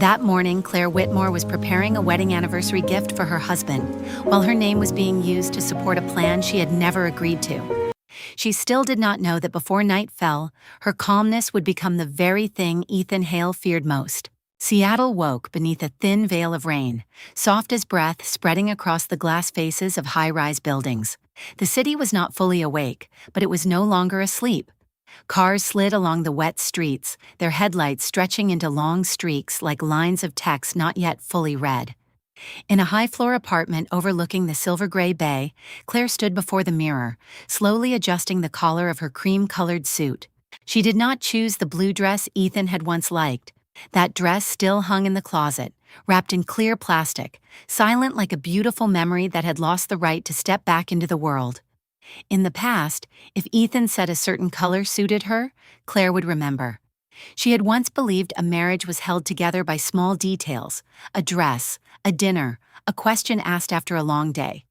That morning, Claire Whitmore was preparing a wedding anniversary gift for her husband, while her name was being used to support a plan she had never agreed to. She still did not know that before night fell, her calmness would become the very thing Ethan Hale feared most. Seattle woke beneath a thin veil of rain, soft as breath spreading across the glass faces of high-rise buildings. The city was not fully awake, but it was no longer asleep. Cars slid along the wet streets, their headlights stretching into long streaks like lines of text not yet fully read. In a high-floor apartment overlooking the silver-gray bay, Claire stood before the mirror, slowly adjusting the collar of her cream-colored suit. She did not choose the blue dress Ethan had once liked. That dress still hung in the closet, wrapped in clear plastic, silent like a beautiful memory that had lost the right to step back into the world. In the past, if Ethan said a certain color suited her, Claire would remember. She had once believed a marriage was held together by small details, a dress, a dinner, a question asked after a long day.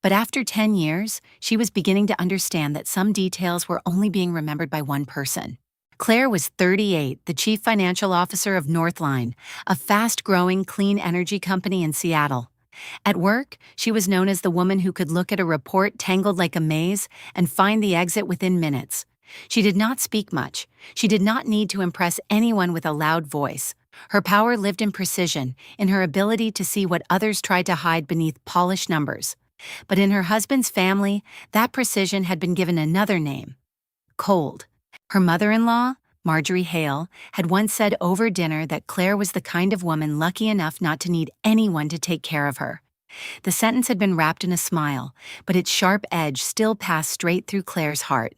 But after 10 years, she was beginning to understand that some details were only being remembered by one person. Claire was 38, the chief financial officer of Northline, a fast-growing clean energy company in Seattle. At work, she was known as the woman who could look at a report tangled like a maze and find the exit within minutes. She did not speak much. She did not need to impress anyone with a loud voice. Her power lived in precision, in her ability to see what others tried to hide beneath polished numbers. But in her husband's family, that precision had been given another name: cold. Her mother-in-law, Marjorie Hale, had once said over dinner that Claire was the kind of woman lucky enough not to need anyone to take care of her. The sentence had been wrapped in a smile, but its sharp edge still passed straight through Claire's heart.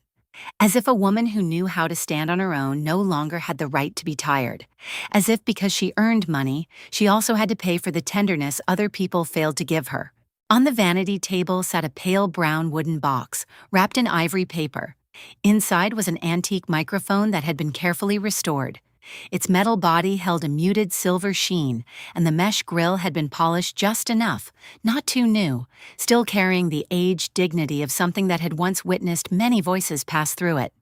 As if a woman who knew how to stand on her own no longer had the right to be tired. As if because she earned money, she also had to pay for the tenderness other people failed to give her. On the vanity table sat a pale brown wooden box, wrapped in ivory paper. Inside was an antique microphone that had been carefully restored. Its metal body held a muted silver sheen, and the mesh grill had been polished just enough, not too new, still carrying the aged dignity of something that had once witnessed many voices pass through it.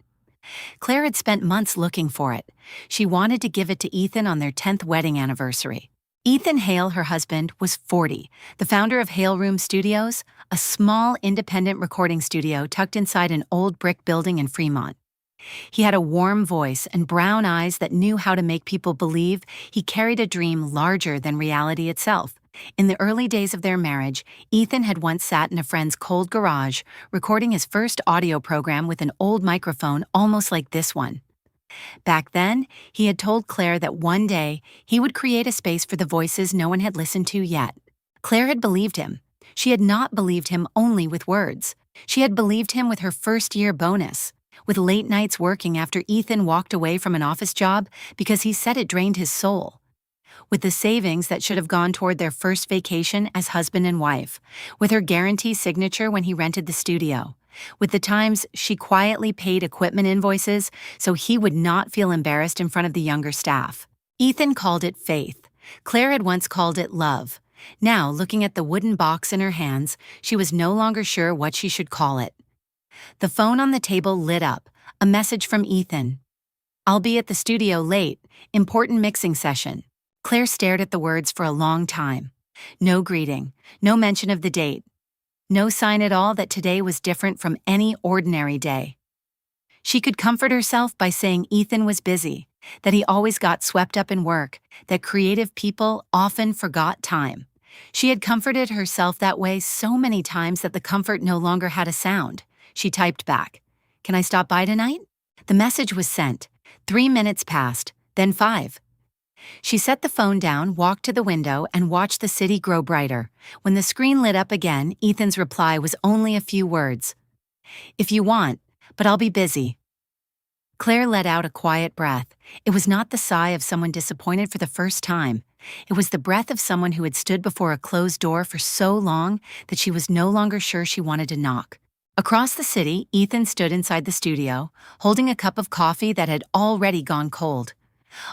Claire had spent months looking for it. She wanted to give it to Ethan on their 10th wedding anniversary. Ethan Hale, her husband, was 40, the founder of Hale Room Studios, a small independent recording studio tucked inside an old brick building in Fremont. He had a warm voice and brown eyes that knew how to make people believe he carried a dream larger than reality itself. In the early days of their marriage, Ethan had once sat in a friend's cold garage, recording his first audio program with an old microphone almost like this one. Back then, he had told Claire that one day he would create a space for the voices no one had listened to yet. Claire had believed him. She had not believed him only with words. She had believed him with her first-year bonus, with late nights working after Ethan walked away from an office job because he said it drained his soul, with the savings that should have gone toward their first vacation as husband and wife, with her guarantee signature when he rented the studio, with the times she quietly paid equipment invoices so he would not feel embarrassed in front of the younger staff. Ethan called it faith. Claire had once called it love. Now, looking at the wooden box in her hands, she was no longer sure what she should call it. The phone on the table lit up, a message from Ethan. "I'll be at the studio late, important mixing session." Claire stared at the words for a long time. No greeting, no mention of the date. No sign at all that today was different from any ordinary day. She could comfort herself by saying Ethan was busy, that he always got swept up in work, that creative people often forgot time. She had comforted herself that way so many times that the comfort no longer had a sound. She typed back, "Can I stop by tonight?" The message was sent. 3 minutes passed, then 5. She set the phone down, walked to the window, and watched the city grow brighter. When the screen lit up again, Ethan's reply was only a few words. "If you want, but I'll be busy." Claire let out a quiet breath. It was not the sigh of someone disappointed for the first time. It was the breath of someone who had stood before a closed door for so long that she was no longer sure she wanted to knock. Across the city, Ethan stood inside the studio, holding a cup of coffee that had already gone cold.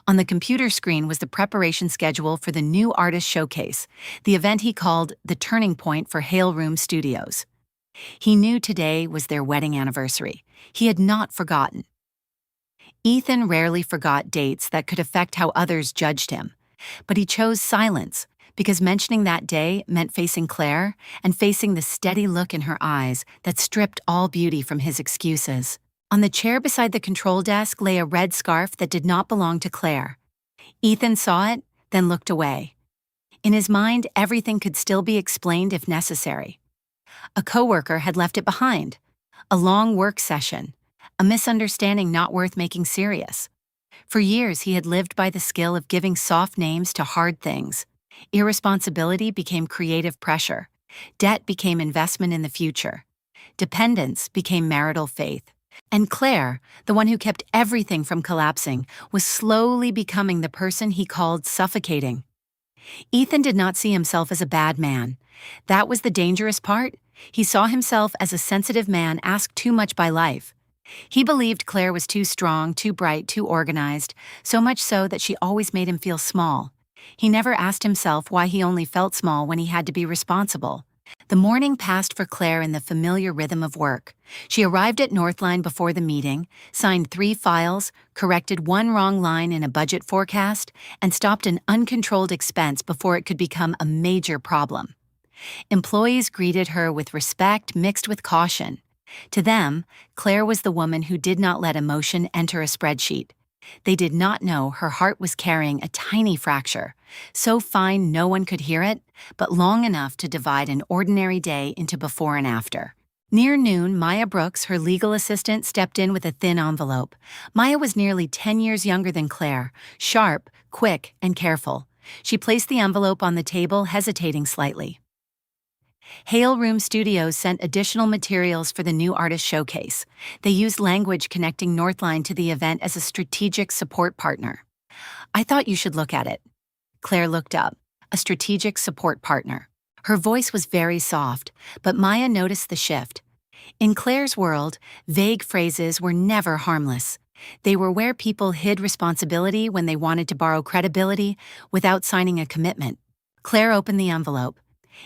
On the computer screen was the preparation schedule for the new artist showcase, the event he called the turning point for Hale Room Studios. He knew today was their wedding anniversary. He had not forgotten. Ethan rarely forgot dates that could affect how others judged him. But he chose silence, because mentioning that day meant facing Claire and facing the steady look in her eyes that stripped all beauty from his excuses. On the chair beside the control desk lay a red scarf that did not belong to Claire. Ethan saw it, then looked away. In his mind, everything could still be explained if necessary. A coworker had left it behind. A long work session. A misunderstanding not worth making serious. For years, he had lived by the skill of giving soft names to hard things. Irresponsibility became creative pressure. Debt became investment in the future. Dependence became marital faith. And Claire, the one who kept everything from collapsing, was slowly becoming the person he called suffocating. Ethan did not see himself as a bad man. That was the dangerous part. He saw himself as a sensitive man asked too much by life. He believed Claire was too strong, too bright, too organized, so much so that she always made him feel small. He never asked himself why he only felt small when he had to be responsible. The morning passed for Claire in the familiar rhythm of work. She arrived at Northline before the meeting, signed 3 files, corrected 1 wrong line in a budget forecast, and stopped an uncontrolled expense before it could become a major problem. Employees greeted her with respect mixed with caution. To them, Claire was the woman who did not let emotion enter a spreadsheet. They did not know her heart was carrying a tiny fracture, so fine no one could hear it, but long enough to divide an ordinary day into before and after. Near noon, Maya Brooks, her legal assistant, stepped in with a thin envelope. Maya was nearly 10 years younger than Claire, sharp, quick, and careful. She placed the envelope on the table, hesitating slightly. Hale Room Studios sent additional materials for the new artist showcase. They used language connecting Northline to the event as a strategic support partner. I thought you should look at it. Claire looked up. A strategic support partner. Her voice was very soft, but Maya noticed the shift. In Claire's world, vague phrases were never harmless. They were where people hid responsibility when they wanted to borrow credibility without signing a commitment. Claire opened the envelope.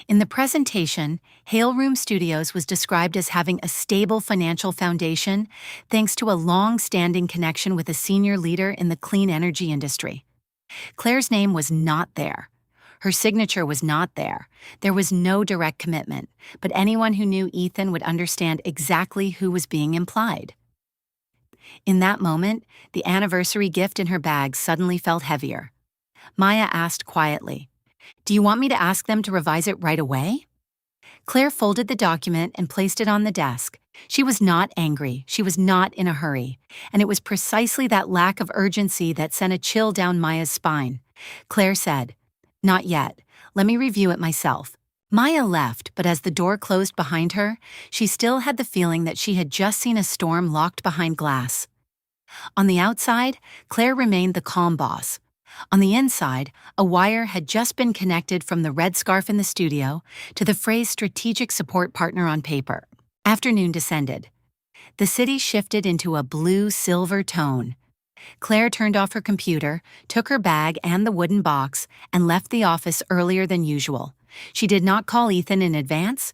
In the presentation, Hale Room Studios was described as having a stable financial foundation thanks to a long-standing connection with a senior leader in the clean energy industry. Claire's name was not there. Her signature was not there. There was no direct commitment, but anyone who knew Ethan would understand exactly who was being implied. In that moment, the anniversary gift in her bag suddenly felt heavier. Maya asked quietly, "Do you want me to ask them to revise it right away?" Claire folded the document and placed it on the desk. She was not angry, she was not in a hurry, and it was precisely that lack of urgency that sent a chill down Maya's spine. Claire said, "Not yet. Let me review it myself." Maya left, but as the door closed behind her, she still had the feeling that she had just seen a storm locked behind glass. On the outside, Claire remained the calm boss. On the inside, a wire had just been connected from the red scarf in the studio to the phrase strategic support partner on paper. Afternoon descended. The city shifted into a blue-silver tone. Claire turned off her computer, took her bag and the wooden box, and left the office earlier than usual. She did not call Ethan in advance.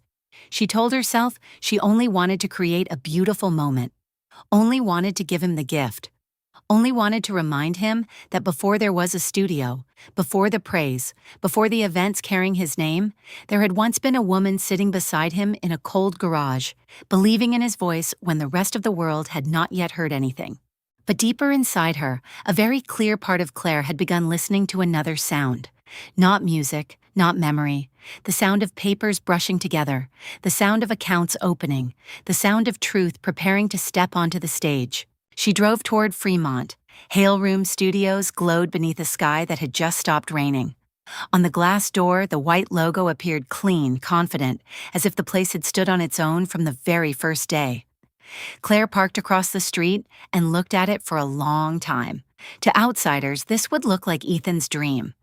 She told herself she only wanted to create a beautiful moment, only wanted to give him the gift, only wanted to remind him that before there was a studio, before the praise, before the events carrying his name, there had once been a woman sitting beside him in a cold garage, believing in his voice when the rest of the world had not yet heard anything. But deeper inside her, a very clear part of Claire had begun listening to another sound. Not music, not memory. The sound of papers brushing together. The sound of accounts opening. The sound of truth preparing to step onto the stage. She drove toward Fremont. Hale Room Studios glowed beneath a sky that had just stopped raining. On the glass door, the white logo appeared clean, confident, as if the place had stood on its own from the very first day. Claire parked across the street and looked at it for a long time. To outsiders, this would look like Ethan's dream.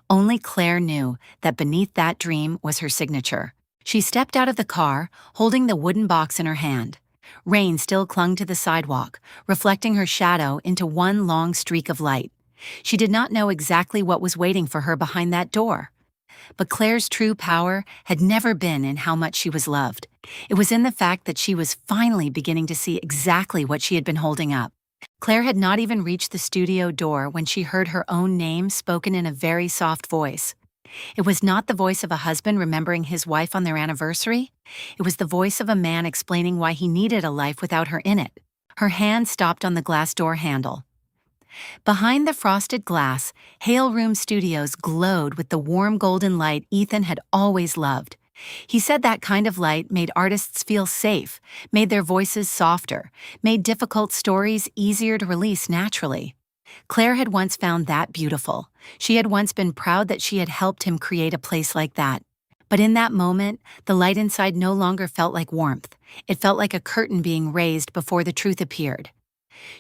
Only Claire knew that beneath that dream was her signature. She stepped out of the car, holding the wooden box in her hand. Rain still clung to the sidewalk, reflecting her shadow into one long streak of light. She did not know exactly what was waiting for her behind that door. But Claire's true power had never been in how much she was loved. It was in the fact that she was finally beginning to see exactly what she had been holding up. Claire had not even reached the studio door when she heard her own name spoken in a very soft voice. It was not the voice of a husband remembering his wife on their anniversary. It was the voice of a man explaining why he needed a life without her in it. Her hand stopped on the glass door handle. Behind the frosted glass, Hale Room Studios glowed with the warm golden light Ethan had always loved. He said that kind of light made artists feel safe, made their voices softer, made difficult stories easier to release naturally. Claire had once found that beautiful. She had once been proud that she had helped him create a place like that. But in that moment, the light inside no longer felt like warmth. It felt like a curtain being raised before the truth appeared.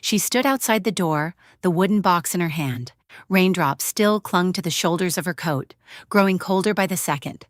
She stood outside the door, the wooden box in her hand. Raindrops still clung to the shoulders of her coat, growing colder by the second.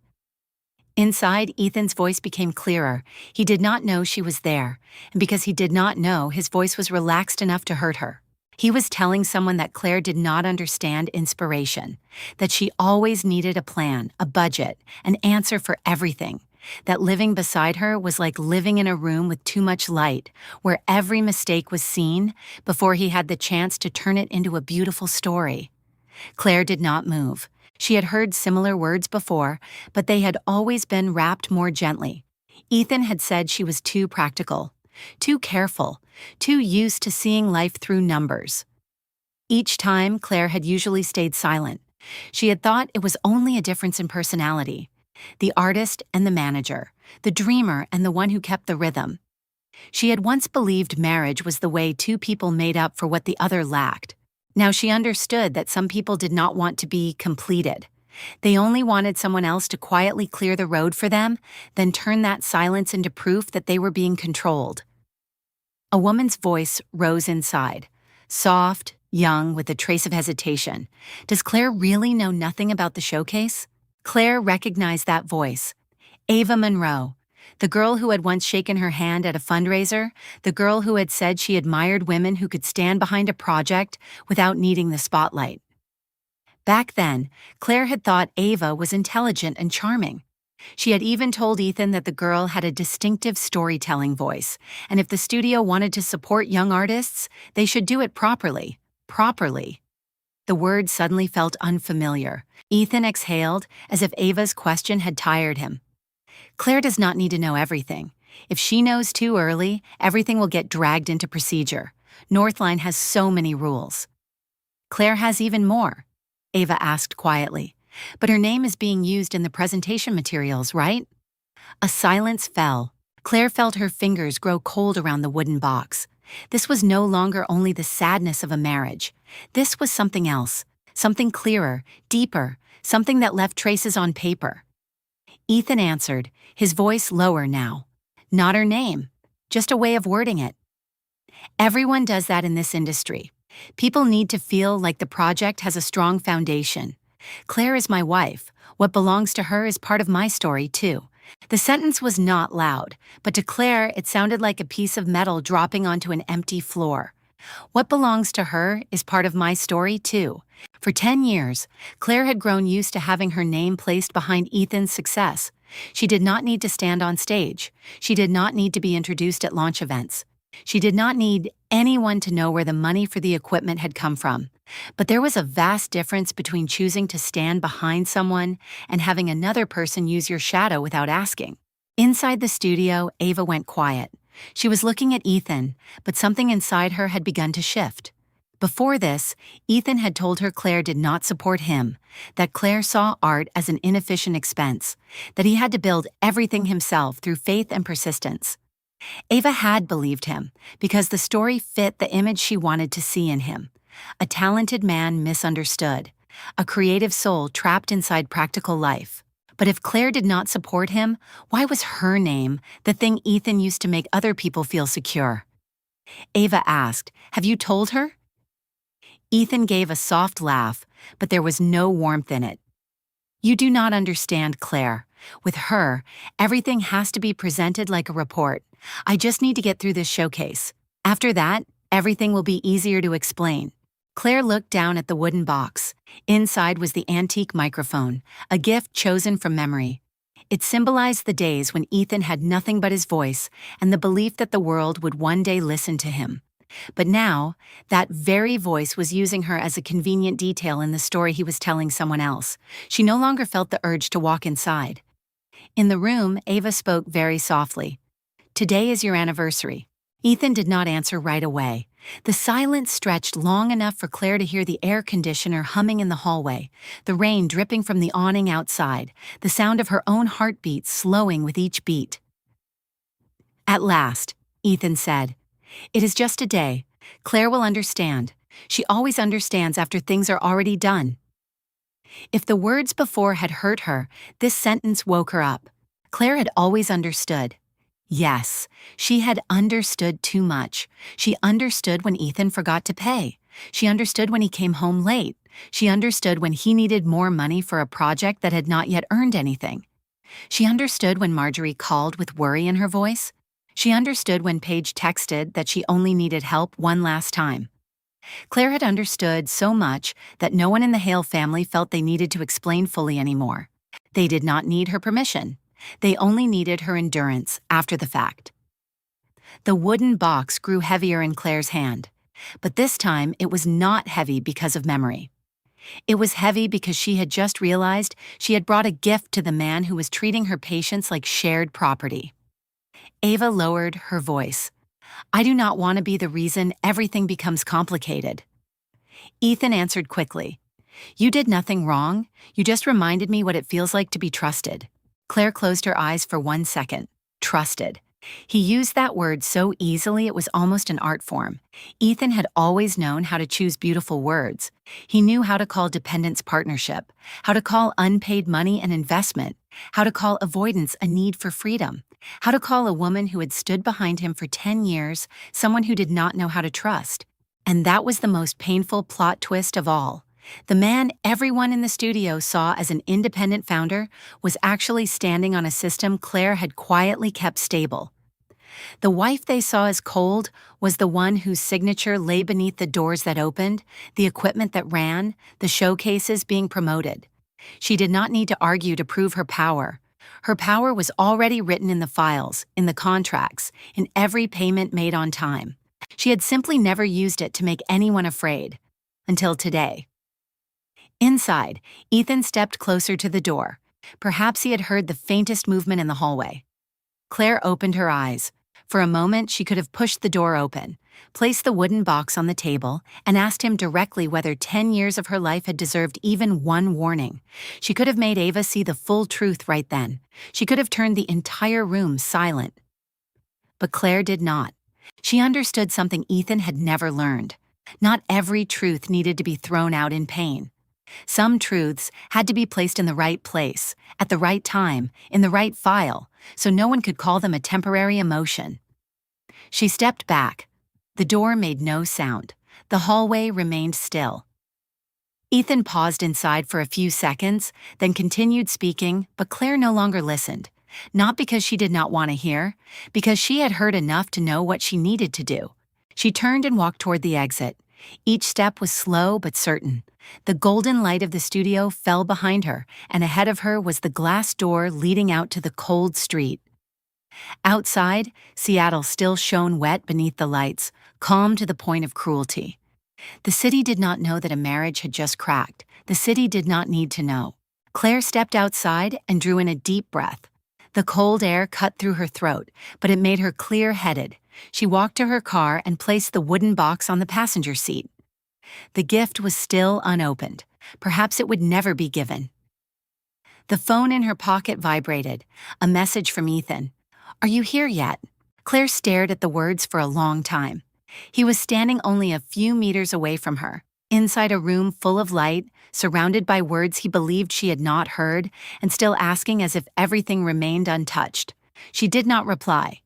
Inside, Ethan's voice became clearer. He did not know she was there, and because he did not know, his voice was relaxed enough to hurt her. He was telling someone that Claire did not understand inspiration, that she always needed a plan, a budget, an answer for everything, that living beside her was like living in a room with too much light, where every mistake was seen before he had the chance to turn it into a beautiful story. Claire did not move. She had heard similar words before, but they had always been wrapped more gently. Ethan had said she was too practical, too careful, too used to seeing life through numbers. Each time, Claire had usually stayed silent. She had thought it was only a difference in personality. The artist and the manager, the dreamer and the one who kept the rhythm. She had once believed marriage was the way two people made up for what the other lacked. Now she understood that some people did not want to be completed. They only wanted someone else to quietly clear the road for them, then turn that silence into proof that they were being controlled. A woman's voice rose inside, soft, young, with a trace of hesitation. Does Claire really know nothing about the showcase? Claire recognized that voice. Ava Monroe, the girl who had once shaken her hand at a fundraiser, the girl who had said she admired women who could stand behind a project without needing the spotlight. Back then, Claire had thought Ava was intelligent and charming. She had even told Ethan that the girl had a distinctive storytelling voice, and if the studio wanted to support young artists, they should do it properly. Properly. The word suddenly felt unfamiliar. Ethan exhaled, as if Ava's question had tired him. Claire does not need to know everything. If she knows too early, everything will get dragged into procedure. Northline has so many rules. Claire has even more, Ava asked quietly. But her name is being used in the presentation materials, right? A silence fell. Claire felt her fingers grow cold around the wooden box. This was no longer only the sadness of a marriage. This was something else, something clearer, deeper, something that left traces on paper. Ethan answered, his voice lower now. Not her name, just a way of wording it. Everyone does that in this industry. People need to feel like the project has a strong foundation. Claire is my wife. What belongs to her is part of my story, too. The sentence was not loud, but to Claire it sounded like a piece of metal dropping onto an empty floor. What belongs to her is part of my story, too. For 10 years, Claire had grown used to having her name placed behind Ethan's success. She did not need to stand on stage. She did not need to be introduced at launch events. She did not need anyone to know where the money for the equipment had come from. But there was a vast difference between choosing to stand behind someone and having another person use your shadow without asking. Inside the studio, Ava went quiet. She was looking at Ethan, but something inside her had begun to shift. Before this, Ethan had told her Claire did not support him, that Claire saw art as an inefficient expense, that he had to build everything himself through faith and persistence. Ava had believed him because the story fit the image she wanted to see in him. A talented man misunderstood, a creative soul trapped inside practical life. But if Claire did not support him, why was her name the thing Ethan used to make other people feel secure? Ava asked, "Have you told her?" Ethan gave a soft laugh, but there was no warmth in it. "You do not understand, Claire. With her, everything has to be presented like a report. I just need to get through this showcase. After that, everything will be easier to explain." Claire looked down at the wooden box. Inside was the antique microphone, a gift chosen from memory. It symbolized the days when Ethan had nothing but his voice and the belief that the world would one day listen to him. But now, that very voice was using her as a convenient detail in the story he was telling someone else. She no longer felt the urge to walk inside. In the room, Ava spoke very softly. "Today is your anniversary." Ethan did not answer right away. The silence stretched long enough for Claire to hear the air conditioner humming in the hallway, the rain dripping from the awning outside, the sound of her own heartbeat slowing with each beat. At last, Ethan said, "It is just a day. Claire will understand. She always understands after things are already done." If the words before had hurt her, this sentence woke her up. Claire had always understood. Yes, she had understood too much. She understood when Ethan forgot to pay. She understood when he came home late. She understood when he needed more money for a project that had not yet earned anything. She understood when Marjorie called with worry in her voice. She understood when Paige texted that she only needed help one last time. Claire had understood so much that no one in the Hale family felt they needed to explain fully anymore. They did not need her permission. They only needed her endurance after the fact. The wooden box grew heavier in Claire's hand, but this time it was not heavy because of memory. It was heavy because she had just realized she had brought a gift to the man who was treating her patients like shared property. Ava lowered her voice. "I do not want to be the reason everything becomes complicated." Ethan answered quickly. "You did nothing wrong. You just reminded me what it feels like to be trusted." Claire closed her eyes for 1 second. Trusted. He used that word so easily it was almost an art form. Ethan had always known how to choose beautiful words. He knew how to call dependence partnership, how to call unpaid money an investment, how to call avoidance a need for freedom, how to call a woman who had stood behind him for 10 years someone who did not know how to trust. And that was the most painful plot twist of all. The man everyone in the studio saw as an independent founder was actually standing on a system Claire had quietly kept stable. The wife they saw as cold was the one whose signature lay beneath the doors that opened, the equipment that ran, the showcases being promoted. She did not need to argue to prove her power. Her power was already written in the files, in the contracts, in every payment made on time. She had simply never used it to make anyone afraid. Until today. Inside, Ethan stepped closer to the door. Perhaps he had heard the faintest movement in the hallway. Claire opened her eyes. For a moment, she could have pushed the door open, placed the wooden box on the table, and asked him directly whether 10 years of her life had deserved even one warning. She could have made Ava see the full truth right then. She could have turned the entire room silent. But Claire did not. She understood something Ethan had never learned. Not every truth needed to be thrown out in pain. Some truths had to be placed in the right place, at the right time, in the right file, so no one could call them a temporary emotion. She stepped back. The door made no sound. The hallway remained still. Ethan paused inside for a few seconds, then continued speaking, but Claire no longer listened. Not because she did not want to hear, because she had heard enough to know what she needed to do. She turned and walked toward the exit. Each step was slow but certain. The golden light of the studio fell behind her, and ahead of her was the glass door leading out to the cold street. Outside, Seattle still shone wet beneath the lights, calm to the point of cruelty. The city did not know that a marriage had just cracked. The city did not need to know. Claire stepped outside and drew in a deep breath. The cold air cut through her throat, but it made her clear-headed. She walked to her car and placed the wooden box on the passenger seat. The gift was still unopened. Perhaps it would never be given. The phone in her pocket vibrated. A message from Ethan. "Are you here yet?" Claire stared at the words for a long time. He was standing only a few meters away from her, inside a room full of light, surrounded by words he believed she had not heard, and still asking as if everything remained untouched. She did not reply.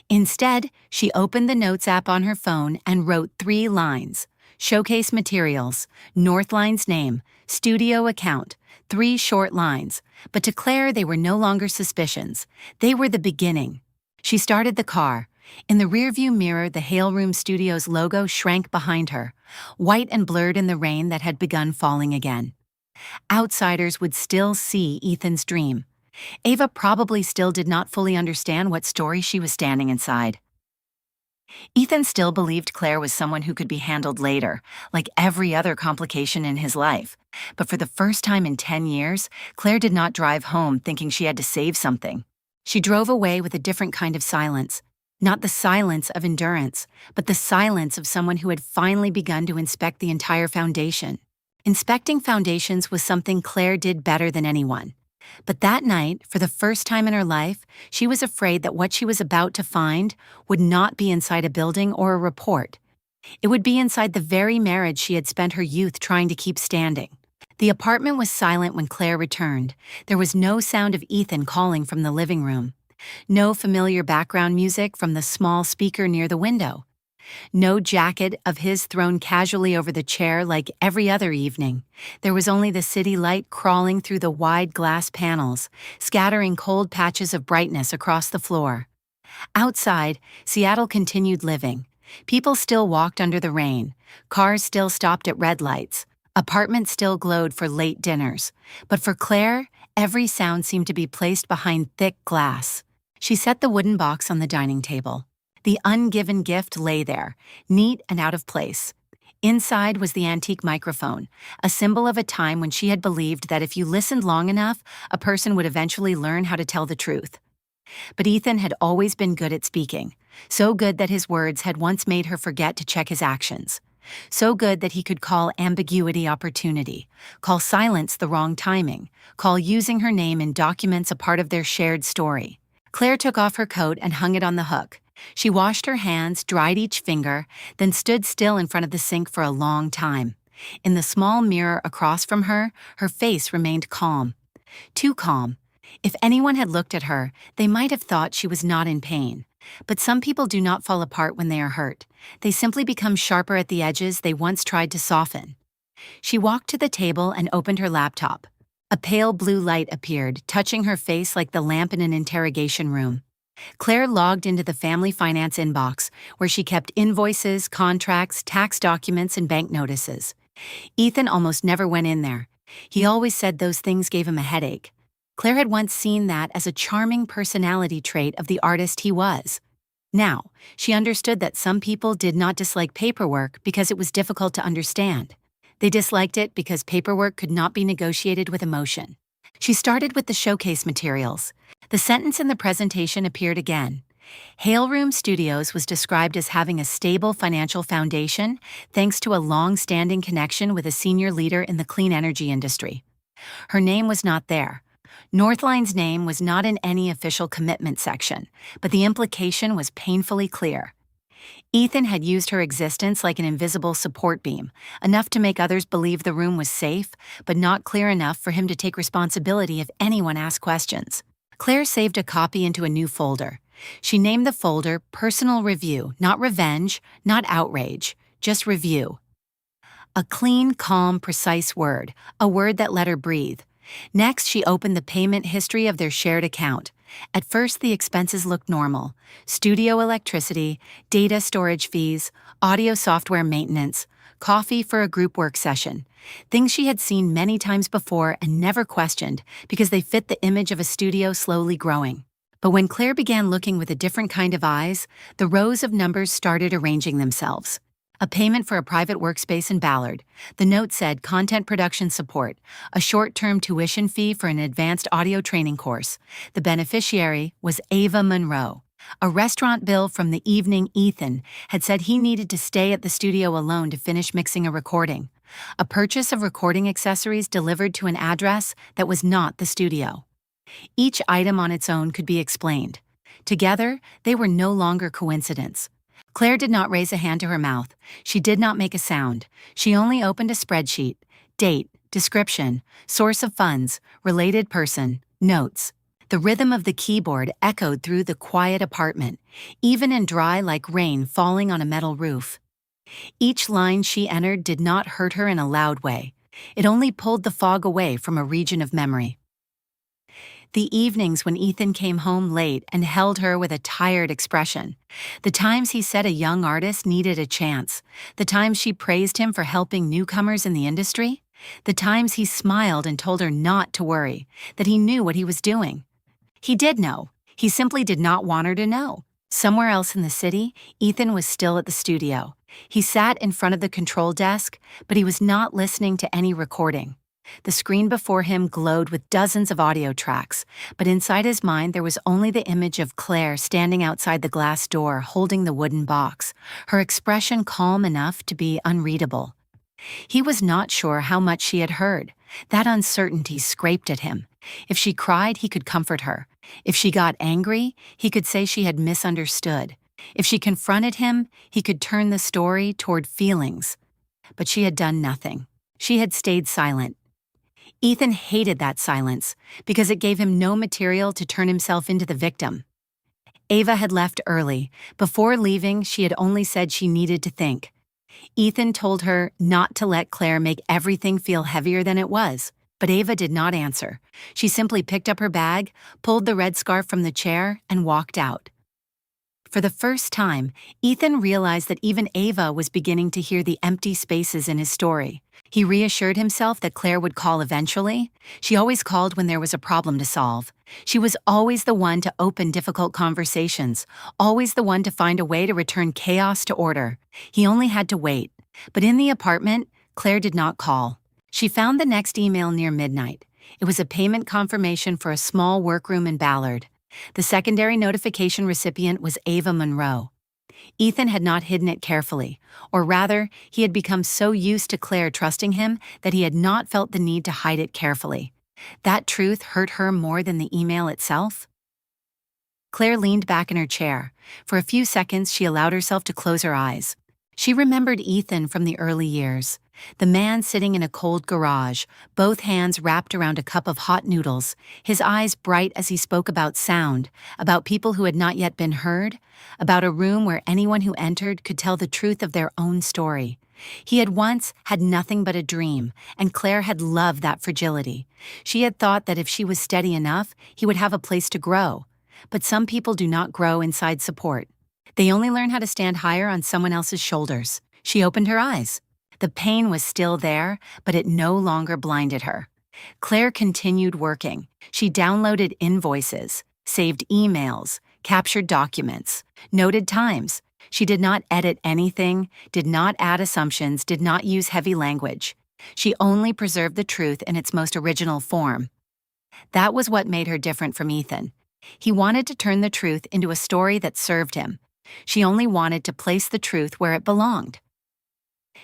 Instead, she opened the Notes app on her phone and wrote 3 lines. Showcase materials, Northline's name, studio account, 3 short lines. But to Claire, they were no longer suspicions. They were the beginning. She started the car. In the rearview mirror, the Hale Room Studios logo shrank behind her, white and blurred in the rain that had begun falling again. Outsiders would still see Ethan's dream. Ava probably still did not fully understand what story she was standing inside. Ethan still believed Claire was someone who could be handled later, like every other complication in his life. But for the first time in 10 years, Claire did not drive home thinking she had to save something. She drove away with a different kind of silence. Not the silence of endurance, but the silence of someone who had finally begun to inspect the entire foundation. Inspecting foundations was something Claire did better than anyone. But that night, for the first time in her life, she was afraid that what she was about to find would not be inside a building or a report. It would be inside the very marriage she had spent her youth trying to keep standing. The apartment was silent when Claire returned. There was no sound of Ethan calling from the living room. No familiar background music from the small speaker near the window. No jacket of his thrown casually over the chair like every other evening. There was only the city light crawling through the wide glass panels, scattering cold patches of brightness across the floor. Outside, Seattle continued living. People still walked under the rain. Cars still stopped at red lights. Apartments still glowed for late dinners. But for Claire, every sound seemed to be placed behind thick glass. She set the wooden box on the dining table. The ungiven gift lay there, neat and out of place. Inside was the antique microphone, a symbol of a time when she had believed that if you listened long enough, a person would eventually learn how to tell the truth. But Ethan had always been good at speaking, so good that his words had once made her forget to check his actions. So good that he could call ambiguity opportunity, call silence the wrong timing, call using her name in documents a part of their shared story. Claire took off her coat and hung it on the hook. She washed her hands, dried each finger, then stood still in front of the sink for a long time. In the small mirror across from her, her face remained calm. Too calm. If anyone had looked at her, they might have thought she was not in pain. But some people do not fall apart when they are hurt. They simply become sharper at the edges they once tried to soften. She walked to the table and opened her laptop. A pale blue light appeared, touching her face like the lamp in an interrogation room. Claire logged into the family finance inbox, where she kept invoices, contracts, tax documents, and bank notices. Ethan almost never went in there. He always said those things gave him a headache. Claire had once seen that as a charming personality trait of the artist he was. Now, she understood that some people did not dislike paperwork because it was difficult to understand. They disliked it because paperwork could not be negotiated with emotion. She started with the showcase materials. The sentence in the presentation appeared again. Hale Room Studios was described as having a stable financial foundation thanks to a long-standing connection with a senior leader in the clean energy industry. Her name was not there. Northline's name was not in any official commitment section, but the implication was painfully clear. Ethan had used her existence like an invisible support beam, enough to make others believe the room was safe, but not clear enough for him to take responsibility if anyone asked questions. Claire saved a copy into a new folder. She named the folder Personal Review, not Revenge, not Outrage, just Review. A clean, calm, precise word, a word that let her breathe. Next, she opened the payment history of their shared account. At first, the expenses looked normal. Studio electricity, data storage fees, audio software maintenance, coffee for a group work session. Things she had seen many times before and never questioned because they fit the image of a studio slowly growing. But when Claire began looking with a different kind of eyes, the rows of numbers started arranging themselves. A payment for a private workspace in Ballard. The note said content production support, a short-term tuition fee for an advanced audio training course. The beneficiary was Ava Monroe. A restaurant bill from the evening Ethan had said he needed to stay at the studio alone to finish mixing a recording. A purchase of recording accessories delivered to an address that was not the studio. Each item on its own could be explained. Together, they were no longer coincidence. Claire did not raise a hand to her mouth. She did not make a sound. She only opened a spreadsheet. Date, description, source of funds, related person, notes. The rhythm of the keyboard echoed through the quiet apartment, even and dry like rain falling on a metal roof. Each line she entered did not hurt her in a loud way. It only pulled the fog away from a region of memory. The evenings when Ethan came home late and held her with a tired expression. The times he said a young artist needed a chance. The times she praised him for helping newcomers in the industry. The times he smiled and told her not to worry, that he knew what he was doing. He did know. He simply did not want her to know. Somewhere else in the city, Ethan was still at the studio. He sat in front of the control desk, but he was not listening to any recording. The screen before him glowed with dozens of audio tracks, but inside his mind there was only the image of Claire standing outside the glass door holding the wooden box, her expression calm enough to be unreadable. He was not sure how much she had heard. That uncertainty scraped at him. If she cried, he could comfort her. If she got angry, he could say she had misunderstood. If she confronted him, he could turn the story toward feelings. But she had done nothing. She had stayed silent. Ethan hated that silence because it gave him no material to turn himself into the victim. Ava had left early. Before leaving, she had only said she needed to think. Ethan told her not to let Claire make everything feel heavier than it was, but Ava did not answer. She simply picked up her bag, pulled the red scarf from the chair, and walked out. For the first time, Ethan realized that even Ava was beginning to hear the empty spaces in his story. He reassured himself that Claire would call eventually. She always called when there was a problem to solve. She was always the one to open difficult conversations, always the one to find a way to return chaos to order. He only had to wait. But in the apartment, Claire did not call. She found the next email near midnight. It was a payment confirmation for a small workroom in Ballard. The secondary notification recipient was Ava Monroe. Ethan had not hidden it carefully, or rather, he had become so used to Claire trusting him that he had not felt the need to hide it carefully. That truth hurt her more than the email itself. Claire leaned back in her chair. For a few seconds, she allowed herself to close her eyes. She remembered Ethan from the early years, the man sitting in a cold garage, both hands wrapped around a cup of hot noodles, his eyes bright as he spoke about sound, about people who had not yet been heard, about a room where anyone who entered could tell the truth of their own story. He had once had nothing but a dream, and Claire had loved that fragility. She had thought that if she was steady enough, he would have a place to grow. But some people do not grow inside support. They only learn how to stand higher on someone else's shoulders. She opened her eyes. The pain was still there, but it no longer blinded her. Claire continued working. She downloaded invoices, saved emails, captured documents, noted times. She did not edit anything, did not add assumptions, did not use heavy language. She only preserved the truth in its most original form. That was what made her different from Ethan. He wanted to turn the truth into a story that served him. She only wanted to place the truth where it belonged.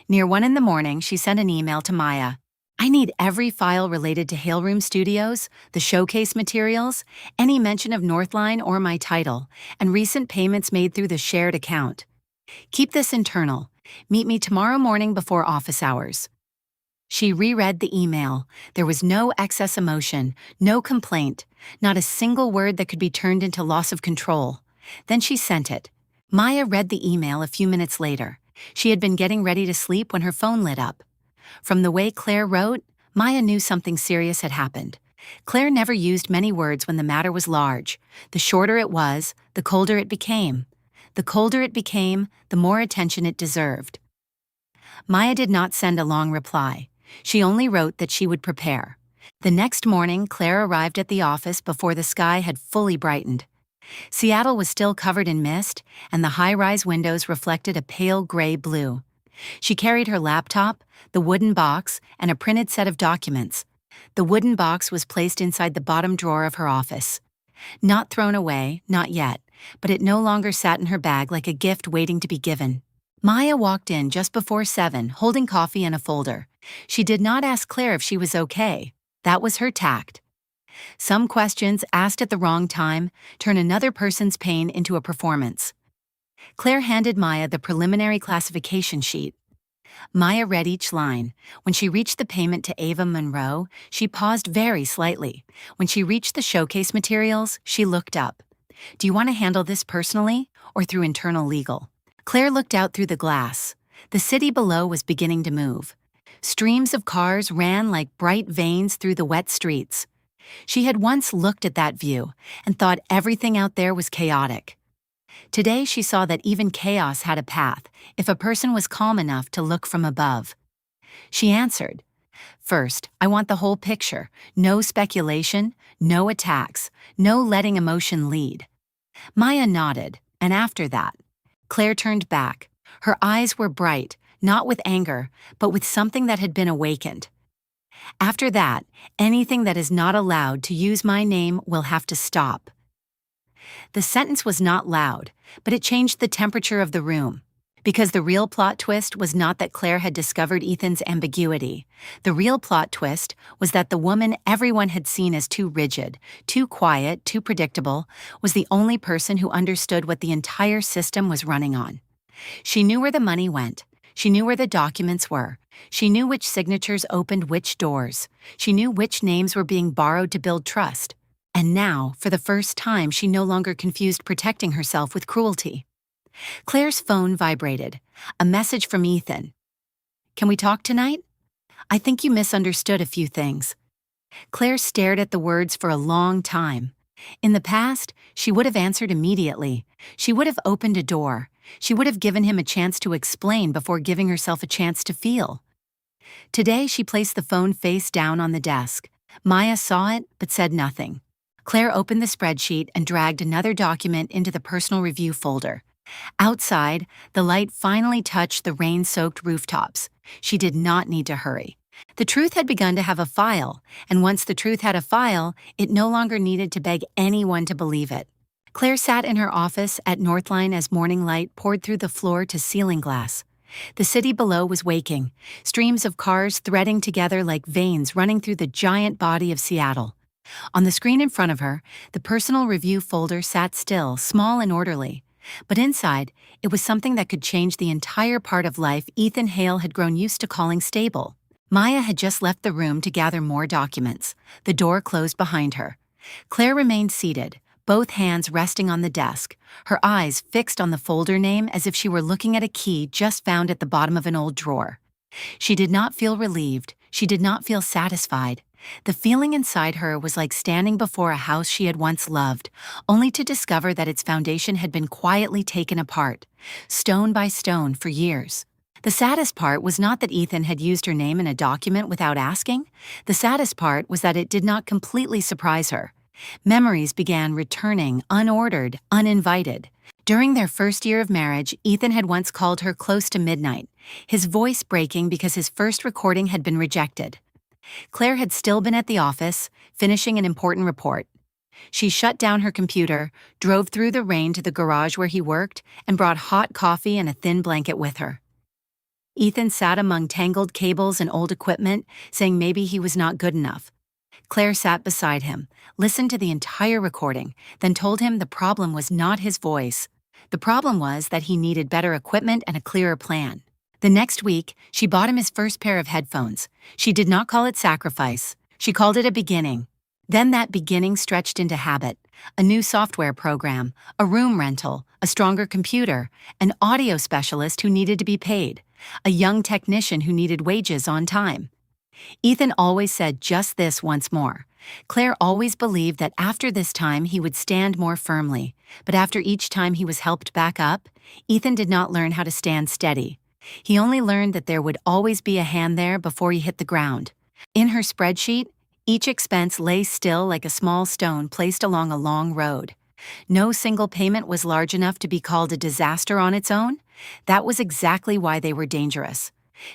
Near 1 a.m, she sent an email to Maya. I need every file related to Hale Room Studios, the showcase materials, any mention of Northline or my title, and recent payments made through the shared account. Keep this internal. Meet me tomorrow morning before office hours. She reread the email. There was no excess emotion, no complaint, not a single word that could be turned into loss of control. Then she sent it. Maya read the email a few minutes later. She had been getting ready to sleep when her phone lit up. From the way Claire wrote, Maya knew something serious had happened. Claire never used many words when the matter was large. The shorter it was, the colder it became. The colder it became, the more attention it deserved. Maya did not send a long reply. She only wrote that she would prepare. The next morning, Claire arrived at the office before the sky had fully brightened. Seattle was still covered in mist, and the high-rise windows reflected a pale gray blue. She carried her laptop, the wooden box, and a printed set of documents. The wooden box was placed inside the bottom drawer of her office. Not thrown away, not yet, but it no longer sat in her bag like a gift waiting to be given. Maya walked in just before 7, holding coffee and a folder. She did not ask Claire if she was okay. That was her tact. Some questions asked at the wrong time turn another person's pain into a performance. Claire handed Maya the preliminary classification sheet. Maya read each line. When she reached the payment to Ava Monroe, she paused very slightly. When she reached the showcase materials, she looked up. Do you want to handle this personally or through internal legal? Claire looked out through the glass. The city below was beginning to move. Streams of cars ran like bright veins through the wet streets. She had once looked at that view and thought everything out there was chaotic. Today she saw that even chaos had a path if a person was calm enough to look from above. She answered, First, I want the whole picture. No speculation, no attacks, no letting emotion lead. Maya nodded. And after that, Claire turned back. Her eyes were bright, not with anger, but with something that had been awakened. After that, anything that is not allowed to use my name will have to stop. The sentence was not loud, but it changed the temperature of the room. Because the real plot twist was not that Claire had discovered Ethan's ambiguity. The real plot twist was that the woman everyone had seen as too rigid, too quiet, too predictable, was the only person who understood what the entire system was running on. She knew where the money went. She knew where the documents were. She knew which signatures opened which doors. She knew which names were being borrowed to build trust. And now, for the first time, she no longer confused protecting herself with cruelty. Claire's phone vibrated. A message from Ethan. "Can we talk tonight? I think you misunderstood a few things." Claire stared at the words for a long time. In the past, she would have answered immediately. She would have opened a door. She would have given him a chance to explain before giving herself a chance to feel. Today, she placed the phone face down on the desk. Maya saw it, but said nothing. Claire opened the spreadsheet and dragged another document into the personal review folder. Outside, the light finally touched the rain-soaked rooftops. She did not need to hurry. The truth had begun to have a file, and once the truth had a file, it no longer needed to beg anyone to believe it. Claire sat in her office at Northline as morning light poured through the floor-to-ceiling glass. The city below was waking, streams of cars threading together like veins running through the giant body of Seattle. On the screen in front of her, the personal review folder sat still, small and orderly. But inside, it was something that could change the entire part of life Ethan Hale had grown used to calling stable. Maya had just left the room to gather more documents. The door closed behind her. Claire remained seated, both hands resting on the desk, her eyes fixed on the folder name as if she were looking at a key just found at the bottom of an old drawer. She did not feel relieved. She did not feel satisfied. The feeling inside her was like standing before a house she had once loved, only to discover that its foundation had been quietly taken apart, stone by stone, for years. The saddest part was not that Ethan had used her name in a document without asking. The saddest part was that it did not completely surprise her. Memories began returning, unordered, uninvited. During their first year of marriage, Ethan had once called her close to midnight, his voice breaking because his first recording had been rejected. Claire had still been at the office, finishing an important report. She shut down her computer, drove through the rain to the garage where he worked, and brought hot coffee and a thin blanket with her. Ethan sat among tangled cables and old equipment, saying maybe he was not good enough. Claire sat beside him, listened to the entire recording, then told him the problem was not his voice. The problem was that he needed better equipment and a clearer plan. The next week, she bought him his first pair of headphones. She did not call it sacrifice. She called it a beginning. Then that beginning stretched into habit. A new software program, a room rental, a stronger computer, an audio specialist who needed to be paid, a young technician who needed wages on time. Ethan always said just this once more. Claire always believed that after this time he would stand more firmly, but after each time he was helped back up, Ethan did not learn how to stand steady. He only learned that there would always be a hand there before he hit the ground. In her spreadsheet, each expense lay still like a small stone placed along a long road. No single payment was large enough to be called a disaster on its own. That was exactly why they were dangerous.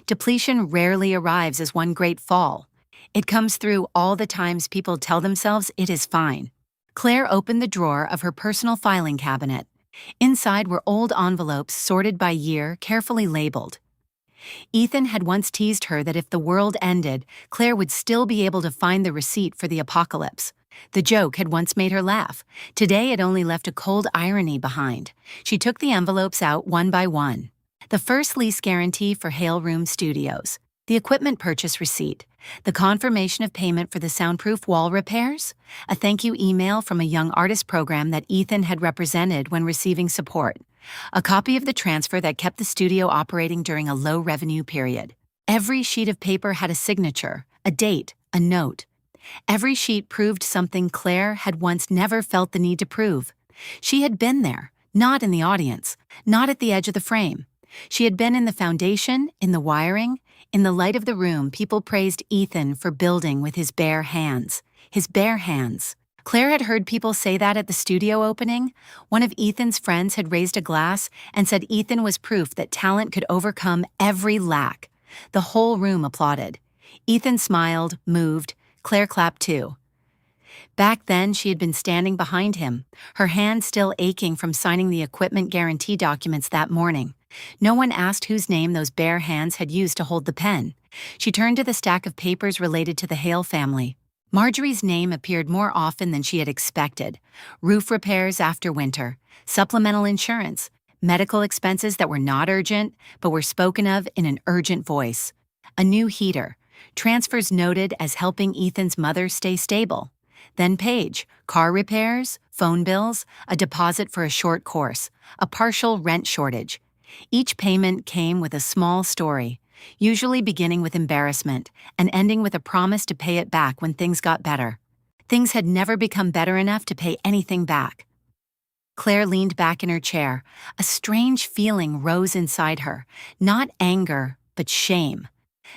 Depletion rarely arrives as one great fall. It comes through all the times people tell themselves it is fine. Claire opened the drawer of her personal filing cabinet. Inside were old envelopes sorted by year, carefully labeled. Ethan had once teased her that if the world ended, Claire would still be able to find the receipt for the apocalypse. The joke had once made her laugh. Today it only left a cold irony behind. She took the envelopes out one by one. The first lease guarantee for Hale Room Studios, the equipment purchase receipt, the confirmation of payment for the soundproof wall repairs, a thank you email from a young artist program that Ethan had represented when receiving support, a copy of the transfer that kept the studio operating during a low revenue period. Every sheet of paper had a signature, a date, a note. Every sheet proved something Claire had once never felt the need to prove. She had been there, not in the audience, not at the edge of the frame. She had been in the foundation, in the wiring. In the light of the room, people praised Ethan for building with his bare hands. His bare hands. Claire had heard people say that at the studio opening. One of Ethan's friends had raised a glass and said Ethan was proof that talent could overcome every lack. The whole room applauded. Ethan smiled, moved. Claire clapped too. Back then, she had been standing behind him, her hand still aching from signing the equipment guarantee documents that morning. No one asked whose name those bare hands had used to hold the pen. She turned to the stack of papers related to the Hale family. Marjorie's name appeared more often than she had expected. Roof repairs after winter, supplemental insurance, medical expenses that were not urgent but were spoken of in an urgent voice. A new heater, transfers noted as helping Ethan's mother stay stable. Then Paige, car repairs, phone bills, a deposit for a short course, a partial rent shortage. Each payment came with a small story, usually beginning with embarrassment and ending with a promise to pay it back when things got better. Things had never become better enough to pay anything back. Claire leaned back in her chair. A strange feeling rose inside her, not anger, but shame.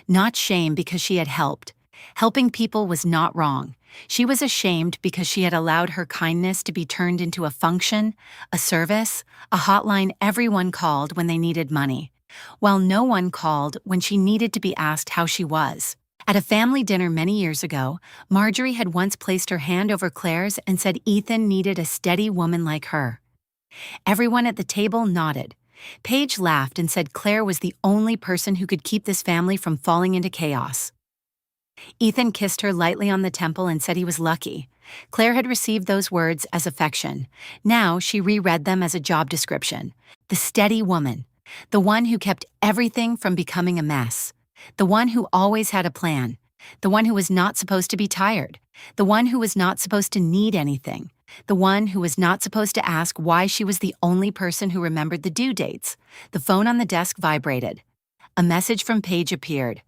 Not shame because she had helped. Helping people was not wrong. She was ashamed because she had allowed her kindness to be turned into a function, a service, a hotline everyone called when they needed money, while no one called when she needed to be asked how she was. At a family dinner many years ago, Marjorie had once placed her hand over Claire's and said Ethan needed a steady woman like her. Everyone at the table nodded. Paige laughed and said Claire was the only person who could keep this family from falling into chaos. Ethan kissed her lightly on the temple and said he was lucky. Claire had received those words as affection. Now she reread them as a job description. The steady woman. The one who kept everything from becoming a mess. The one who always had a plan. The one who was not supposed to be tired. The one who was not supposed to need anything. The one who was not supposed to ask why she was the only person who remembered the due dates. The phone on the desk vibrated. A message from Paige appeared.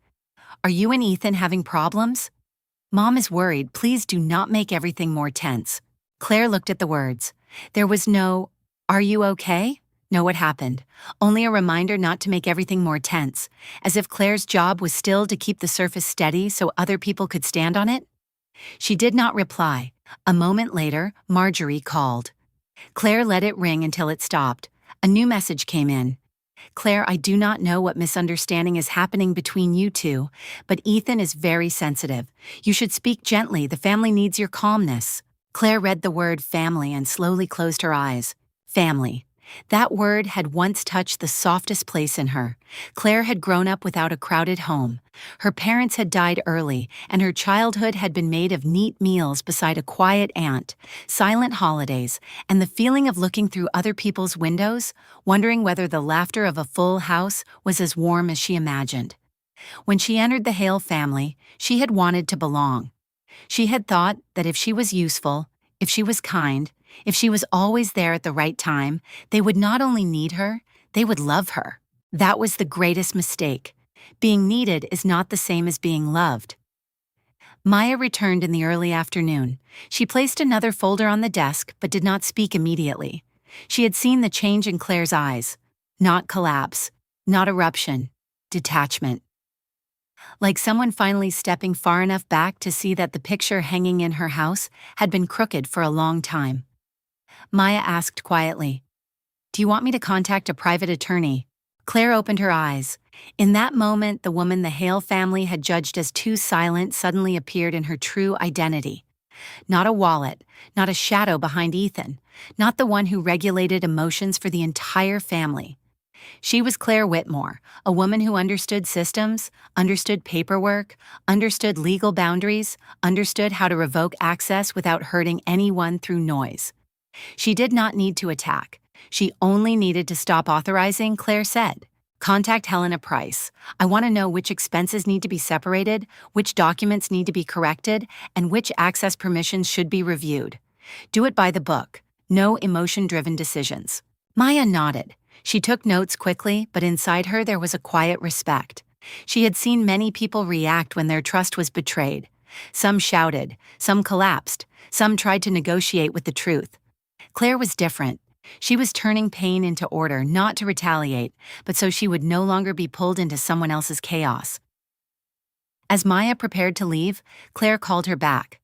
Are you and Ethan having problems? Mom is worried. Please do not make everything more tense. Claire looked at the words. There was no, are you okay? No, what happened? Only a reminder not to make everything more tense, as if Claire's job was still to keep the surface steady so other people could stand on it. She did not reply. A moment later, Marjorie called. Claire let it ring until it stopped. A new message came in. Claire, I do not know what misunderstanding is happening between you two, but Ethan is very sensitive. You should speak gently. The family needs your calmness. Claire read the word family and slowly closed her eyes. Family. That word had once touched the softest place in her. Claire had grown up without a crowded home. Her parents had died early, and her childhood had been made of neat meals beside a quiet aunt, silent holidays, and the feeling of looking through other people's windows, wondering whether the laughter of a full house was as warm as she imagined. When she entered the Hale family, she had wanted to belong. She had thought that if she was useful, if she was kind, if she was always there at the right time, they would not only need her, they would love her. That was the greatest mistake. Being needed is not the same as being loved. Maya returned in the early afternoon. She placed another folder on the desk but did not speak immediately. She had seen the change in Claire's eyes. Not collapse, not eruption, detachment. Like someone finally stepping far enough back to see that the picture hanging in her house had been crooked for a long time. Maya asked quietly, "Do you want me to contact a private attorney?" Claire opened her eyes. In that moment, the woman the Hale family had judged as too silent suddenly appeared in her true identity. Not a wallet, not a shadow behind Ethan, not the one who regulated emotions for the entire family. She was Claire Whitmore, a woman who understood systems, understood paperwork, understood legal boundaries, understood how to revoke access without hurting anyone through noise. She did not need to attack. She only needed to stop authorizing, Claire said. Contact Helena Price. I want to know which expenses need to be separated, which documents need to be corrected, and which access permissions should be reviewed. Do it by the book. No emotion-driven decisions. Maya nodded. She took notes quickly, but inside her there was a quiet respect. She had seen many people react when their trust was betrayed. Some shouted, some collapsed, some tried to negotiate with the truth. Claire was different. She was turning pain into order, not to retaliate, but so she would no longer be pulled into someone else's chaos. As Maya prepared to leave, Claire called her back.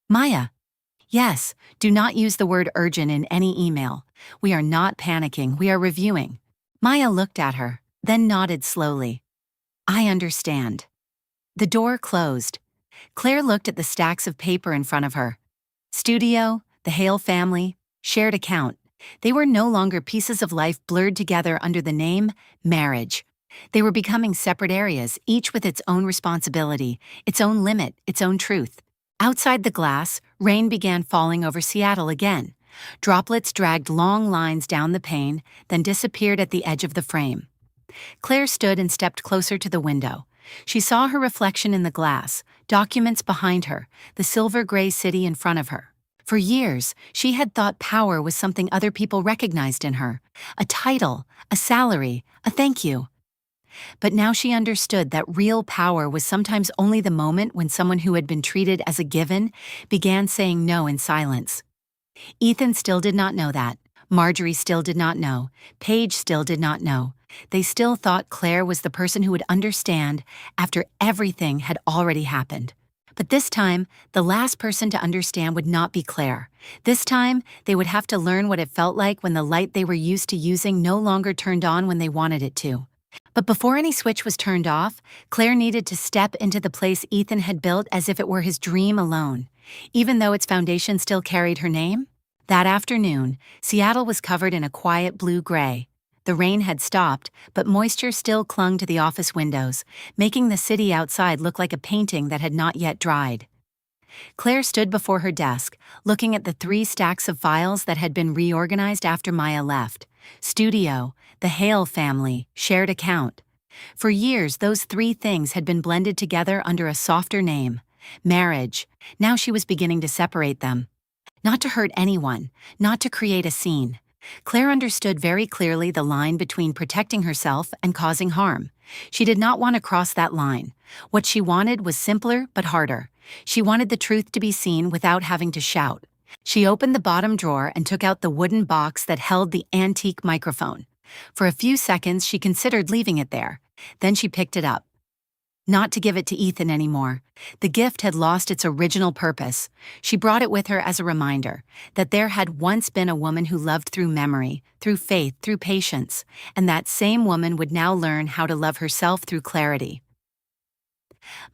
Maya. Yes, do not use the word urgent in any email. We are not panicking, we are reviewing. Maya looked at her, then nodded slowly. I understand. The door closed. Claire looked at the stacks of paper in front of her. Studio, the Hale family, shared account. They were no longer pieces of life blurred together under the name marriage. They were becoming separate areas, each with its own responsibility, its own limit, its own truth. Outside the glass, rain began falling over Seattle again. Droplets dragged long lines down the pane, then disappeared at the edge of the frame. Claire stood and stepped closer to the window. She saw her reflection in the glass, documents behind her, the silver-gray city in front of her. For years, she had thought power was something other people recognized in her, a title, a salary, a thank you. But now she understood that real power was sometimes only the moment when someone who had been treated as a given began saying no in silence. Ethan still did not know that. Marjorie still did not know. Paige still did not know. They still thought Claire was the person who would understand after everything had already happened. But this time, the last person to understand would not be Claire. This time, they would have to learn what it felt like when the light they were used to using no longer turned on when they wanted it to. But before any switch was turned off, Claire needed to step into the place Ethan had built as if it were his dream alone, even though its foundation still carried her name. That afternoon, Seattle was covered in a quiet blue-gray. The rain had stopped, but moisture still clung to the office windows, making the city outside look like a painting that had not yet dried. Claire stood before her desk, looking at the 3 stacks of files that had been reorganized after Maya left. Studio, the Hale family, shared account. For years, those 3 things had been blended together under a softer name, marriage. Now she was beginning to separate them. Not to hurt anyone, not to create a scene. Claire understood very clearly the line between protecting herself and causing harm. She did not want to cross that line. What she wanted was simpler but harder. She wanted the truth to be seen without having to shout. She opened the bottom drawer and took out the wooden box that held the antique microphone. For a few seconds, she considered leaving it there. Then she picked it up. Not to give it to Ethan anymore. The gift had lost its original purpose. She brought it with her as a reminder that there had once been a woman who loved through memory, through faith, through patience, and that same woman would now learn how to love herself through clarity.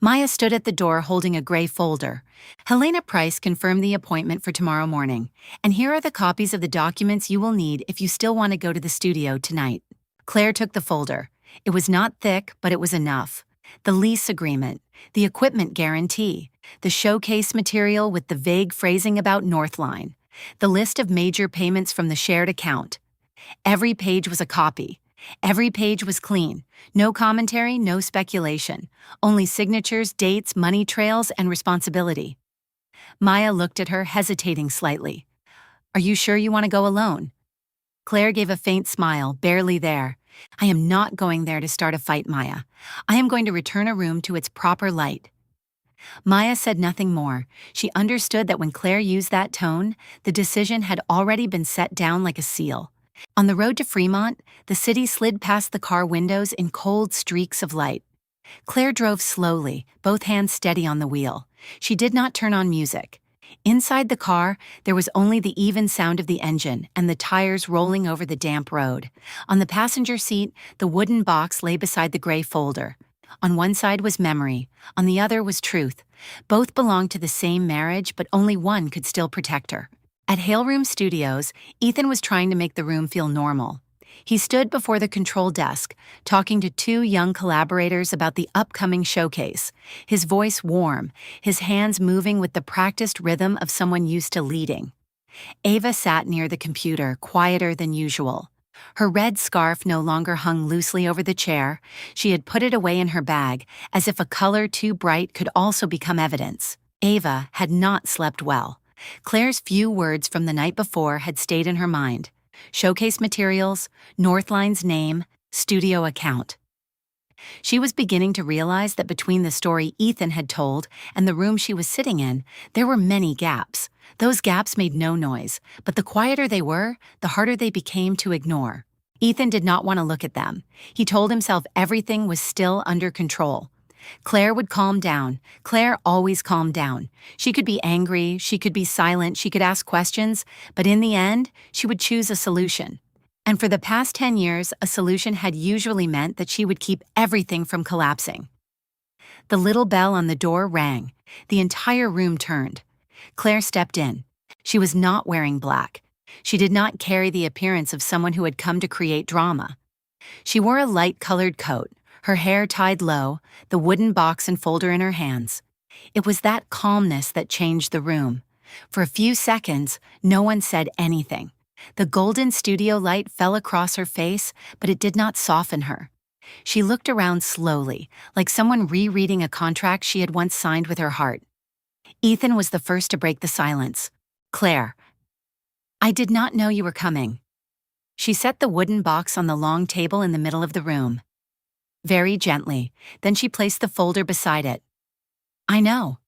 Maya stood at the door holding a gray folder. Helena Price confirmed the appointment for tomorrow morning, and here are the copies of the documents you will need if you still want to go to the studio tonight. Claire took the folder. It was not thick, but it was enough. The lease agreement, the equipment guarantee, the showcase material with the vague phrasing about Northline, the list of major payments from the shared account. Every page was a copy. Every page was clean. No commentary, no speculation. Only signatures, dates, money trails, and responsibility. Maya looked at her, hesitating slightly. Are you sure you want to go alone? Claire gave a faint smile, barely there. I am not going there to start a fight, Maya. I am going to return a room to its proper light. Maya said nothing more. She understood that when Claire used that tone, the decision had already been set down like a seal. On the road to Fremont, the city slid past the car windows in cold streaks of light. Claire drove slowly, both hands steady on the wheel. She did not turn on music. Inside the car, there was only the even sound of the engine and the tires rolling over the damp road. On the passenger seat, the wooden box lay beside the gray folder. On one side was memory, on the other was truth. Both belonged to the same marriage, but only one could still protect her. At Hale Room Studios, Ethan was trying to make the room feel normal. He stood before the control desk, talking to 2 young collaborators about the upcoming showcase, his voice warm, his hands moving with the practiced rhythm of someone used to leading. Ava sat near the computer, quieter than usual. Her red scarf no longer hung loosely over the chair. She had put it away in her bag, as if a color too bright could also become evidence. Ava had not slept well. Claire's few words from the night before had stayed in her mind. Showcase materials, Northline's name, studio account. She was beginning to realize that between the story Ethan had told and the room she was sitting in, there were many gaps. Those gaps made no noise, but the quieter they were, the harder they became to ignore. Ethan did not want to look at them. He told himself everything was still under control. Claire would calm down. Claire always calmed down. She could be angry, she could be silent, she could ask questions, but in the end, she would choose a solution. And for the past 10 years, a solution had usually meant that she would keep everything from collapsing. The little bell on the door rang. The entire room turned. Claire stepped in. She was not wearing black. She did not carry the appearance of someone who had come to create drama. She wore a light-colored coat, her hair tied low, the wooden box and folder in her hands. It was that calmness that changed the room. For a few seconds, no one said anything. The golden studio light fell across her face, but it did not soften her. She looked around slowly, like someone rereading a contract she had once signed with her heart. Ethan was the first to break the silence. "Claire, I did not know you were coming." She set the wooden box on the long table in the middle of the room. Very gently, then she placed the folder beside it. "I know."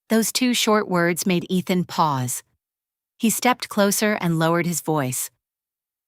Those two short words made Ethan pause. He stepped closer and lowered his voice.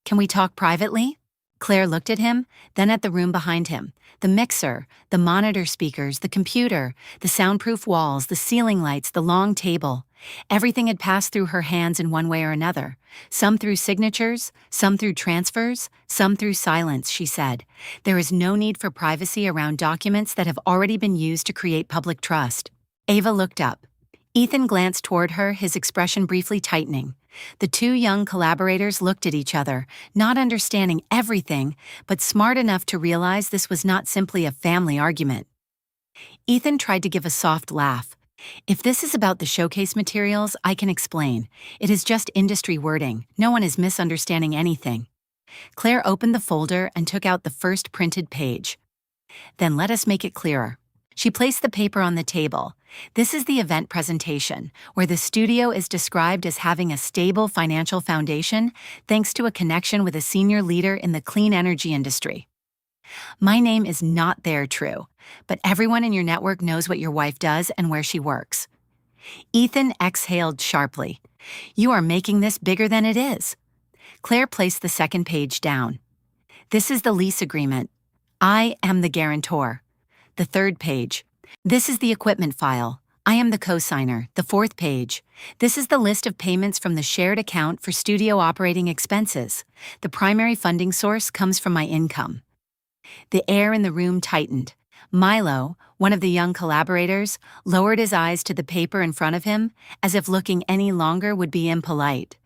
"Can we talk privately?" Claire looked at him, then at the room behind him. The mixer, the monitor speakers, the computer, the soundproof walls, the ceiling lights, the long table. Everything had passed through her hands in one way or another. Some through signatures, some through transfers, some through silence, she said. There is no need for privacy around documents that have already been used to create public trust. Ava looked up. Ethan glanced toward her, his expression briefly tightening. The two young collaborators looked at each other, not understanding everything, but smart enough to realize this was not simply a family argument. Ethan tried to give a soft laugh. "If this is about the showcase materials, I can explain. It is just industry wording. No one is misunderstanding anything." Claire opened the folder and took out the first printed page. "Then let us make it clearer." She placed the paper on the table. This is the event presentation, where the studio is described as having a stable financial foundation thanks to a connection with a senior leader in the clean energy industry. My name is not there, true, but everyone in your network knows what your wife does and where she works. Ethan exhaled sharply. "You are making this bigger than it is." Claire placed the second page down. "This is the lease agreement. I am the guarantor." The third page. "This is the equipment file. I am the co-signer." The fourth page. "This is the list of payments from the shared account for studio operating expenses. The primary funding source comes from my income." The air in the room tightened. Milo, one of the young collaborators, lowered his eyes to the paper in front of him, as if looking any longer would be impolite.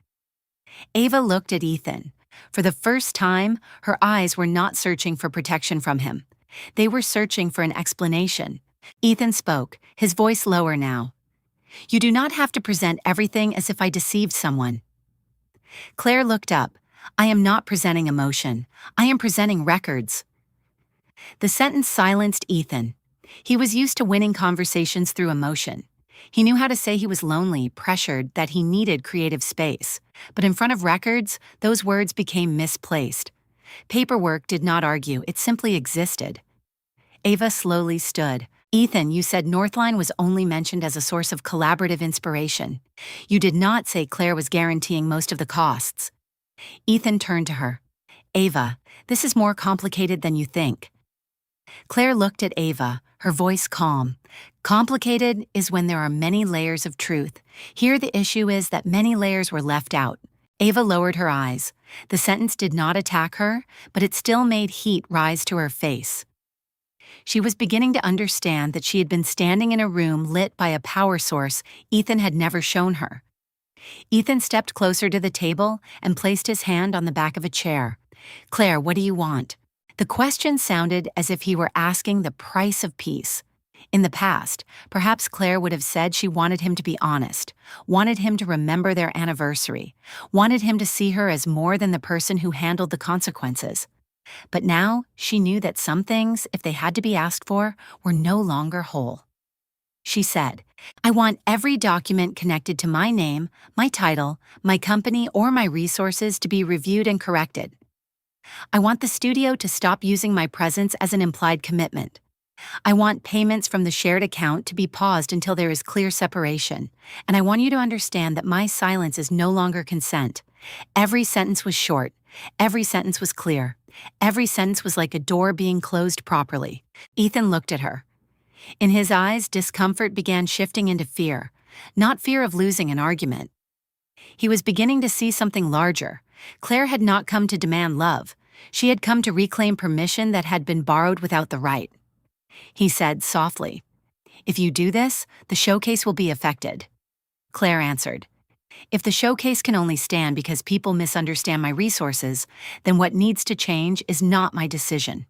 Ava looked at Ethan. For the first time, her eyes were not searching for protection from him. They were searching for an explanation. Ethan spoke, his voice lower now. "You do not have to present everything as if I deceived someone." Claire looked up. "I am not presenting emotion. I am presenting records." The sentence silenced Ethan. He was used to winning conversations through emotion. He knew how to say he was lonely, pressured, that he needed creative space. But in front of records, those words became misplaced. Paperwork did not argue, it simply existed. Ava slowly stood. "Ethan, you said Northline was only mentioned as a source of collaborative inspiration. You did not say Claire was guaranteeing most of the costs." Ethan turned to her. "Ava, this is more complicated than you think." Claire looked at Ava, her voice calm. "Complicated is when there are many layers of truth. Here the issue is that many layers were left out." Ava lowered her eyes. The sentence did not attack her, but it still made heat rise to her face. She was beginning to understand that she had been standing in a room lit by a power source Ethan had never shown her. Ethan stepped closer to the table and placed his hand on the back of a chair. "Claire, what do you want?" The question sounded as if he were asking the price of peace. In the past, perhaps Claire would have said she wanted him to be honest, wanted him to remember their anniversary, wanted him to see her as more than the person who handled the consequences. But now, she knew that some things, if they had to be asked for, were no longer whole. She said, "I want every document connected to my name, my title, my company, or my resources to be reviewed and corrected. I want the studio to stop using my presence as an implied commitment. I want payments from the shared account to be paused until there is clear separation, and I want you to understand that my silence is no longer consent. Every sentence was short. Every sentence was clear. Every sentence was like a door being closed properly. Ethan looked at her. In his eyes, discomfort began shifting into fear, not fear of losing an argument. He was beginning to see something larger. Claire had not come to demand love. She had come to reclaim permission that had been borrowed without the right. He said softly, "If you do this, the showcase will be affected." Claire answered, "If the showcase can only stand because people misunderstand my resources, then what needs to change is not my decision."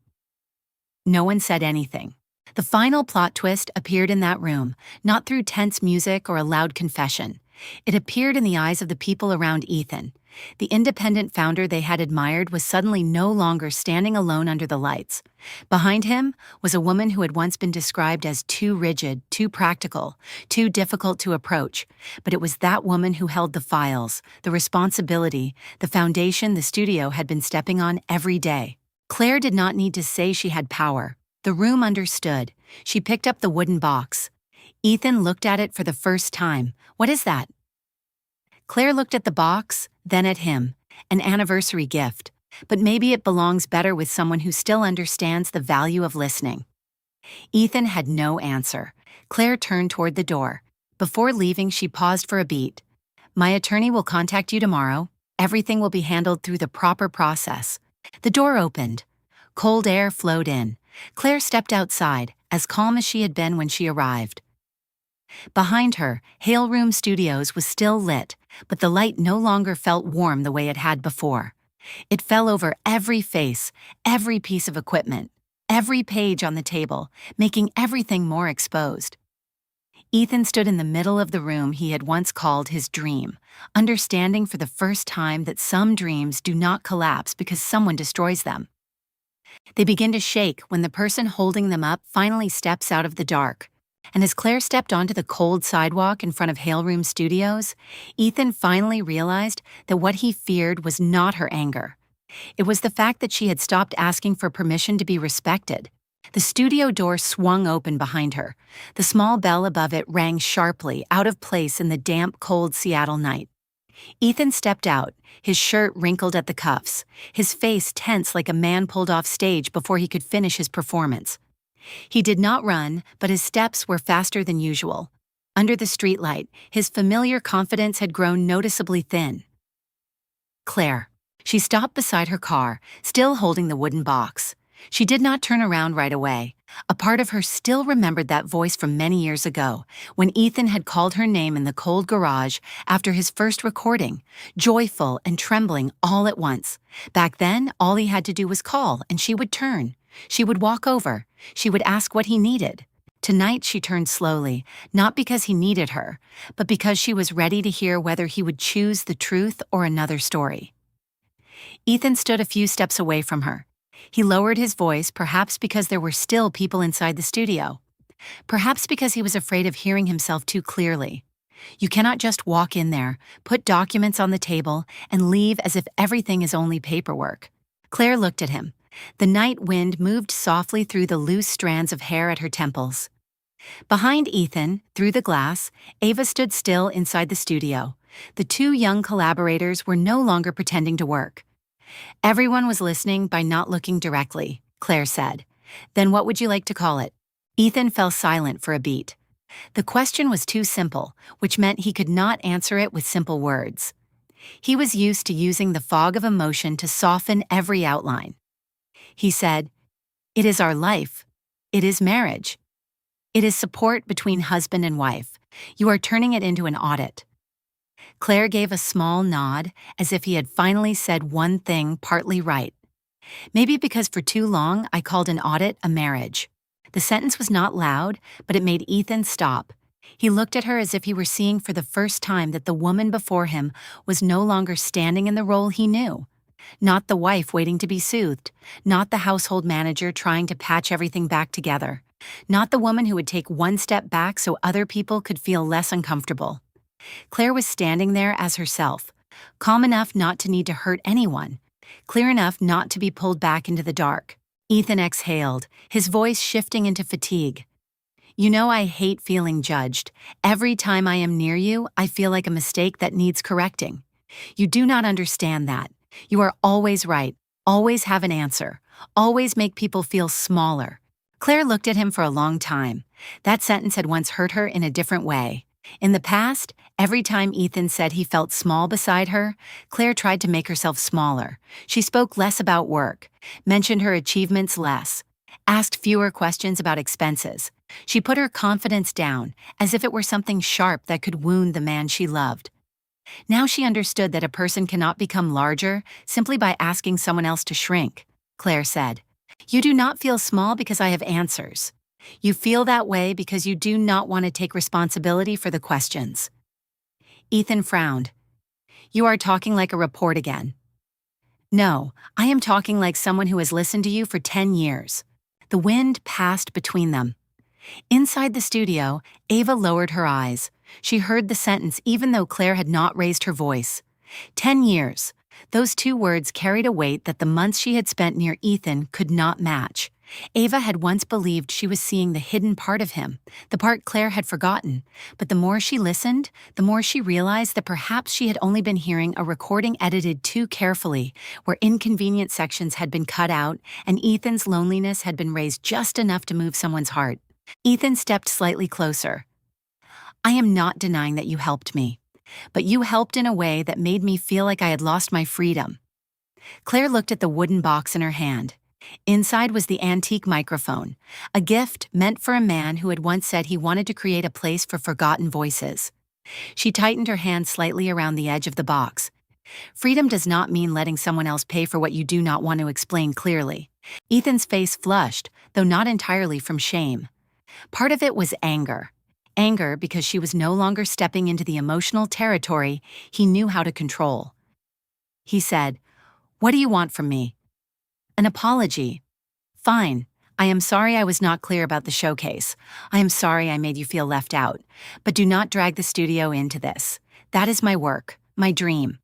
No one said anything. The final plot twist appeared in that room, not through tense music or a loud confession. It appeared in the eyes of the people around Ethan. The independent founder they had admired was suddenly no longer standing alone under the lights. Behind him was a woman who had once been described as too rigid, too practical, too difficult to approach. But it was that woman who held the files, the responsibility, the foundation the studio had been stepping on every day. Claire did not need to say she had power. The room understood. She picked up the wooden box. Ethan looked at it for the first time. "What is that?" Claire looked at the box, then at him. An anniversary gift. But maybe it belongs better with someone who still understands the value of listening. Ethan had no answer. Claire turned toward the door. Before leaving, she paused for a beat. "My attorney will contact you tomorrow. Everything will be handled through the proper process." The door opened. Cold air flowed in. Claire stepped outside, as calm as she had been when she arrived. Behind her, Hale Room Studios was still lit, but the light no longer felt warm the way it had before. It fell over every face, every piece of equipment, every page on the table, making everything more exposed. Ethan stood in the middle of the room he had once called his dream, understanding for the first time that some dreams do not collapse because someone destroys them. They begin to shake when the person holding them up finally steps out of the dark. And as Claire stepped onto the cold sidewalk in front of Hale Room Studios, Ethan finally realized that what he feared was not her anger. It was the fact that she had stopped asking for permission to be respected. The studio door swung open behind her. The small bell above it rang sharply, out of place in the damp, cold Seattle night. Ethan stepped out, his shirt wrinkled at the cuffs, his face tense like a man pulled off stage before he could finish his performance. He did not run, but his steps were faster than usual. Under the streetlight, his familiar confidence had grown noticeably thin. Claire. She stopped beside her car, still holding the wooden box. She did not turn around right away. A part of her still remembered that voice from many years ago, when Ethan had called her name in the cold garage after his first recording, joyful and trembling all at once. Back then, all he had to do was call, and she would turn. She would walk over. She would ask what he needed. Tonight she turned slowly, not because he needed her, but because she was ready to hear whether he would choose the truth or another story. Ethan stood a few steps away from her. He lowered his voice, perhaps because there were still people inside the studio. Perhaps because he was afraid of hearing himself too clearly. You cannot just walk in there, put documents on the table, and leave as if everything is only paperwork. Claire looked at him. The night wind moved softly through the loose strands of hair at her temples. Behind Ethan, through the glass, Ava stood still inside the studio. The two young collaborators were no longer pretending to work. "Everyone was listening by not looking directly," Claire said. "Then what would you like to call it?" Ethan fell silent for a beat. The question was too simple, which meant he could not answer it with simple words. He was used to using the fog of emotion to soften every outline. He said, "It is our life. It is marriage. It is support between husband and wife. You are turning it into an audit." Claire gave a small nod, as if he had finally said one thing partly right. "Maybe because for too long I called an audit a marriage." The sentence was not loud, but it made Ethan stop. He looked at her as if he were seeing for the first time that the woman before him was no longer standing in the role he knew. Not the wife waiting to be soothed, not the household manager trying to patch everything back together, not the woman who would take one step back so other people could feel less uncomfortable. Claire was standing there as herself, calm enough not to need to hurt anyone, clear enough not to be pulled back into the dark. Ethan exhaled, his voice shifting into fatigue. You know I hate feeling judged. Every time I am near you, I feel like a mistake that needs correcting. You do not understand that. You are always right, always have an answer, always make people feel smaller. Claire looked at him for a long time. That sentence had once hurt her in a different way. In the past, every time Ethan said he felt small beside her, Claire tried to make herself smaller. She spoke less about work, mentioned her achievements less, asked fewer questions about expenses. She put her confidence down, as if it were something sharp that could wound the man she loved. Now she understood that a person cannot become larger simply by asking someone else to shrink. Claire said, "You do not feel small because I have answers. You feel that way because you do not want to take responsibility for the questions." Ethan frowned. "You are talking like a report again." "No, I am talking like someone who has listened to you for 10 years. The wind passed between them. Inside the studio, Ava lowered her eyes. She heard the sentence even though Claire had not raised her voice. 10 years. Those two words carried a weight that the months she had spent near Ethan could not match. Ava had once believed she was seeing the hidden part of him, the part Claire had forgotten. But the more she listened, the more she realized that perhaps she had only been hearing a recording edited too carefully, where inconvenient sections had been cut out and Ethan's loneliness had been raised just enough to move someone's heart. Ethan stepped slightly closer. "I am not denying that you helped me, but you helped in a way that made me feel like I had lost my freedom." Claire looked at the wooden box in her hand. Inside was the antique microphone, a gift meant for a man who had once said he wanted to create a place for forgotten voices. She tightened her hand slightly around the edge of the box. Freedom does not mean letting someone else pay for what you do not want to explain clearly. Ethan's face flushed, though not entirely from shame. Part of it was anger. Anger because she was no longer stepping into the emotional territory he knew how to control. He said, "What do you want from me?" "An apology." "Fine. I am sorry I was not clear about the showcase. I am sorry I made you feel left out. But do not drag the studio into this. That is my work, my dream."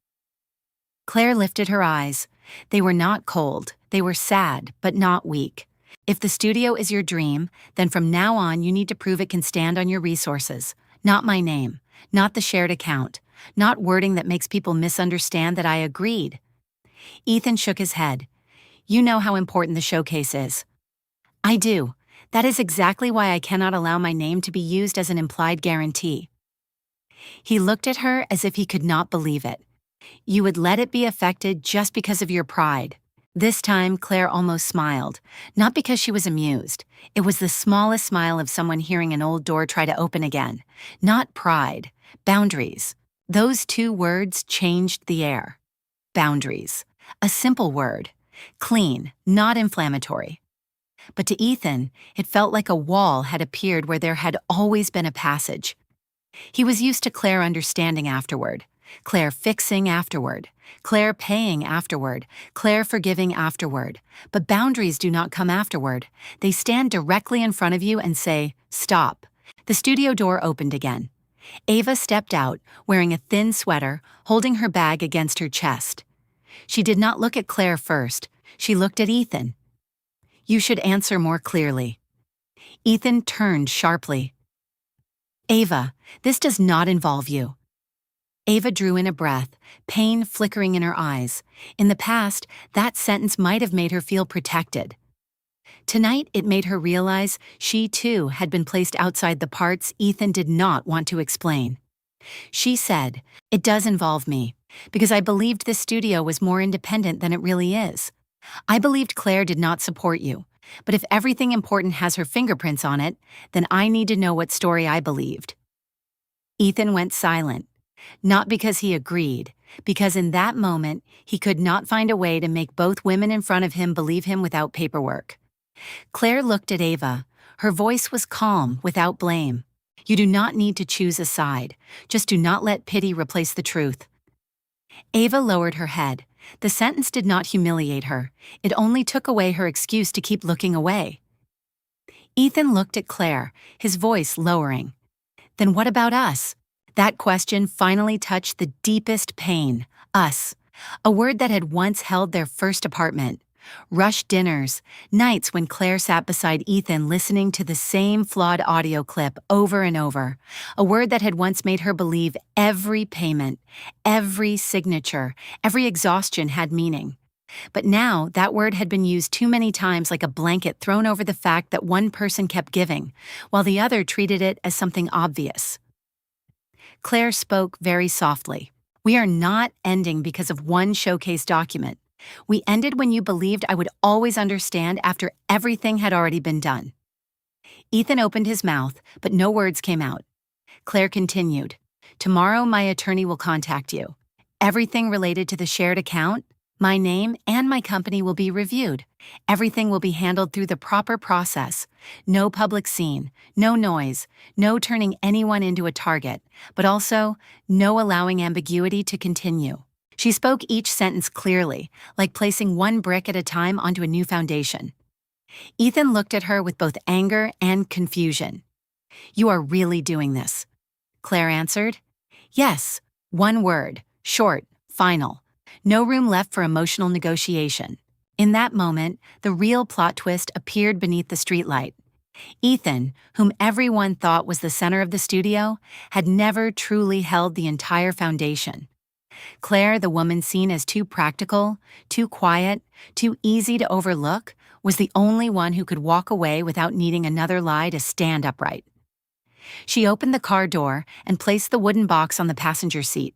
Claire lifted her eyes. They were not cold. They were sad, but not weak. If the studio is your dream, then from now on you need to prove it can stand on your resources. Not my name, not the shared account, not wording that makes people misunderstand that I agreed. Ethan shook his head. "You know how important the showcase is." "I do. That is exactly why I cannot allow my name to be used as an implied guarantee." He looked at her as if he could not believe it. "You would let it be affected just because of your pride." This time, Claire almost smiled, not because she was amused. It was the smallest smile of someone hearing an old door try to open again. Not pride, boundaries. Those two words changed the air. Boundaries. A simple word. Clean, not inflammatory. But to Ethan, it felt like a wall had appeared where there had always been a passage. He was used to Claire understanding afterward, Claire fixing afterward, Claire paying afterward, Claire forgiving afterward. But boundaries do not come afterward. They stand directly in front of you and say, "Stop." The studio door opened again. Ava stepped out, wearing a thin sweater, holding her bag against her chest. She did not look at Claire first. She looked at Ethan. "You should answer more clearly." Ethan turned sharply. "Ava, this does not involve you." Ava drew in a breath, pain flickering in her eyes. In the past, that sentence might have made her feel protected. Tonight, it made her realize she too had been placed outside the parts Ethan did not want to explain. She said, "It does involve me, because I believed this studio was more independent than it really is. I believed Claire did not support you, but if everything important has her fingerprints on it, then I need to know what story I believed." Ethan went silent. Not because he agreed, because in that moment, he could not find a way to make both women in front of him believe him without paperwork. Claire looked at Ava. Her voice was calm, without blame. "You do not need to choose a side. Just do not let pity replace the truth." Ava lowered her head. The sentence did not humiliate her. It only took away her excuse to keep looking away. Ethan looked at Claire, his voice lowering. "Then what about us?" That question finally touched the deepest pain. Us. A word that had once held their first apartment. Rushed dinners, nights when Claire sat beside Ethan listening to the same flawed audio clip over and over, a word that had once made her believe every payment, every signature, every exhaustion had meaning. But now that word had been used too many times like a blanket thrown over the fact that one person kept giving, while the other treated it as something obvious. Claire spoke very softly. "We are not ending because of one showcase document. We ended when you believed I would always understand after everything had already been done." Ethan opened his mouth, but no words came out. Claire continued, "Tomorrow my attorney will contact you. Everything related to the shared account, my name, and my company will be reviewed. Everything will be handled through the proper process. No public scene, no noise, no turning anyone into a target, but also no allowing ambiguity to continue." She spoke each sentence clearly, like placing one brick at a time onto a new foundation. Ethan looked at her with both anger and confusion. "You are really doing this?" Claire answered. "Yes, one word, short, final. No room left for emotional negotiation." In that moment, the real plot twist appeared beneath the streetlight. Ethan, whom everyone thought was the center of the studio, had never truly held the entire foundation. Claire, the woman seen as too practical, too quiet, too easy to overlook, was the only one who could walk away without needing another lie to stand upright. She opened the car door and placed the wooden box on the passenger seat.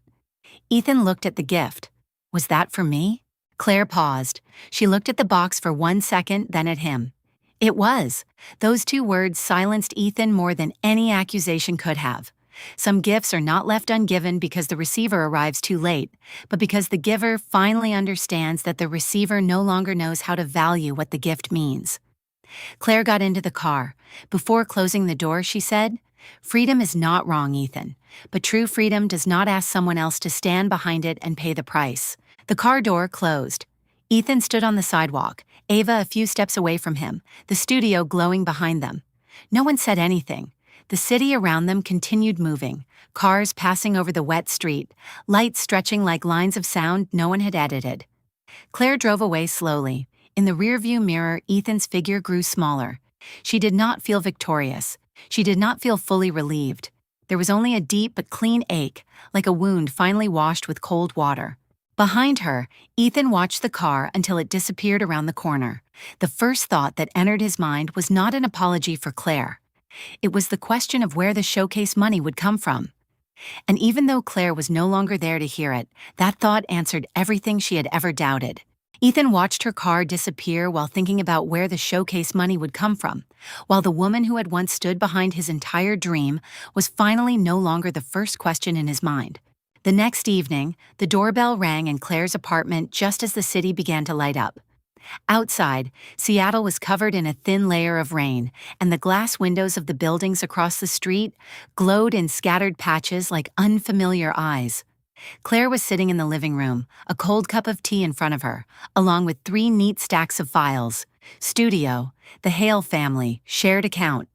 Ethan looked at the gift. "Was that for me?" Claire paused. She looked at the box for 1 second, then at him. It was. Those two words silenced Ethan more than any accusation could have. Some gifts are not left ungiven because the receiver arrives too late, but because the giver finally understands that the receiver no longer knows how to value what the gift means. Claire got into the car. Before closing the door, she said, "Freedom is not wrong, Ethan, but true freedom does not ask someone else to stand behind it and pay the price." The car door closed. Ethan stood on the sidewalk, Ava a few steps away from him, the studio glowing behind them. No one said anything. The city around them continued moving, cars passing over the wet street, lights stretching like lines of sound no one had edited. Claire drove away slowly. In the rearview mirror, Ethan's figure grew smaller. She did not feel victorious. She did not feel fully relieved. There was only a deep but clean ache, like a wound finally washed with cold water. Behind her, Ethan watched the car until it disappeared around the corner. The first thought that entered his mind was not an apology for Claire. It was the question of where the showcase money would come from. And even though Claire was no longer there to hear it, that thought answered everything she had ever doubted. Ethan watched her car disappear while thinking about where the showcase money would come from, while the woman who had once stood behind his entire dream was finally no longer the first question in his mind. The next evening, the doorbell rang in Claire's apartment just as the city began to light up. Outside, Seattle was covered in a thin layer of rain, and the glass windows of the buildings across the street glowed in scattered patches like unfamiliar eyes. Claire was sitting in the living room, a cold cup of tea in front of her, along with 3 neat stacks of files. Studio, the Hale family, shared account.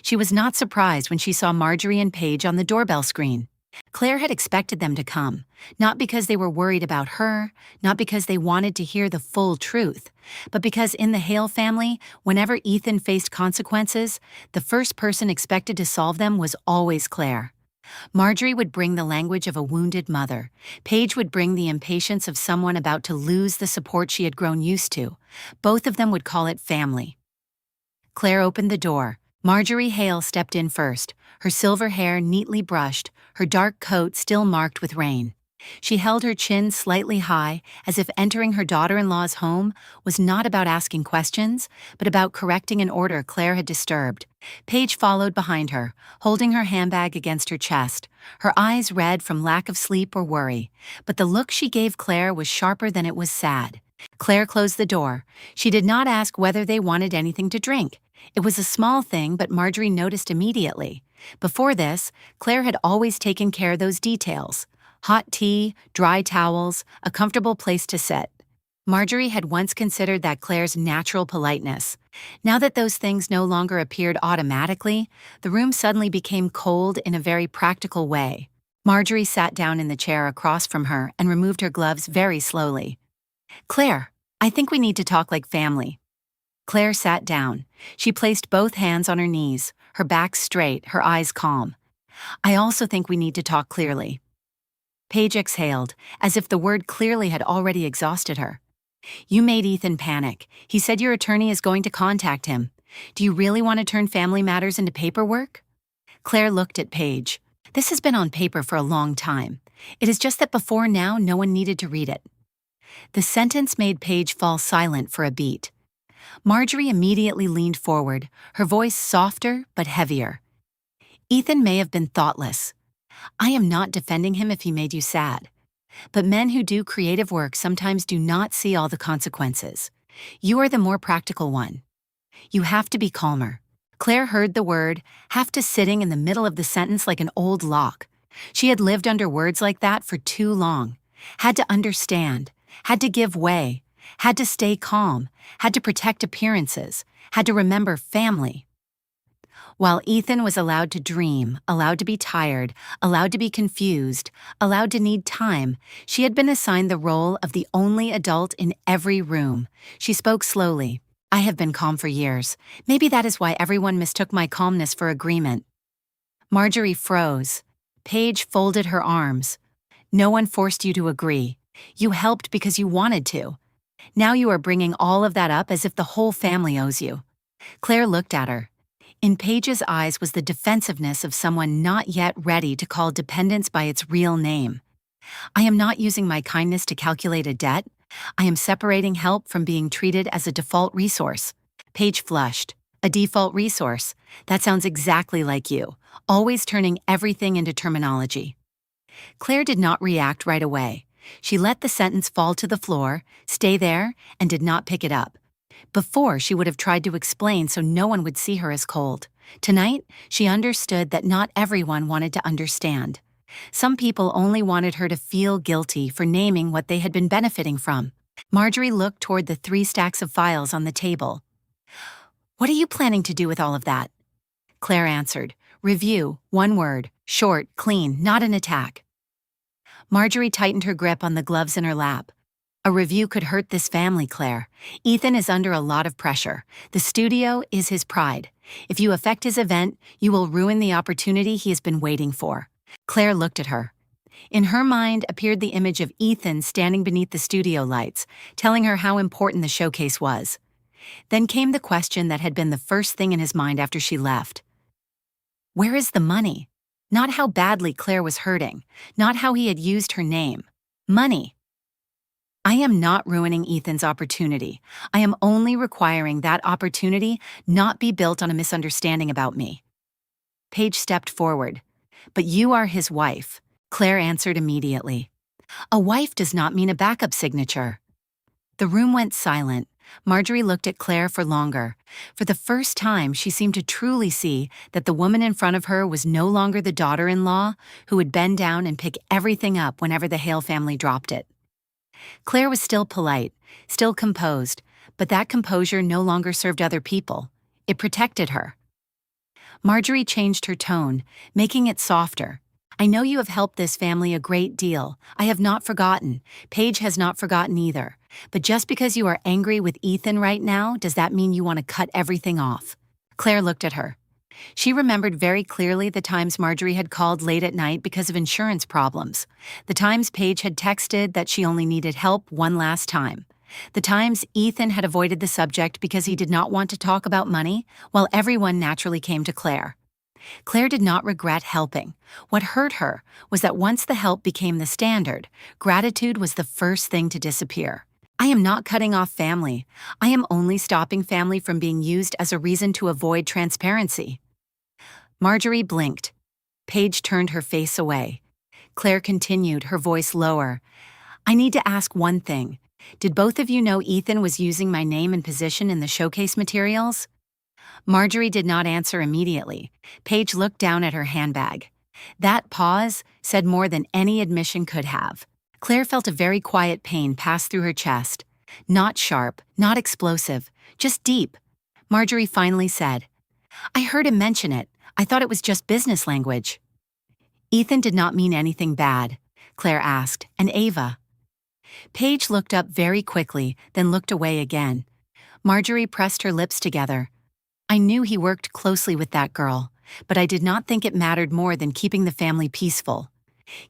She was not surprised when she saw Marjorie and Paige on the doorbell screen. Claire had expected them to come, not because they were worried about her, not because they wanted to hear the full truth, but because in the Hale family, whenever Ethan faced consequences, the first person expected to solve them was always Claire. Marjorie would bring the language of a wounded mother. Paige would bring the impatience of someone about to lose the support she had grown used to. Both of them would call it family. Claire opened the door. Marjorie Hale stepped in first, her silver hair neatly brushed, her dark coat still marked with rain. She held her chin slightly high, as if entering her daughter-in-law's home was not about asking questions, but about correcting an order Claire had disturbed. Paige followed behind her, holding her handbag against her chest, her eyes red from lack of sleep or worry, but the look she gave Claire was sharper than it was sad. Claire closed the door. She did not ask whether they wanted anything to drink. It was a small thing, but Marjorie noticed immediately. Before this, Claire had always taken care of those details. Hot tea, dry towels, a comfortable place to sit. Marjorie had once considered that Claire's natural politeness. Now that those things no longer appeared automatically, the room suddenly became cold in a very practical way. Marjorie sat down in the chair across from her and removed her gloves very slowly. "Claire, I think we need to talk like family. Claire sat down. She placed both hands on her knees, her back straight, her eyes calm. I also think we need to talk clearly. Paige exhaled, as if the word clearly had already exhausted her. You made Ethan panic. He said your attorney is going to contact him. Do you really want to turn family matters into paperwork? Claire looked at Paige. This has been on paper for a long time. It is just that before now, no one needed to read it. The sentence made Paige fall silent for a beat. Marjorie immediately leaned forward, her voice softer but heavier. Ethan may have been thoughtless. I am not defending him if he made you sad. But men who do creative work sometimes do not see all the consequences. You are the more practical one. You have to be calmer. Claire heard the word, have to sitting in the middle of the sentence like an old lock. She had lived under words like that for too long. Had to understand, had to give way, had to stay calm, had to protect appearances, had to remember family. While Ethan was allowed to dream, allowed to be tired, allowed to be confused, allowed to need time, she had been assigned the role of the only adult in every room. She spoke slowly. I have been calm for years. Maybe that is why everyone mistook my calmness for agreement. Marjorie froze. Paige folded her arms. No one forced you to agree. You helped because you wanted to. Now you are bringing all of that up as if the whole family owes you. Claire looked at her. In Paige's eyes was the defensiveness of someone not yet ready to call dependence by its real name. I am not using my kindness to calculate a debt. I am separating help from being treated as a default resource. Paige flushed. A default resource. That sounds exactly like you, always turning everything into terminology. Claire did not react right away. She let the sentence fall to the floor, stay there, and did not pick it up. Before, she would have tried to explain so no one would see her as cold. Tonight, she understood that not everyone wanted to understand. Some people only wanted her to feel guilty for naming what they had been benefiting from. Marjorie looked toward the 3 stacks of files on the table. What are you planning to do with all of that? Claire answered. Review, 1 word, short, clean, not an attack. Marjorie tightened her grip on the gloves in her lap. A review could hurt this family, Claire. Ethan is under a lot of pressure. The studio is his pride. If you affect his event, you will ruin the opportunity he has been waiting for. Claire looked at her. In her mind appeared the image of Ethan standing beneath the studio lights, telling her how important the showcase was. Then came the question that had been the first thing in his mind after she left. Where is the money? Not how badly Claire was hurting, not how he had used her name. Money. I am not ruining Ethan's opportunity. I am only requiring that opportunity not be built on a misunderstanding about me. Paige stepped forward. But you are his wife, Claire answered immediately. A wife does not mean a backup signature. The room went silent. Marjorie looked at Claire for longer. For the first time, she seemed to truly see that the woman in front of her was no longer the daughter-in-law who would bend down and pick everything up whenever the Hale family dropped it. Claire was still polite, still composed, but that composure no longer served other people. It protected her. Marjorie changed her tone, making it softer. I know you have helped this family a great deal. I have not forgotten. Paige has not forgotten either. But just because you are angry with Ethan right now, does that mean you want to cut everything off? Claire looked at her. She remembered very clearly the times Marjorie had called late at night because of insurance problems. The times Paige had texted that she only needed help one last time. The times Ethan had avoided the subject because he did not want to talk about money, while everyone naturally came to Claire. Claire did not regret helping. What hurt her was that once the help became the standard, gratitude was the first thing to disappear. I am not cutting off family. I am only stopping family from being used as a reason to avoid transparency. Marjorie blinked. Paige turned her face away. Claire continued, her voice lower. I need to ask one thing. Did both of you know Ethan was using my name and position in the showcase materials? Marjorie did not answer immediately. Paige looked down at her handbag. That pause said more than any admission could have. Claire felt a very quiet pain pass through her chest. Not sharp, not explosive, just deep. Marjorie finally said, I heard him mention it. I thought it was just business language. Ethan did not mean anything bad, Claire asked, and Ava? Paige looked up very quickly, then looked away again. Marjorie pressed her lips together. I knew he worked closely with that girl, but I did not think it mattered more than keeping the family peaceful.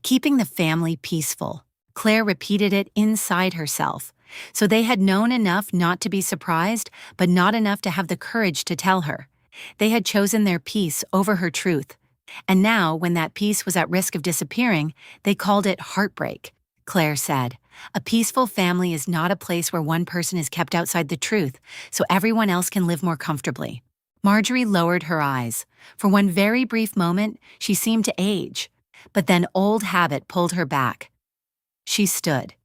Keeping the family peaceful. Claire repeated it inside herself. So they had known enough not to be surprised, but not enough to have the courage to tell her. They had chosen their peace over her truth. And now, when that peace was at risk of disappearing, they called it heartbreak. Claire said, a peaceful family is not a place where one person is kept outside the truth, so everyone else can live more comfortably. Marjorie lowered her eyes. For one very brief moment, she seemed to age. But then old habit pulled her back. She stood.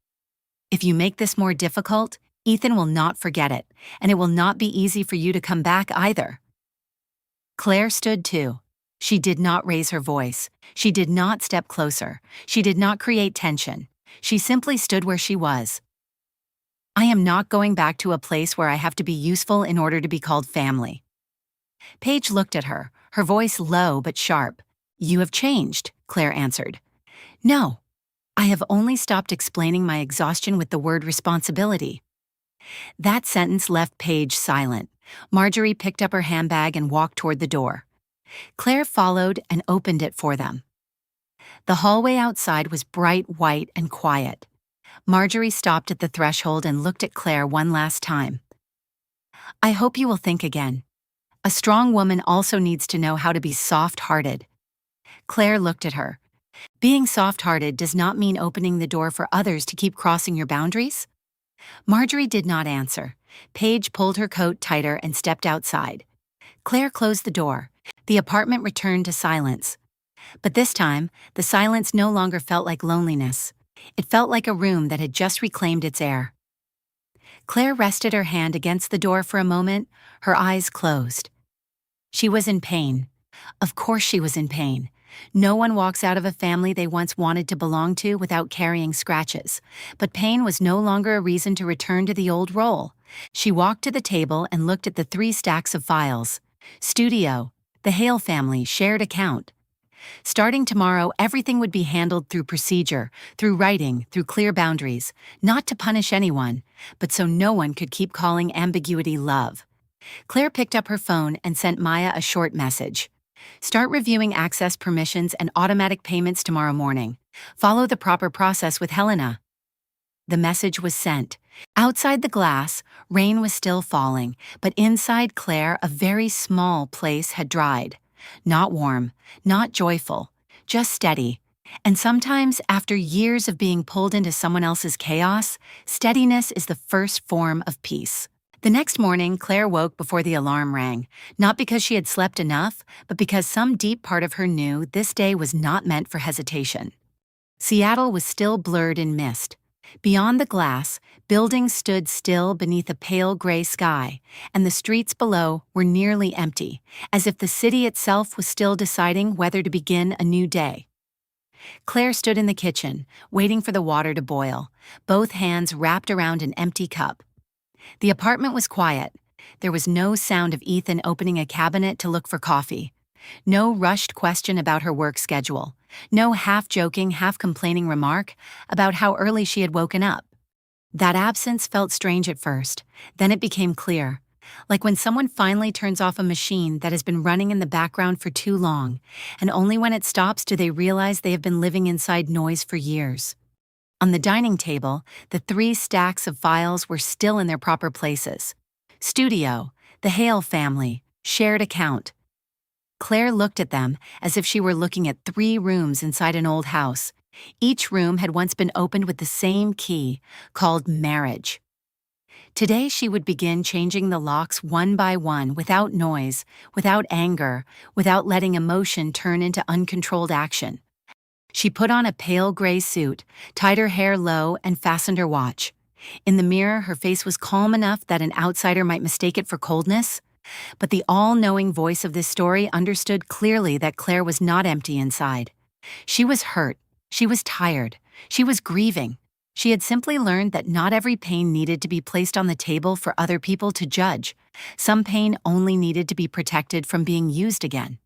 If you make this more difficult, Ethan will not forget it, and it will not be easy for you to come back either. Claire stood too. She did not raise her voice. She did not step closer. She did not create tension. She simply stood where she was. I am not going back to a place where I have to be useful in order to be called family. Paige looked at her, her voice low but sharp. You have changed, Claire answered. No. I have only stopped explaining my exhaustion with the word responsibility. That sentence left Paige silent. Marjorie picked up her handbag and walked toward the door. Claire followed and opened it for them. The hallway outside was bright white and quiet. Marjorie stopped at the threshold and looked at Claire one last time. I hope you will think again. A strong woman also needs to know how to be soft-hearted. Claire looked at her. Being soft-hearted does not mean opening the door for others to keep crossing your boundaries? Marjorie did not answer. Paige pulled her coat tighter and stepped outside. Claire closed the door. The apartment returned to silence. But this time, the silence no longer felt like loneliness. It felt like a room that had just reclaimed its air. Claire rested her hand against the door for a moment, her eyes closed. She was in pain. Of course she was in pain. No one walks out of a family they once wanted to belong to without carrying scratches. But pain was no longer a reason to return to the old role. She walked to the table and looked at the 3 stacks of files. Studio, the Hale family, shared account. Starting tomorrow, everything would be handled through procedure, through writing, through clear boundaries, not to punish anyone, but so no one could keep calling ambiguity love. Claire picked up her phone and sent Maya a short message. Start reviewing access permissions and automatic payments tomorrow morning. Follow the proper process with Helena. The message was sent. Outside the glass, rain was still falling, but inside Claire, a very small place had dried. Not warm, not joyful, just steady. And sometimes, after years of being pulled into someone else's chaos, steadiness is the first form of peace. The next morning, Claire woke before the alarm rang, not because she had slept enough, but because some deep part of her knew this day was not meant for hesitation. Seattle was still blurred in mist. Beyond the glass, buildings stood still beneath a pale gray sky, and the streets below were nearly empty, as if the city itself was still deciding whether to begin a new day. Claire stood in the kitchen, waiting for the water to boil, both hands wrapped around an empty cup. The apartment was quiet. There was no sound of Ethan opening a cabinet to look for coffee. No rushed question about her work schedule. No half-joking, half-complaining remark about how early she had woken up. That absence felt strange at first. Then it became clear. Like when someone finally turns off a machine that has been running in the background for too long, and only when it stops do they realize they have been living inside noise for years. On the dining table, the 3 stacks of files were still in their proper places. Studio, the Hale family, shared account. Claire looked at them as if she were looking at 3 rooms inside an old house. Each room had once been opened with the same key, called marriage. Today she would begin changing the locks one by one, without noise, without anger, without letting emotion turn into uncontrolled action. She put on a pale gray suit, tied her hair low, and fastened her watch. In the mirror, her face was calm enough that an outsider might mistake it for coldness. But the all-knowing voice of this story understood clearly that Claire was not empty inside. She was hurt. She was tired. She was grieving. She had simply learned that not every pain needed to be placed on the table for other people to judge. Some pain only needed to be protected from being used again.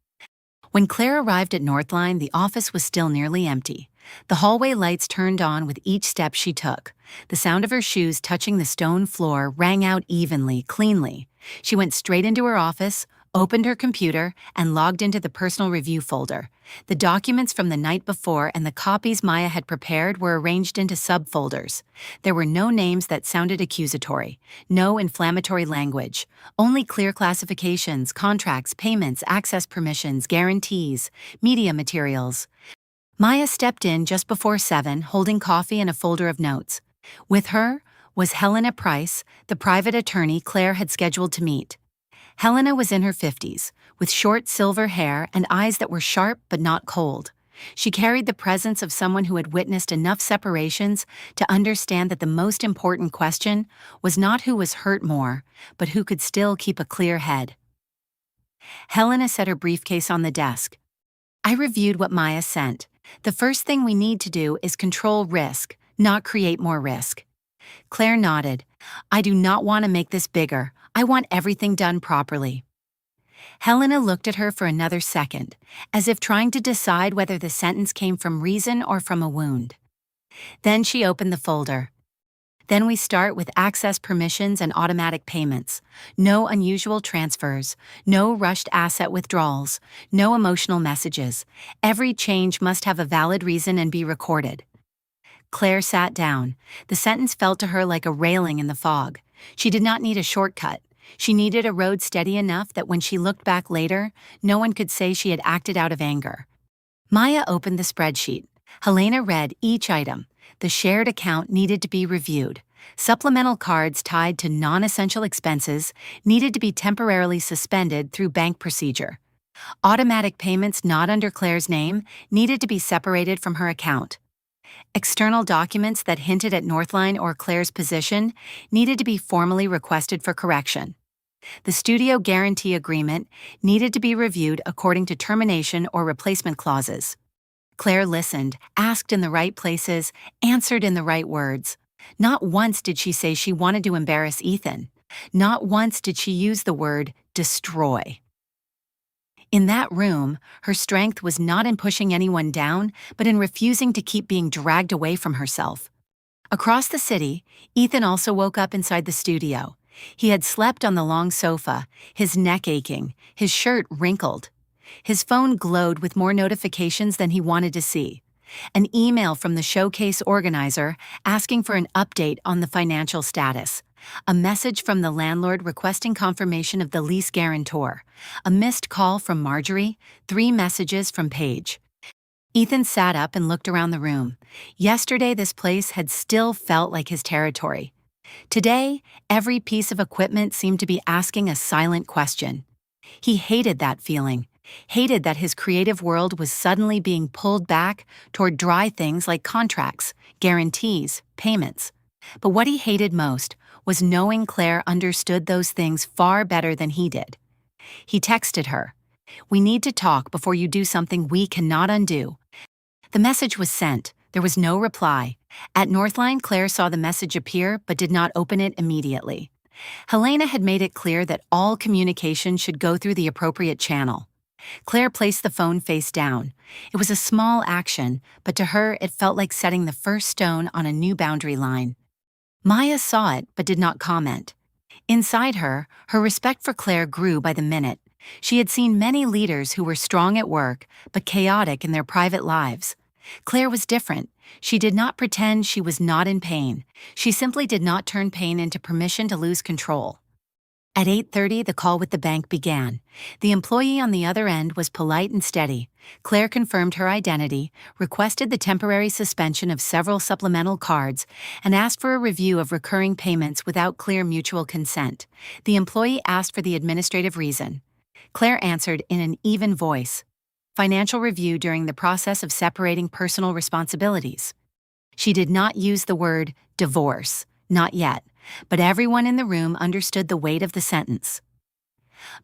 When Claire arrived at Northline, the office was still nearly empty. The hallway lights turned on with each step she took. The sound of her shoes touching the stone floor rang out evenly, cleanly. She went straight into her office, opened her computer, and logged into the personal review folder. The documents from the night before and the copies Maya had prepared were arranged into subfolders. There were no names that sounded accusatory, no inflammatory language, only clear classifications, contracts, payments, access permissions, guarantees, media materials. Maya stepped in just before 7, holding coffee and a folder of notes. With her was Helena Price, the private attorney Claire had scheduled to meet. Helena was in her 50s, with short silver hair and eyes that were sharp but not cold. She carried the presence of someone who had witnessed enough separations to understand that the most important question was not who was hurt more, but who could still keep a clear head. Helena set her briefcase on the desk. I reviewed what Maya sent. The first thing we need to do is control risk, not create more risk. Claire nodded. I do not want to make this bigger. I want everything done properly. Helena looked at her for another second, as if trying to decide whether the sentence came from reason or from a wound. Then she opened the folder. Then we start with access permissions and automatic payments. No unusual transfers, no rushed asset withdrawals, no emotional messages. Every change must have a valid reason and be recorded. Claire sat down. The sentence felt to her like a railing in the fog. She did not need a shortcut. She needed a road steady enough that when she looked back later, no one could say she had acted out of anger. Maya opened the spreadsheet. Helena read each item. The shared account needed to be reviewed. Supplemental cards tied to non-essential expenses needed to be temporarily suspended through bank procedure. Automatic payments not under Claire's name needed to be separated from her account. External documents that hinted at Northline or Claire's position needed to be formally requested for correction. The studio guarantee agreement needed to be reviewed according to termination or replacement clauses. Claire listened, asked in the right places, answered in the right words. Not once did she say she wanted to embarrass Ethan. Not once did she use the word destroy. In that room, her strength was not in pushing anyone down, but in refusing to keep being dragged away from herself. Across the city, Ethan also woke up inside the studio. He had slept on the long sofa, his neck aching, his shirt wrinkled. His phone glowed with more notifications than he wanted to see. An email from the showcase organizer asking for an update on the financial status. A message from the landlord requesting confirmation of the lease guarantor. A missed call from Marjorie. 3 messages from Paige. Ethan sat up and looked around the room. Yesterday, this place had still felt like his territory. Today, every piece of equipment seemed to be asking a silent question. He hated that feeling. Hated that his creative world was suddenly being pulled back toward dry things like contracts, guarantees, payments. But what he hated most was knowing Claire understood those things far better than he did. He texted her, "We need to talk before you do something we cannot undo." The message was sent. There was no reply. At Northline, Claire saw the message appear but did not open it immediately. Helena had made it clear that all communication should go through the appropriate channel. Claire placed the phone face down. It was a small action, but to her it felt like setting the first stone on a new boundary line. Maya saw it but did not comment. Inside her, her respect for Claire grew by the minute. She had seen many leaders who were strong at work but chaotic in their private lives. Claire was different. She did not pretend she was not in pain. She simply did not turn pain into permission to lose control. At 8:30, the call with the bank began. The employee on the other end was polite and steady. Claire confirmed her identity, requested the temporary suspension of several supplemental cards, and asked for a review of recurring payments without clear mutual consent. The employee asked for the administrative reason. Claire answered in an even voice. Financial review during the process of separating personal responsibilities. She did not use the word divorce, not yet. But everyone in the room understood the weight of the sentence.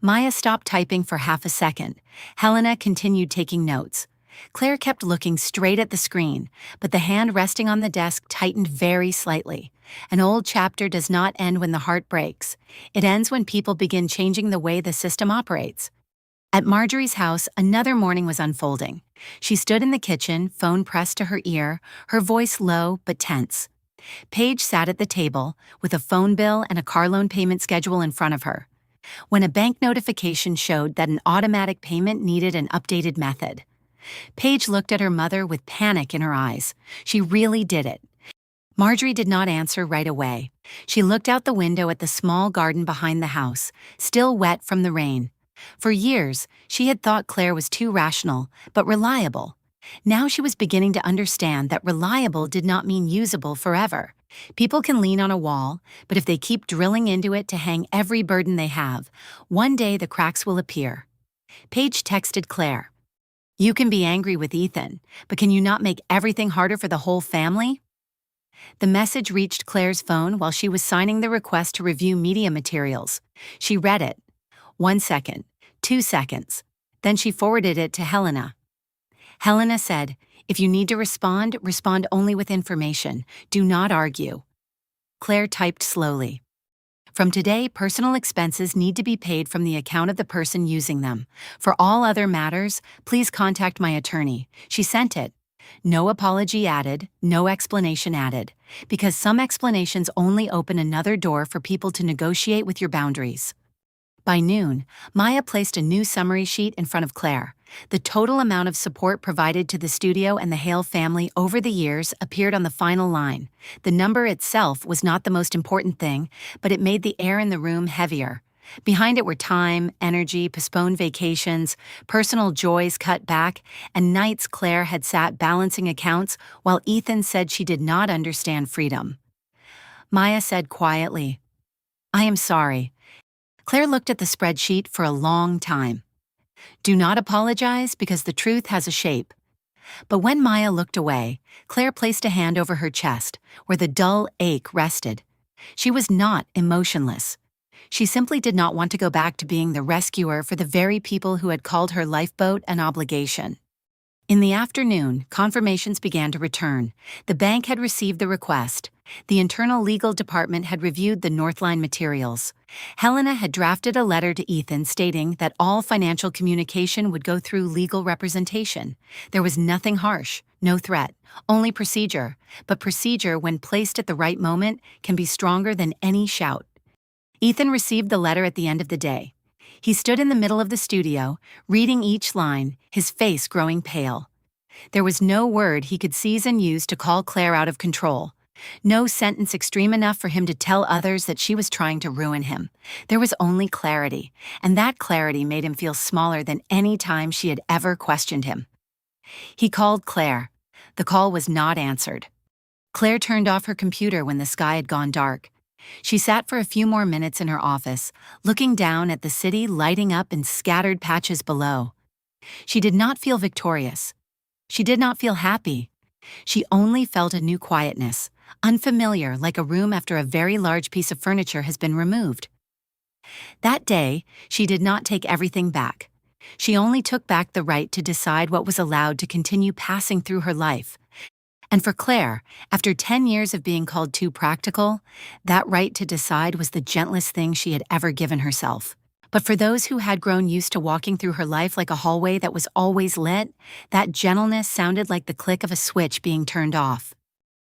Maya stopped typing for half a second. Helena continued taking notes. Claire kept looking straight at the screen, but the hand resting on the desk tightened very slightly. An old chapter does not end when the heart breaks. It ends when people begin changing the way the system operates. At Marjorie's house, another morning was unfolding. She stood in the kitchen, phone pressed to her ear, her voice low but tense. Paige sat at the table, with a phone bill and a car loan payment schedule in front of her, when a bank notification showed that an automatic payment needed an updated method. Paige looked at her mother with panic in her eyes. She really did it. Marjorie did not answer right away. She looked out the window at the small garden behind the house, still wet from the rain. For years, she had thought Claire was too rational, but reliable. Now she was beginning to understand that reliable did not mean usable forever. People can lean on a wall, but if they keep drilling into it to hang every burden they have, one day the cracks will appear. Paige texted Claire, "You can be angry with Ethan, but can you not make everything harder for the whole family?" The message reached Claire's phone while she was signing the request to review media materials. She read it. 1 second, 2 seconds. Then she forwarded it to Helena. Helena said, "If you need to respond, respond only with information. Do not argue." Claire typed slowly. "From today, personal expenses need to be paid from the account of the person using them. For all other matters, please contact my attorney." She sent it. No apology added, no explanation added, because some explanations only open another door for people to negotiate with your boundaries. By noon, Maya placed a new summary sheet in front of Claire. The total amount of support provided to the studio and the Hale family over the years appeared on the final line. The number itself was not the most important thing, but it made the air in the room heavier. Behind it were time, energy, postponed vacations, personal joys cut back, and nights Claire had sat balancing accounts while Ethan said she did not understand freedom. Maya said quietly, "I am sorry." Claire looked at the spreadsheet for a long time. Do not apologize because the truth has a shape. But when Maya looked away, Claire placed a hand over her chest, where the dull ache rested. She was not emotionless. She simply did not want to go back to being the rescuer for the very people who had called her lifeboat an obligation. In the afternoon, confirmations began to return. The bank had received the request. The internal legal department had reviewed the Northline materials. Helena had drafted a letter to Ethan stating that all financial communication would go through legal representation. There was nothing harsh, no threat, only procedure. But procedure, when placed at the right moment, can be stronger than any shout. Ethan received the letter at the end of the day. He stood in the middle of the studio, reading each line, his face growing pale. There was no word he could seize and use to call Claire out of control. No sentence extreme enough for him to tell others that she was trying to ruin him. There was only clarity, and that clarity made him feel smaller than any time she had ever questioned him. He called Claire. The call was not answered. Claire turned off her computer when the sky had gone dark. She sat for a few more minutes in her office, looking down at the city lighting up in scattered patches below. She did not feel victorious. She did not feel happy. She only felt a new quietness, unfamiliar, like a room after a very large piece of furniture has been removed. That day, she did not take everything back. She only took back the right to decide what was allowed to continue passing through her life. And for Claire, after 10 years of being called too practical, that right to decide was the gentlest thing she had ever given herself. But for those who had grown used to walking through her life like a hallway that was always lit, that gentleness sounded like the click of a switch being turned off.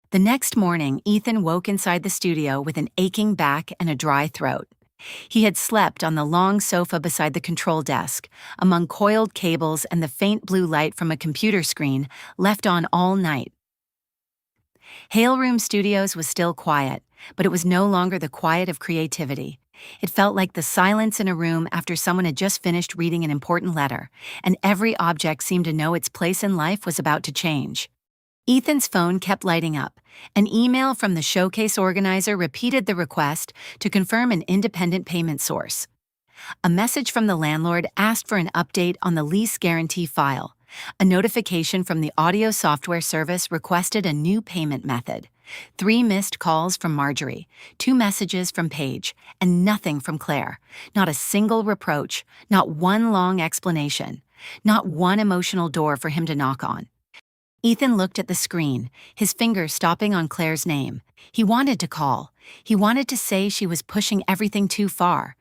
The next morning, Ethan woke inside the studio with an aching back and a dry throat. He had slept on the long sofa beside the control desk, among coiled cables and the faint blue light from a computer screen left on all night. Hale Room Studios was still quiet, but it was no longer the quiet of creativity. It felt like the silence in a room after someone had just finished reading an important letter, and every object seemed to know its place in life was about to change. Ethan's phone kept lighting up. An email from the showcase organizer repeated the request to confirm an independent payment source. A message from the landlord asked for an update on the lease guarantee file. A notification from the audio software service requested a new payment method. 3 missed calls from Marjorie, 2 messages from Paige, and nothing from Claire. Not a single reproach, not one long explanation, not one emotional door for him to knock on. Ethan looked at the screen, his finger stopping on Claire's name. He wanted to call. He wanted to say she was pushing everything too far.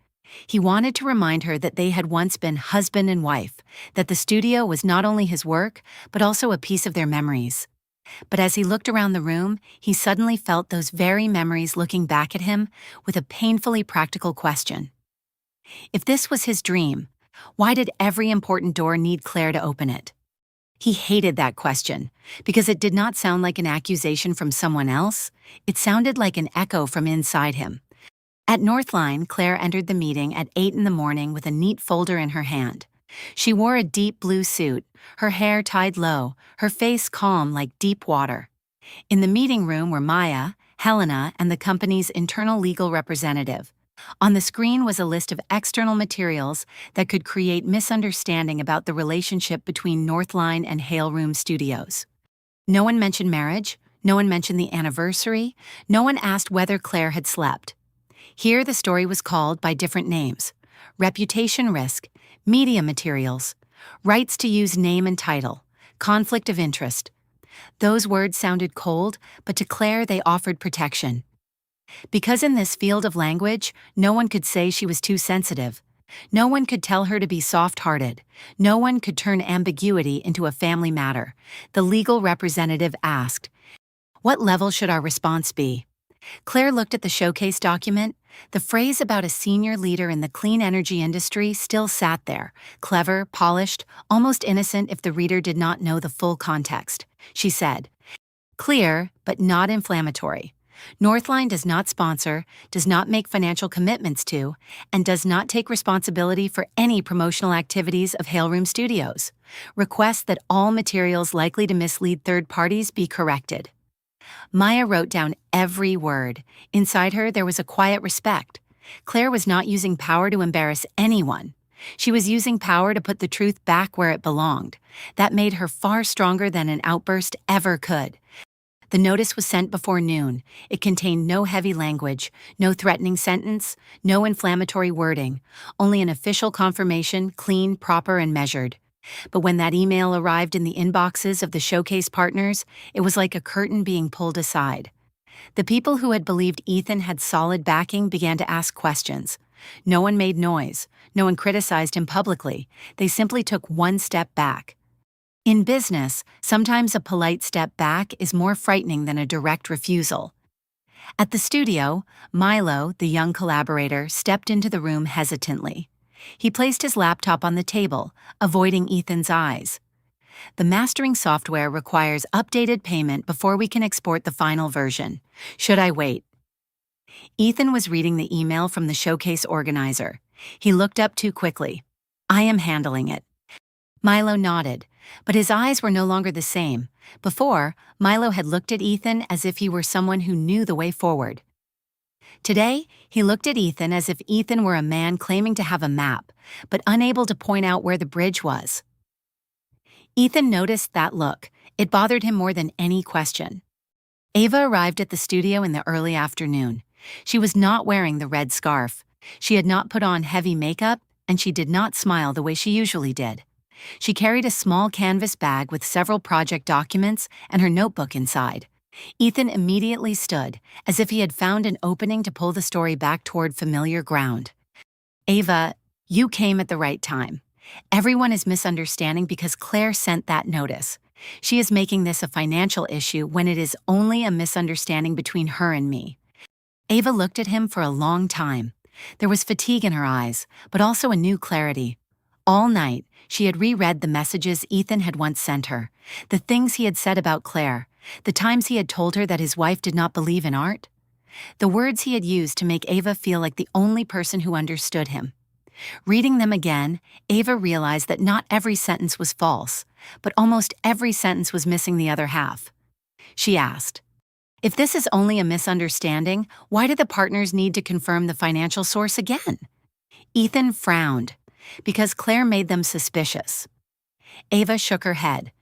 He wanted to remind her that they had once been husband and wife, that the studio was not only his work, but also a piece of their memories. But as he looked around the room, he suddenly felt those very memories looking back at him with a painfully practical question. If this was his dream, why did every important door need Claire to open it? He hated that question, because it did not sound like an accusation from someone else. It sounded like an echo from inside him. At Northline, Claire entered the meeting at 8 in the morning with a neat folder in her hand. She wore a deep blue suit, her hair tied low, her face calm like deep water. In the meeting room were Maya, Helena, and the company's internal legal representative. On the screen was a list of external materials that could create misunderstanding about the relationship between Northline and Hale Room Studios. No one mentioned marriage, no one mentioned the anniversary, no one asked whether Claire had slept. Here the story was called by different names: reputation risk, media materials, rights to use name and title, conflict of interest. Those words sounded cold, but to Claire they offered protection. Because in this field of language, no one could say she was too sensitive. No one could tell her to be soft-hearted. No one could turn ambiguity into a family matter. The legal representative asked, "What level should our response be?" Claire looked at the showcase document. The phrase about a senior leader in the clean energy industry still sat there, clever, polished, almost innocent if the reader did not know the full context. She said, "Clear, but not inflammatory. Northline does not sponsor, does not make financial commitments to, and does not take responsibility for any promotional activities of Hale Room Studios. Requests that all materials likely to mislead third parties be corrected." Maya wrote down every word. Inside her, there was a quiet respect. Claire was not using power to embarrass anyone. She was using power to put the truth back where it belonged. That made her far stronger than an outburst ever could. The notice was sent before noon. It contained no heavy language, no threatening sentence, no inflammatory wording, only an official confirmation, clean, proper, and measured. But when that email arrived in the inboxes of the showcase partners, it was like a curtain being pulled aside. The people who had believed Ethan had solid backing began to ask questions. No one made noise. No one criticized him publicly. They simply took one step back. In business, sometimes a polite step back is more frightening than a direct refusal. At the studio, Milo, the young collaborator, stepped into the room hesitantly. He placed his laptop on the table, avoiding Ethan's eyes. "The mastering software requires updated payment before we can export the final version. Should I wait?" Ethan was reading the email from the showcase organizer. He looked up too quickly. "I am handling it." Milo nodded, but his eyes were no longer the same. Before, Milo had looked at Ethan as if he were someone who knew the way forward. Today, he looked at Ethan as if Ethan were a man claiming to have a map, but unable to point out where the bridge was. Ethan noticed that look. It bothered him more than any question. Ava arrived at the studio in the early afternoon. She was not wearing the red scarf. She had not put on heavy makeup, and she did not smile the way she usually did. She carried a small canvas bag with several project documents and her notebook inside. Ethan immediately stood, as if he had found an opening to pull the story back toward familiar ground. "Ava, you came at the right time. Everyone is misunderstanding because Claire sent that notice. She is making this a financial issue when it is only a misunderstanding between her and me." Ava looked at him for a long time. There was fatigue in her eyes, but also a new clarity. All night, she had reread the messages Ethan had once sent her, the things he had said about Claire, the times he had told her that his wife did not believe in art, the words he had used to make Ava feel like the only person who understood him. Reading them again, Ava realized that not every sentence was false, but almost every sentence was missing the other half. She asked, "If this is only a misunderstanding, why do the partners need to confirm the financial source again?" Ethan frowned. "Because Claire made them suspicious." Ava shook her head.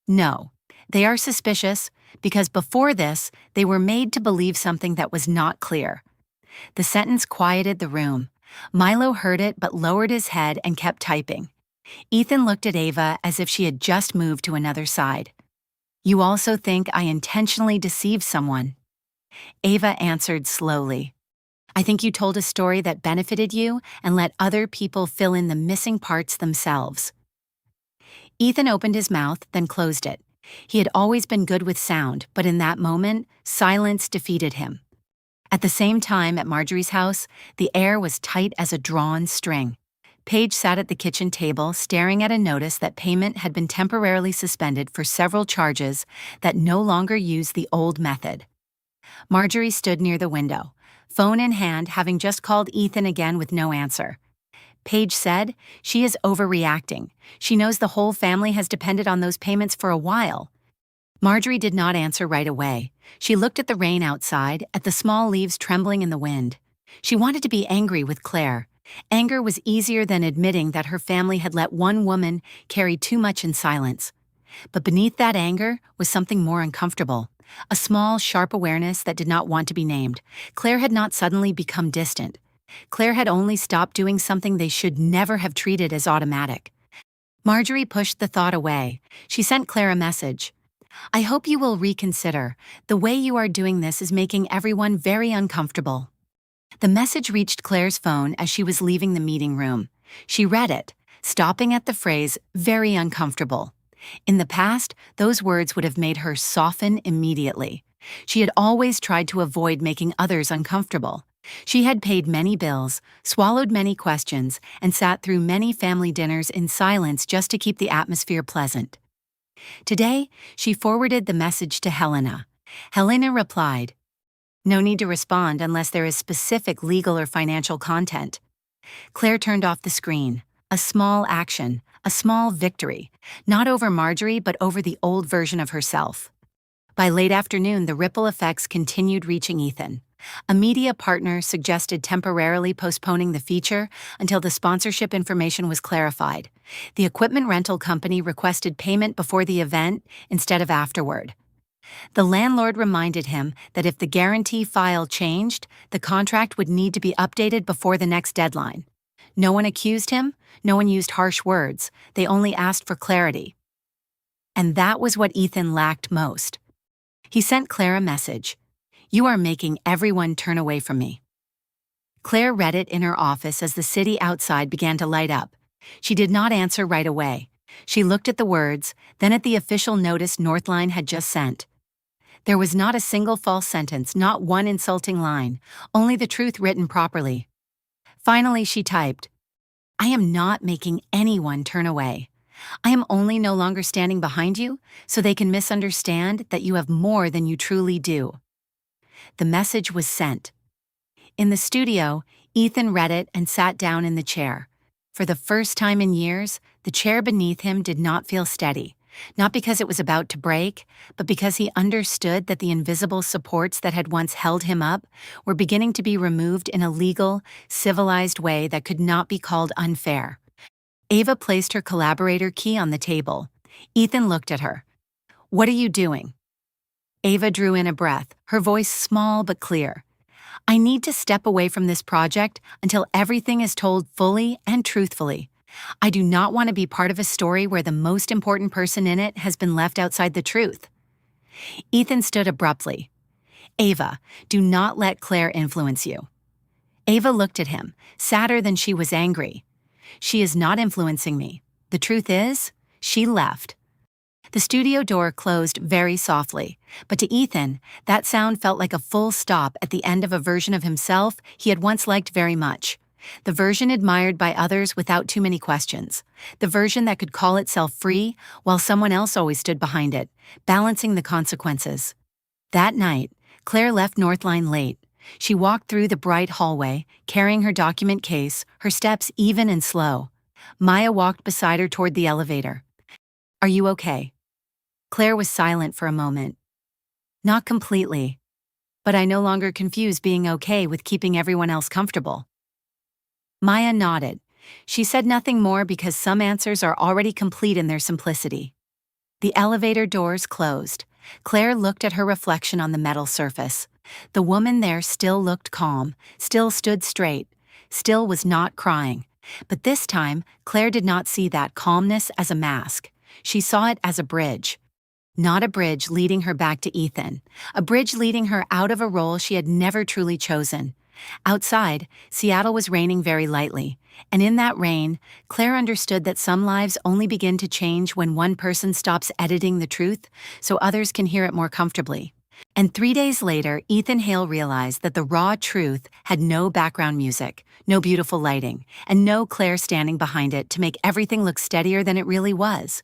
"No, they are suspicious because before this, they were made to believe something that was not clear." The sentence quieted the room. Milo heard it but lowered his head and kept typing. Ethan looked at Ava as if she had just moved to another side. "You also think I intentionally deceived someone?" Ava answered slowly. I think you told a story that benefited you and let other people fill in the missing parts themselves. Ethan opened his mouth, then closed it. He had always been good with sound, but in that moment, silence defeated him. At the same time, at Marjorie's house, the air was tight as a drawn string. Paige sat at the kitchen table, staring at a notice that payment had been temporarily suspended for several charges that no longer used the old method. Marjorie stood near the window, phone in hand, having just called Ethan again with no answer. Paige said, "She is overreacting. She knows the whole family has depended on those payments for a while." Marjorie did not answer right away. She looked at the rain outside, at the small leaves trembling in the wind. She wanted to be angry with Claire. Anger was easier than admitting that her family had let one woman carry too much in silence. But beneath that anger was something more uncomfortable. A small, sharp awareness that did not want to be named. Claire had not suddenly become distant. Claire had only stopped doing something they should never have treated as automatic. Marjorie pushed the thought away. She sent Claire a message. "I hope you will reconsider. The way you are doing this is making everyone very uncomfortable." The message reached Claire's phone as she was leaving the meeting room. She read it, stopping at the phrase, "very uncomfortable." In the past, those words would have made her soften immediately. She had always tried to avoid making others uncomfortable. She had paid many bills, swallowed many questions, and sat through many family dinners in silence just to keep the atmosphere pleasant. Today, she forwarded the message to Helena. Helena replied, "No need to respond unless there is specific legal or financial content." Claire turned off the screen. A small action, a small victory, not over Marjorie but over the old version of herself. By late afternoon, the ripple effects continued reaching Ethan. A media partner suggested temporarily postponing the feature until the sponsorship information was clarified. The equipment rental company requested payment before the event instead of afterward. The landlord reminded him that if the guarantee file changed, the contract would need to be updated before the next deadline. No one accused him, no one used harsh words, they only asked for clarity. And that was what Ethan lacked most. He sent Claire a message. "You are making everyone turn away from me." Claire read it in her office as the city outside began to light up. She did not answer right away. She looked at the words, then at the official notice Northline had just sent. There was not a single false sentence, not one insulting line, only the truth written properly. Finally, she typed, "I am not making anyone turn away. I am only no longer standing behind you so they can misunderstand that you have more than you truly do." The message was sent. In the studio, Ethan read it and sat down in the chair. For the first time in years, the chair beneath him did not feel steady. Not because it was about to break, but because he understood that the invisible supports that had once held him up were beginning to be removed in a legal, civilized way that could not be called unfair. Ava placed her collaborator key on the table. Ethan looked at her. "What are you doing?" Ava drew in a breath, her voice small but clear. "I need to step away from this project until everything is told fully and truthfully. I do not want to be part of a story where the most important person in it has been left outside the truth." Ethan stood abruptly. "Ava, do not let Claire influence you." Ava looked at him, sadder than she was angry. "She is not influencing me. The truth is, she left." The studio door closed very softly, but to Ethan, that sound felt like a full stop at the end of a version of himself he had once liked very much. The version admired by others without too many questions. The version that could call itself free while someone else always stood behind it, balancing the consequences. That night, Claire left Northline late. She walked through the bright hallway, carrying her document case, her steps even and slow. Maya walked beside her toward the elevator. "Are you okay?" Claire was silent for a moment. "Not completely. But I no longer confuse being okay with keeping everyone else comfortable." Maya nodded. She said nothing more because some answers are already complete in their simplicity. The elevator doors closed. Claire looked at her reflection on the metal surface. The woman there still looked calm, still stood straight, still was not crying. But this time, Claire did not see that calmness as a mask. She saw it as a bridge. Not a bridge leading her back to Ethan. A bridge leading her out of a role she had never truly chosen. Outside, Seattle was raining very lightly, and in that rain, Claire understood that some lives only begin to change when one person stops editing the truth so others can hear it more comfortably. And 3 days later, Ethan Hale realized that the raw truth had no background music, no beautiful lighting, and no Claire standing behind it to make everything look steadier than it really was.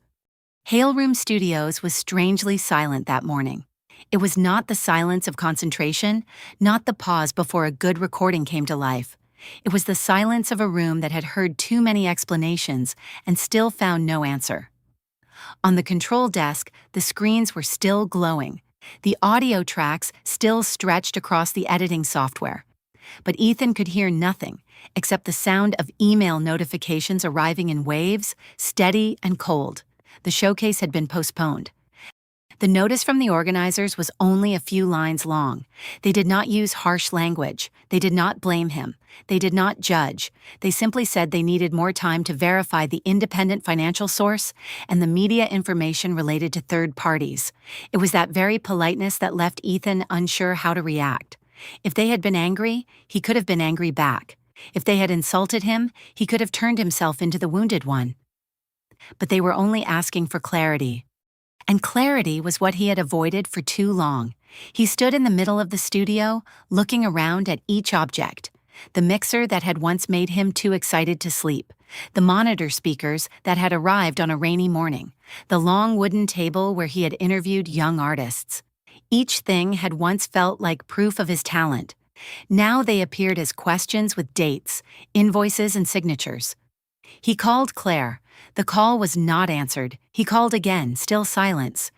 Hale Room Studios was strangely silent that morning. It was not the silence of concentration, not the pause before a good recording came to life. It was the silence of a room that had heard too many explanations and still found no answer. On the control desk, the screens were still glowing. The audio tracks still stretched across the editing software. But Ethan could hear nothing except the sound of email notifications arriving in waves, steady and cold. The showcase had been postponed. The notice from the organizers was only a few lines long. They did not use harsh language. They did not blame him. They did not judge. They simply said they needed more time to verify the independent financial source and the media information related to third parties. It was that very politeness that left Ethan unsure how to react. If they had been angry, he could have been angry back. If they had insulted him, he could have turned himself into the wounded one. But they were only asking for clarity. And clarity was what he had avoided for too long. He stood in the middle of the studio, looking around at each object. The mixer that had once made him too excited to sleep. The monitor speakers that had arrived on a rainy morning. The long wooden table where he had interviewed young artists. Each thing had once felt like proof of his talent. Now they appeared as questions with dates, invoices, and signatures. He called Claire. The call was not answered. He called again, still silence.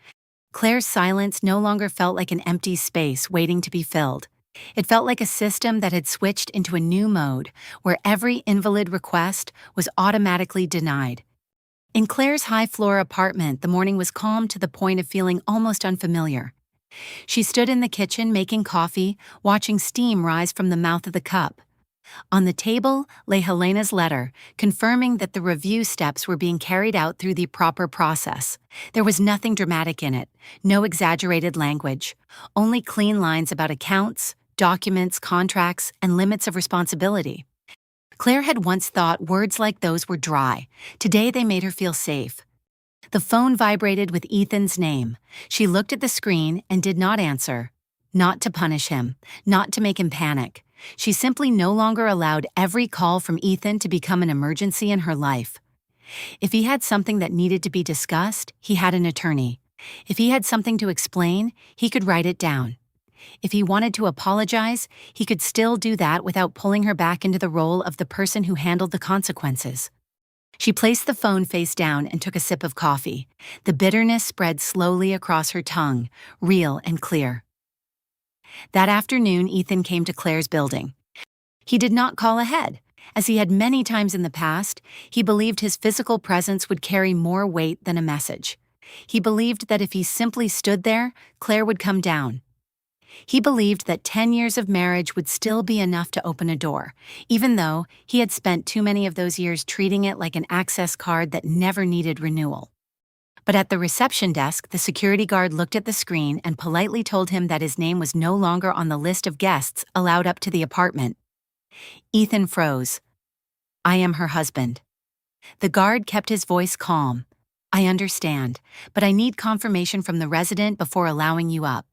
Claire's silence no longer felt like an empty space waiting to be filled. It felt like a system that had switched into a new mode, where every invalid request was automatically denied. In Claire's high-floor apartment, the morning was calm to the point of feeling almost unfamiliar. She stood in the kitchen making coffee, watching steam rise from the mouth of the cup. On the table lay Helena's letter, confirming that the review steps were being carried out through the proper process. There was nothing dramatic in it, no exaggerated language, only clean lines about accounts, documents, contracts, and limits of responsibility. Claire had once thought words like those were dry. Today they made her feel safe. The phone vibrated with Ethan's name. She looked at the screen and did not answer. Not to punish him, not to make him panic. She simply no longer allowed every call from Ethan to become an emergency in her life. If he had something that needed to be discussed, he had an attorney. If he had something to explain, he could write it down. If he wanted to apologize, he could still do that without pulling her back into the role of the person who handled the consequences. She placed the phone face down and took a sip of coffee. The bitterness spread slowly across her tongue, real and clear. That afternoon, Ethan came to Claire's building. He did not call ahead. As he had many times in the past, he believed his physical presence would carry more weight than a message. He believed that if he simply stood there, Claire would come down. He believed that 10 years of marriage would still be enough to open a door, even though he had spent too many of those years treating it like an access card that never needed renewal. But at the reception desk, the security guard looked at the screen and politely told him that his name was no longer on the list of guests allowed up to the apartment. Ethan froze. "I am her husband." The guard kept his voice calm. "I understand, but I need confirmation from the resident before allowing you up.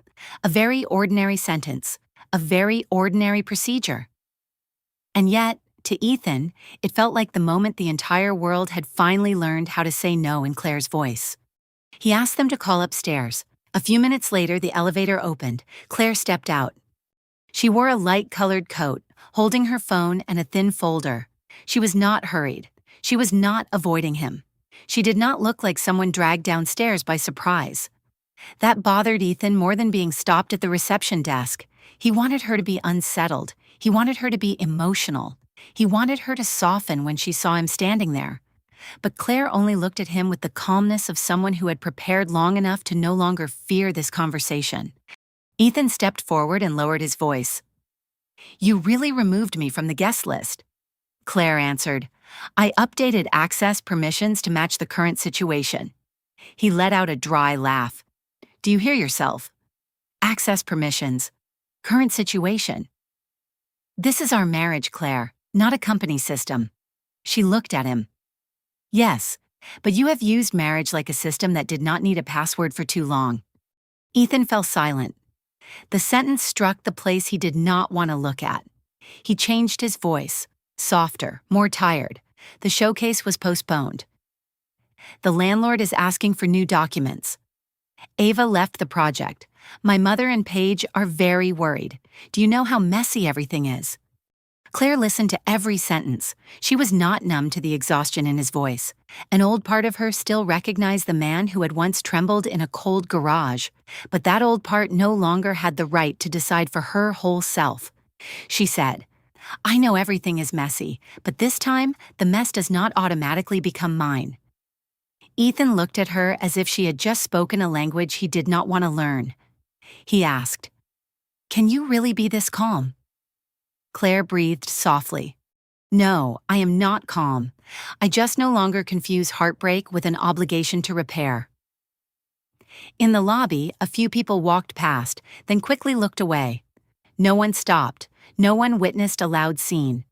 A very ordinary sentence, a very ordinary procedure." And yet, to Ethan, it felt like the moment the entire world had finally learned how to say no in Claire's voice. He asked them to call upstairs. A few minutes later, the elevator opened. Claire stepped out. She wore a light-colored coat, holding her phone and a thin folder. She was not hurried. She was not avoiding him. She did not look like someone dragged downstairs by surprise. That bothered Ethan more than being stopped at the reception desk. He wanted her to be unsettled. He wanted her to be emotional. He wanted her to soften when she saw him standing there. But Claire only looked at him with the calmness of someone who had prepared long enough to no longer fear this conversation. Ethan stepped forward and lowered his voice. "You really removed me from the guest list." Claire answered, "I updated access permissions to match the current situation." He let out a dry laugh. "Do you hear yourself? Access permissions. Current situation." This is our marriage, Claire, not a company system. She looked at him. Yes, but you have used marriage like a system that did not need a password for too long. Ethan fell silent. The sentence struck the place he did not want to look at. He changed his voice, softer, more tired. The showcase was postponed. The landlord is asking for new documents. Ava left the project. My mother and Paige are very worried. Do you know how messy everything is? Claire listened to every sentence. She was not numb to the exhaustion in his voice. An old part of her still recognized the man who had once trembled in a cold garage, but that old part no longer had the right to decide for her whole self. She said, I know everything is messy, but this time, the mess does not automatically become mine. Ethan looked at her as if she had just spoken a language he did not want to learn. He asked, Can you really be this calm? Claire breathed softly. No, I am not calm. I just no longer confuse heartbreak with an obligation to repair. In the lobby, a few people walked past, then quickly looked away. No one stopped. No one witnessed a loud scene.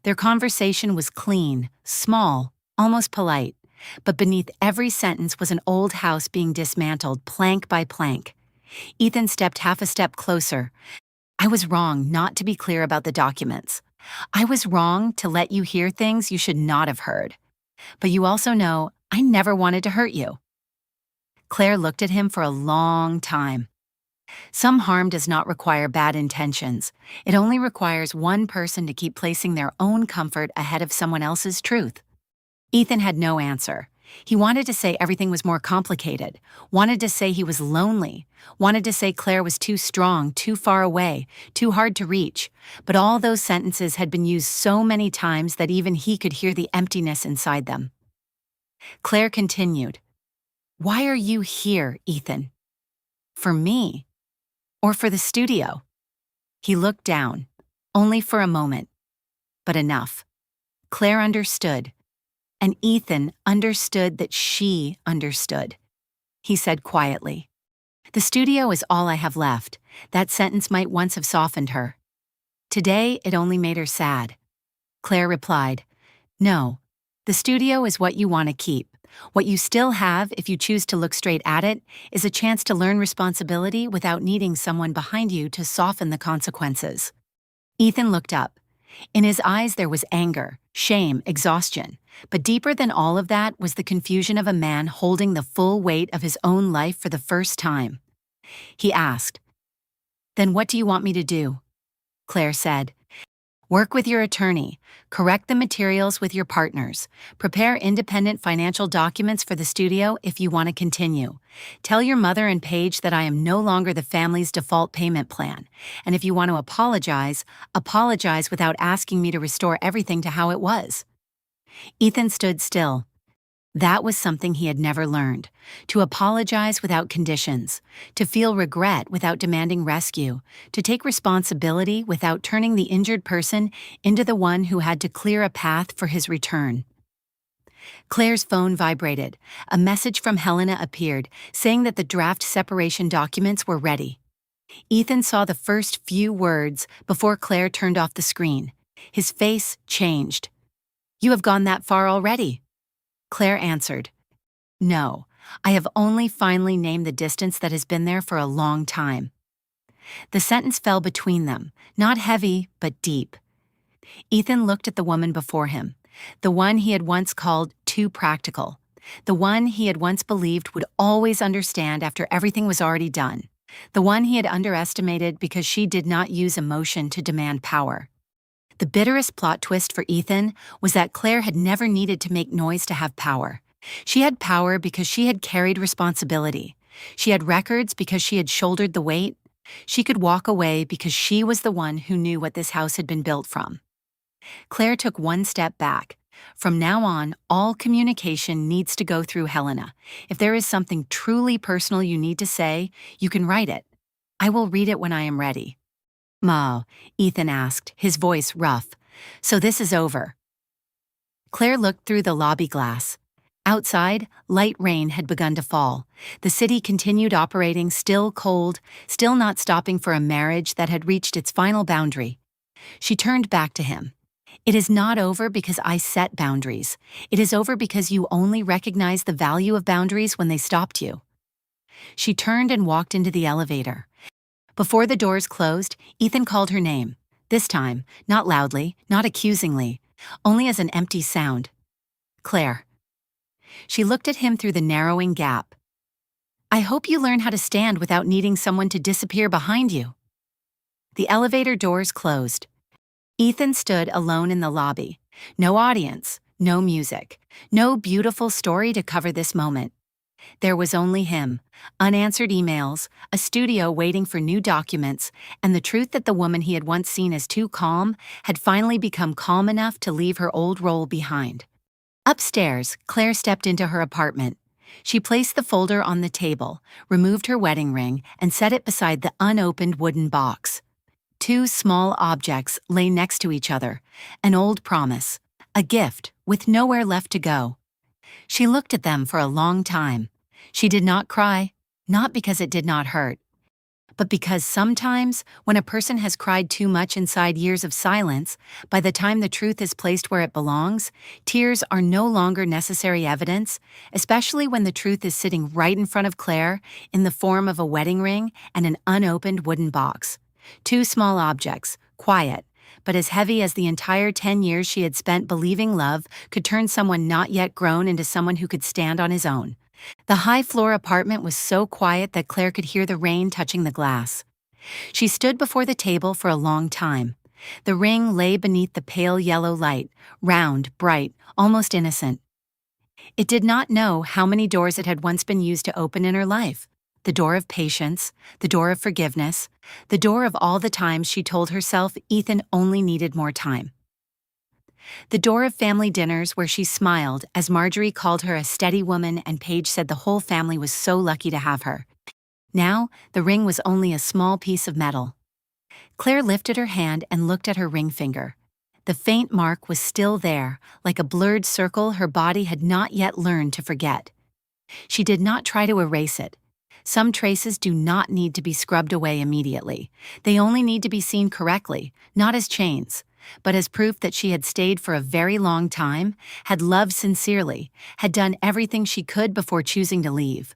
Their conversation was clean, small, almost polite, but beneath every sentence was an old house being dismantled plank by plank. Ethan stepped half a step closer. I was wrong not to be clear about the documents. I was wrong to let you hear things you should not have heard. But you also know I never wanted to hurt you. Claire looked at him for a long time. Some harm does not require bad intentions. It only requires one person to keep placing their own comfort ahead of someone else's truth. Ethan had no answer. He wanted to say everything was more complicated, wanted to say he was lonely, wanted to say Claire was too strong, too far away, too hard to reach, but all those sentences had been used so many times that even he could hear the emptiness inside them. Claire continued, Why are you here, Ethan? For me? Or for the studio? He looked down, only for a moment, but enough. Claire understood. And Ethan understood that she understood. He said quietly, The studio is all I have left. That sentence might once have softened her. Today, it only made her sad. Claire replied, No, the studio is what you want to keep. What you still have, if you choose to look straight at it, is a chance to learn responsibility without needing someone behind you to soften the consequences. Ethan looked up. In his eyes there was anger, shame, exhaustion. But deeper than all of that was the confusion of a man holding the full weight of his own life for the first time. He asked, Then what do you want me to do? Claire said, Work with your attorney, correct the materials with your partners, prepare independent financial documents for the studio if you want to continue. Tell your mother and Paige that I am no longer the family's default payment plan, and if you want to apologize without asking me to restore everything to how it was. Ethan stood still. That was something he had never learned. To apologize without conditions, to feel regret without demanding rescue, to take responsibility without turning the injured person into the one who had to clear a path for his return. Claire's phone vibrated. A message from Helena appeared, saying that the draft separation documents were ready. Ethan saw the first few words before Claire turned off the screen. His face changed. You have gone that far already? Claire answered, No, I have only finally named the distance that has been there for a long time. The sentence fell between them, not heavy, but deep. Ethan looked at the woman before him, the one he had once called too practical, the one he had once believed would always understand after everything was already done, the one he had underestimated because she did not use emotion to demand power. The bitterest plot twist for Ethan was that Claire had never needed to make noise to have power. She had power because she had carried responsibility. She had records because she had shouldered the weight. She could walk away because she was the one who knew what this house had been built from. Claire took one step back. From now on, all communication needs to go through Helena. If there is something truly personal you need to say, you can write it. I will read it when I am ready. Ma, Ethan asked, his voice rough. So this is over. Claire looked through the lobby glass. Outside, light rain had begun to fall. The city continued operating, still cold, still not stopping for a marriage that had reached its final boundary. She turned back to him. It is not over because I set boundaries. It is over because you only recognized the value of boundaries when they stopped you. She turned and walked into the elevator. Before the doors closed, Ethan called her name. This time, not loudly, not accusingly, only as an empty sound. Claire. She looked at him through the narrowing gap. I hope you learn how to stand without needing someone to disappear behind you. The elevator doors closed. Ethan stood alone in the lobby. No audience, no music, no beautiful story to cover this moment. There was only him, unanswered emails, a studio waiting for new documents, and the truth that the woman he had once seen as too calm had finally become calm enough to leave her old role behind. Upstairs, Claire stepped into her apartment. She placed the folder on the table, removed her wedding ring, and set it beside the unopened wooden box. Two small objects lay next to each other, an old promise, a gift with nowhere left to go. She looked at them for a long time. She did not cry, not because it did not hurt, but because sometimes, when a person has cried too much inside years of silence, by the time the truth is placed where it belongs, tears are no longer necessary evidence, especially when the truth is sitting right in front of Claire in the form of a wedding ring and an unopened wooden box. Two small objects, quiet, but as heavy as the entire 10 years she had spent believing love could turn someone not yet grown into someone who could stand on his own. The high-floor apartment was so quiet that Claire could hear the rain touching the glass. She stood before the table for a long time. The ring lay beneath the pale yellow light, round, bright, almost innocent. It did not know how many doors it had once been used to open in her life. The door of patience, the door of forgiveness, the door of all the times she told herself Ethan only needed more time. The door of family dinners where she smiled as Marjorie called her a steady woman and Paige said the whole family was so lucky to have her. Now, the ring was only a small piece of metal. Claire lifted her hand and looked at her ring finger. The faint mark was still there, like a blurred circle her body had not yet learned to forget. She did not try to erase it. Some traces do not need to be scrubbed away immediately. They only need to be seen correctly, not as chains, but as proof that she had stayed for a very long time, had loved sincerely, had done everything she could before choosing to leave.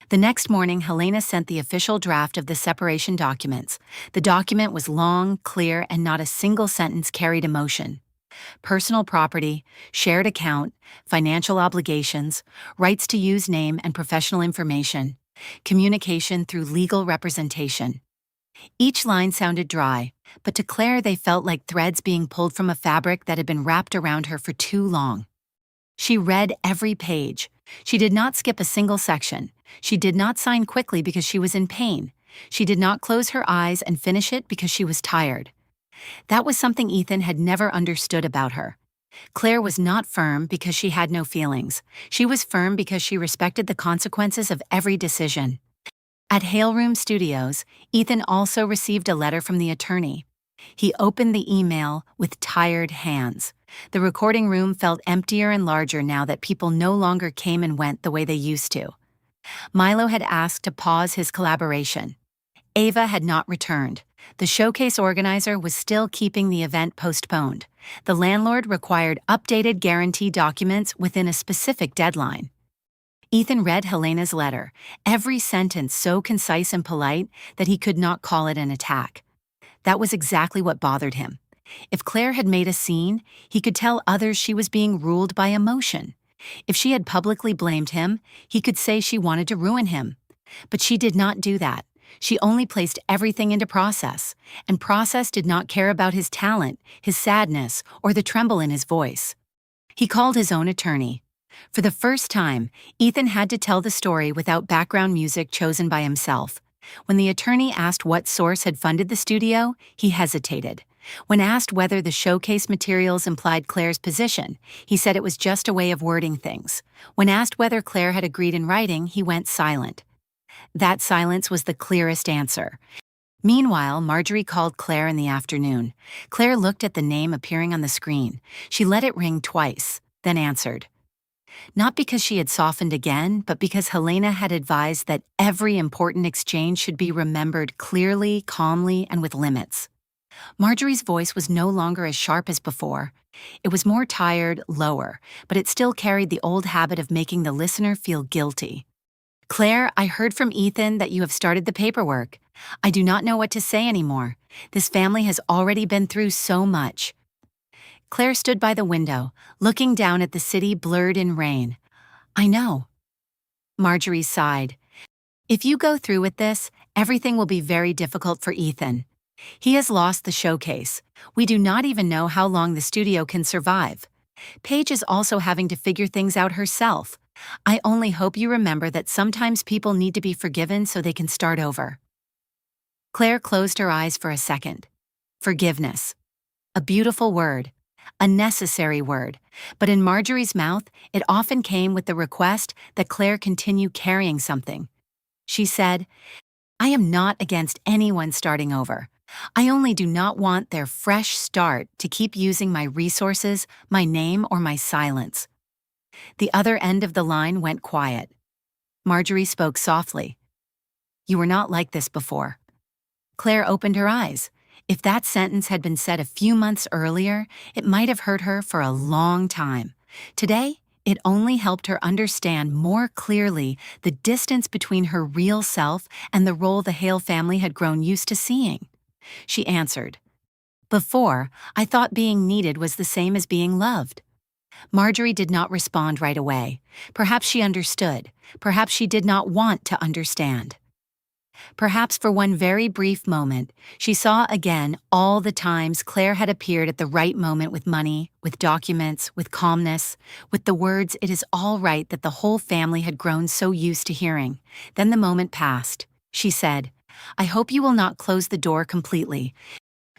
The next morning, Helena sent the official draft of the separation documents. The document was long, clear, and not a single sentence carried emotion. Personal property, shared account, financial obligations, rights to use name and professional information, communication through legal representation. Each line sounded dry, but to Claire they felt like threads being pulled from a fabric that had been wrapped around her for too long. She read every page. She did not skip a single section. She did not sign quickly because she was in pain. She did not close her eyes and finish it because she was tired. That was something Ethan had never understood about her. Claire was not firm because she had no feelings. She was firm because she respected the consequences of every decision. At Hale Room Studios, Ethan also received a letter from the attorney. He opened the email with tired hands. The recording room felt emptier and larger now that people no longer came and went the way they used to. Milo had asked to pause his collaboration. Ava had not returned. The showcase organizer was still keeping the event postponed. The landlord required updated guarantee documents within a specific deadline. Ethan read Helena's letter, every sentence so concise and polite that he could not call it an attack. That was exactly what bothered him. If Claire had made a scene, he could tell others she was being ruled by emotion. If she had publicly blamed him, he could say she wanted to ruin him. But she did not do that. She only placed everything into process, and process did not care about his talent, his sadness, or the tremble in his voice. He called his own attorney. For the first time, Ethan had to tell the story without background music chosen by himself. When the attorney asked what source had funded the studio, he hesitated. When asked whether the showcase materials implied Claire's position, he said it was just a way of wording things. When asked whether Claire had agreed in writing, he went silent. That silence was the clearest answer. Meanwhile, Marjorie called Claire in the afternoon. Claire looked at the name appearing on the screen. She let it ring twice, then answered. Not because she had softened again, but because Helena had advised that every important exchange should be remembered clearly, calmly, and with limits. Marjorie's voice was no longer as sharp as before. It was more tired, lower, but it still carried the old habit of making the listener feel guilty. Claire, I heard from Ethan that you have started the paperwork. I do not know what to say anymore. This family has already been through so much. Claire stood by the window, looking down at the city blurred in rain. I know. Marjorie sighed. If you go through with this, everything will be very difficult for Ethan. He has lost the showcase. We do not even know how long the studio can survive. Paige is also having to figure things out herself. I only hope you remember that sometimes people need to be forgiven so they can start over. Claire closed her eyes for a second. Forgiveness. A beautiful word. A necessary word. But in Marjorie's mouth, it often came with the request that Claire continue carrying something. She said, I am not against anyone starting over. I only do not want their fresh start to keep using my resources, my name, or my silence. The other end of the line went quiet. Marjorie spoke softly. You were not like this before. Claire opened her eyes. If that sentence had been said a few months earlier, it might have hurt her for a long time. Today, it only helped her understand more clearly the distance between her real self and the role the Hale family had grown used to seeing. She answered, Before, I thought being needed was the same as being loved. Marjorie did not respond right away. Perhaps she understood. Perhaps she did not want to understand. Perhaps for one very brief moment, she saw again all the times Claire had appeared at the right moment with money, with documents, with calmness, with the words, it is all right that the whole family had grown so used to hearing. Then the moment passed. She said, I hope you will not close the door completely.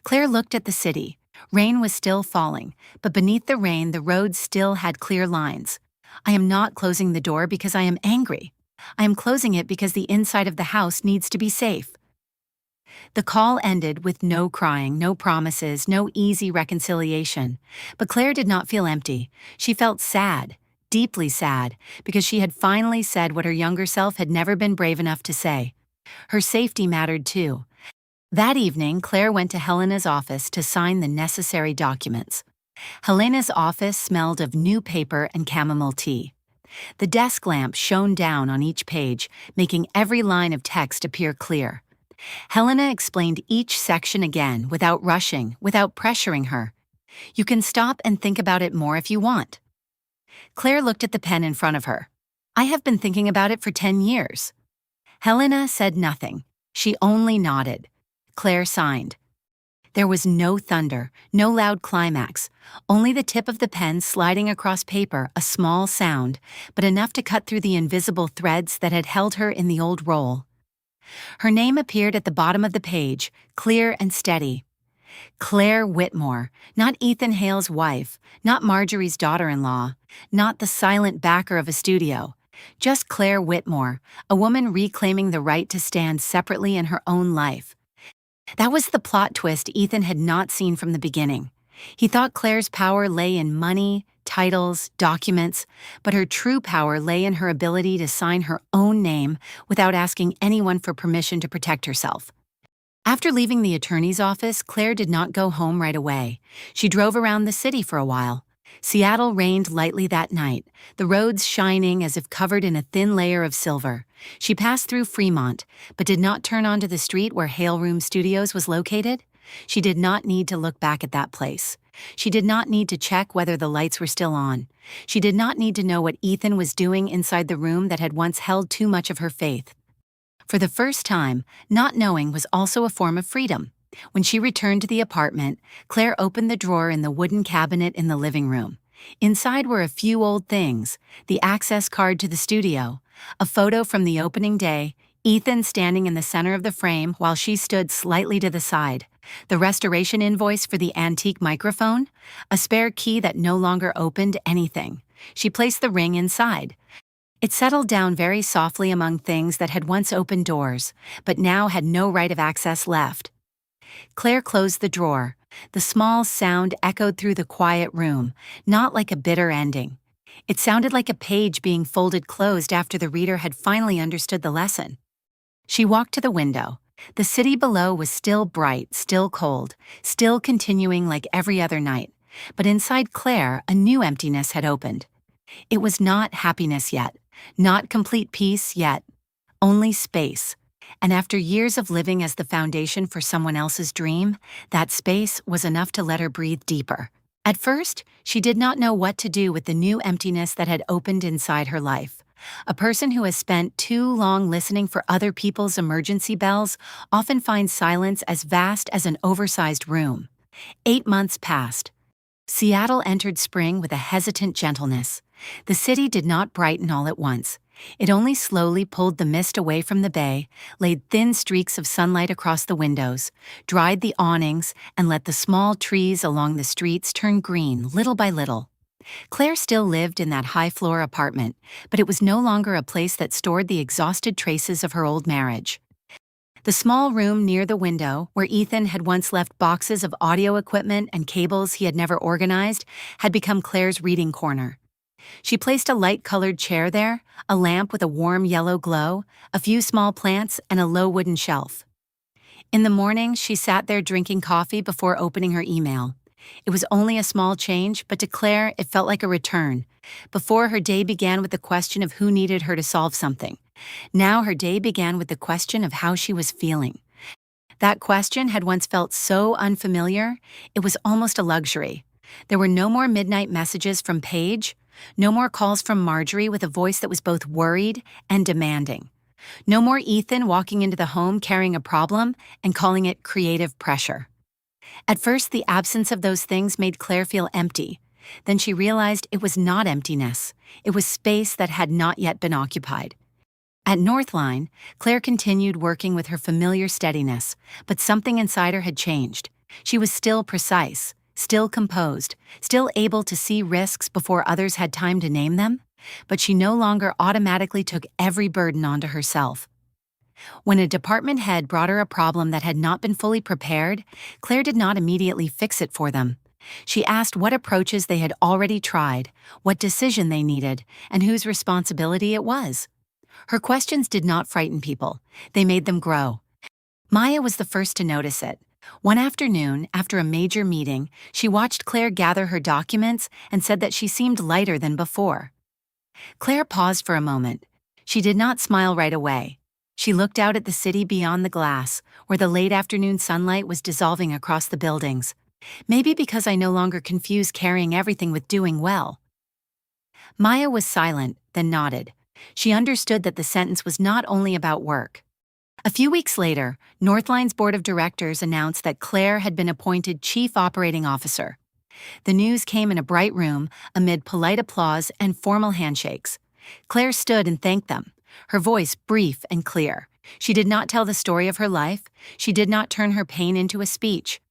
Claire looked at the city. Rain was still falling, but beneath the rain the road still had clear lines. I am not closing the door because I am angry. I am closing it because the inside of the house needs to be safe. The call ended with no crying, no promises, no easy reconciliation. But Claire did not feel empty. She felt sad, deeply sad, because she had finally said what her younger self had never been brave enough to say. Her safety mattered too. That evening, Claire went to Helena's office to sign the necessary documents. Helena's office smelled of new paper and chamomile tea. The desk lamp shone down on each page, making every line of text appear clear. Helena explained each section again, without rushing, without pressuring her. You can stop and think about it more if you want. Claire looked at the pen in front of her. I have been thinking about it for 10 years. Helena said nothing. She only nodded. Claire signed. There was no thunder, no loud climax, only the tip of the pen sliding across paper, a small sound, but enough to cut through the invisible threads that had held her in the old roll. Her name appeared at the bottom of the page, clear and steady. Claire Whitmore, not Ethan Hale's wife, not Marjorie's daughter-in-law, not the silent backer of a studio, just Claire Whitmore, a woman reclaiming the right to stand separately in her own life. That was the plot twist Ethan had not seen from the beginning. He thought Claire's power lay in money, titles, documents, but her true power lay in her ability to sign her own name without asking anyone for permission to protect herself. After leaving the attorney's office, Claire did not go home right away. She drove around the city for a while. Seattle rained lightly that night, the roads shining as if covered in a thin layer of silver. She passed through Fremont, but did not turn onto the street where Hale Room Studios was located. She did not need to look back at that place. She did not need to check whether the lights were still on. She did not need to know what Ethan was doing inside the room that had once held too much of her faith. For the first time, not knowing was also a form of freedom. When she returned to the apartment, Claire opened the drawer in the wooden cabinet in the living room. Inside were a few old things, the access card to the studio, a photo from the opening day, Ethan standing in the center of the frame while she stood slightly to the side, the restoration invoice for the antique microphone, a spare key that no longer opened anything. She placed the ring inside. It settled down very softly among things that had once opened doors, but now had no right of access left. Claire closed the drawer. The small sound echoed through the quiet room, not like a bitter ending. It sounded like a page being folded closed after the reader had finally understood the lesson. She walked to the window. The city below was still bright, still cold, still continuing like every other night. But inside Claire, a new emptiness had opened. It was not happiness yet, not complete peace yet, only space. And after years of living as the foundation for someone else's dream, that space was enough to let her breathe deeper. At first, she did not know what to do with the new emptiness that had opened inside her life. A person who has spent too long listening for other people's emergency bells often finds silence as vast as an oversized room. 8 months passed. Seattle entered spring with a hesitant gentleness. The city did not brighten all at once. It only slowly pulled the mist away from the bay, laid thin streaks of sunlight across the windows, dried the awnings, and let the small trees along the streets turn green little by little. Claire still lived in that high-floor apartment, but it was no longer a place that stored the exhausted traces of her old marriage. The small room near the window, where Ethan had once left boxes of audio equipment and cables he had never organized, had become Claire's reading corner. She placed a light-colored chair there, a lamp with a warm yellow glow, a few small plants, and a low wooden shelf. In the morning, she sat there drinking coffee before opening her email. It was only a small change, but to Claire, it felt like a return. Before, her day began with the question of who needed her to solve something. Now her day began with the question of how she was feeling. That question had once felt so unfamiliar, it was almost a luxury. There were no more midnight messages from Paige, no more calls from Marjorie with a voice that was both worried and demanding. No more Ethan walking into the home carrying a problem and calling it creative pressure. At first, the absence of those things made Claire feel empty. Then she realized it was not emptiness. It was space that had not yet been occupied. At Northline, Claire continued working with her familiar steadiness, but something inside her had changed. She was still precise, still composed, still able to see risks before others had time to name them, but she no longer automatically took every burden onto herself. When a department head brought her a problem that had not been fully prepared, Claire did not immediately fix it for them. She asked what approaches they had already tried, what decision they needed, and whose responsibility it was. Her questions did not frighten people. They made them grow. Maya was the first to notice it. One afternoon, after a major meeting, she watched Claire gather her documents and said that she seemed lighter than before. Claire paused for a moment. She did not smile right away. She looked out at the city beyond the glass, where the late afternoon sunlight was dissolving across the buildings. Maybe because I no longer confuse carrying everything with doing well. Maya was silent, then nodded. She understood that the sentence was not only about work. A few weeks later, Northline's board of directors announced that Claire had been appointed Chief Operating Officer. The news came in a bright room amid polite applause and formal handshakes. Claire stood and thanked them, her voice brief and clear. She did not tell the story of her life. She did not turn her pain into a speech.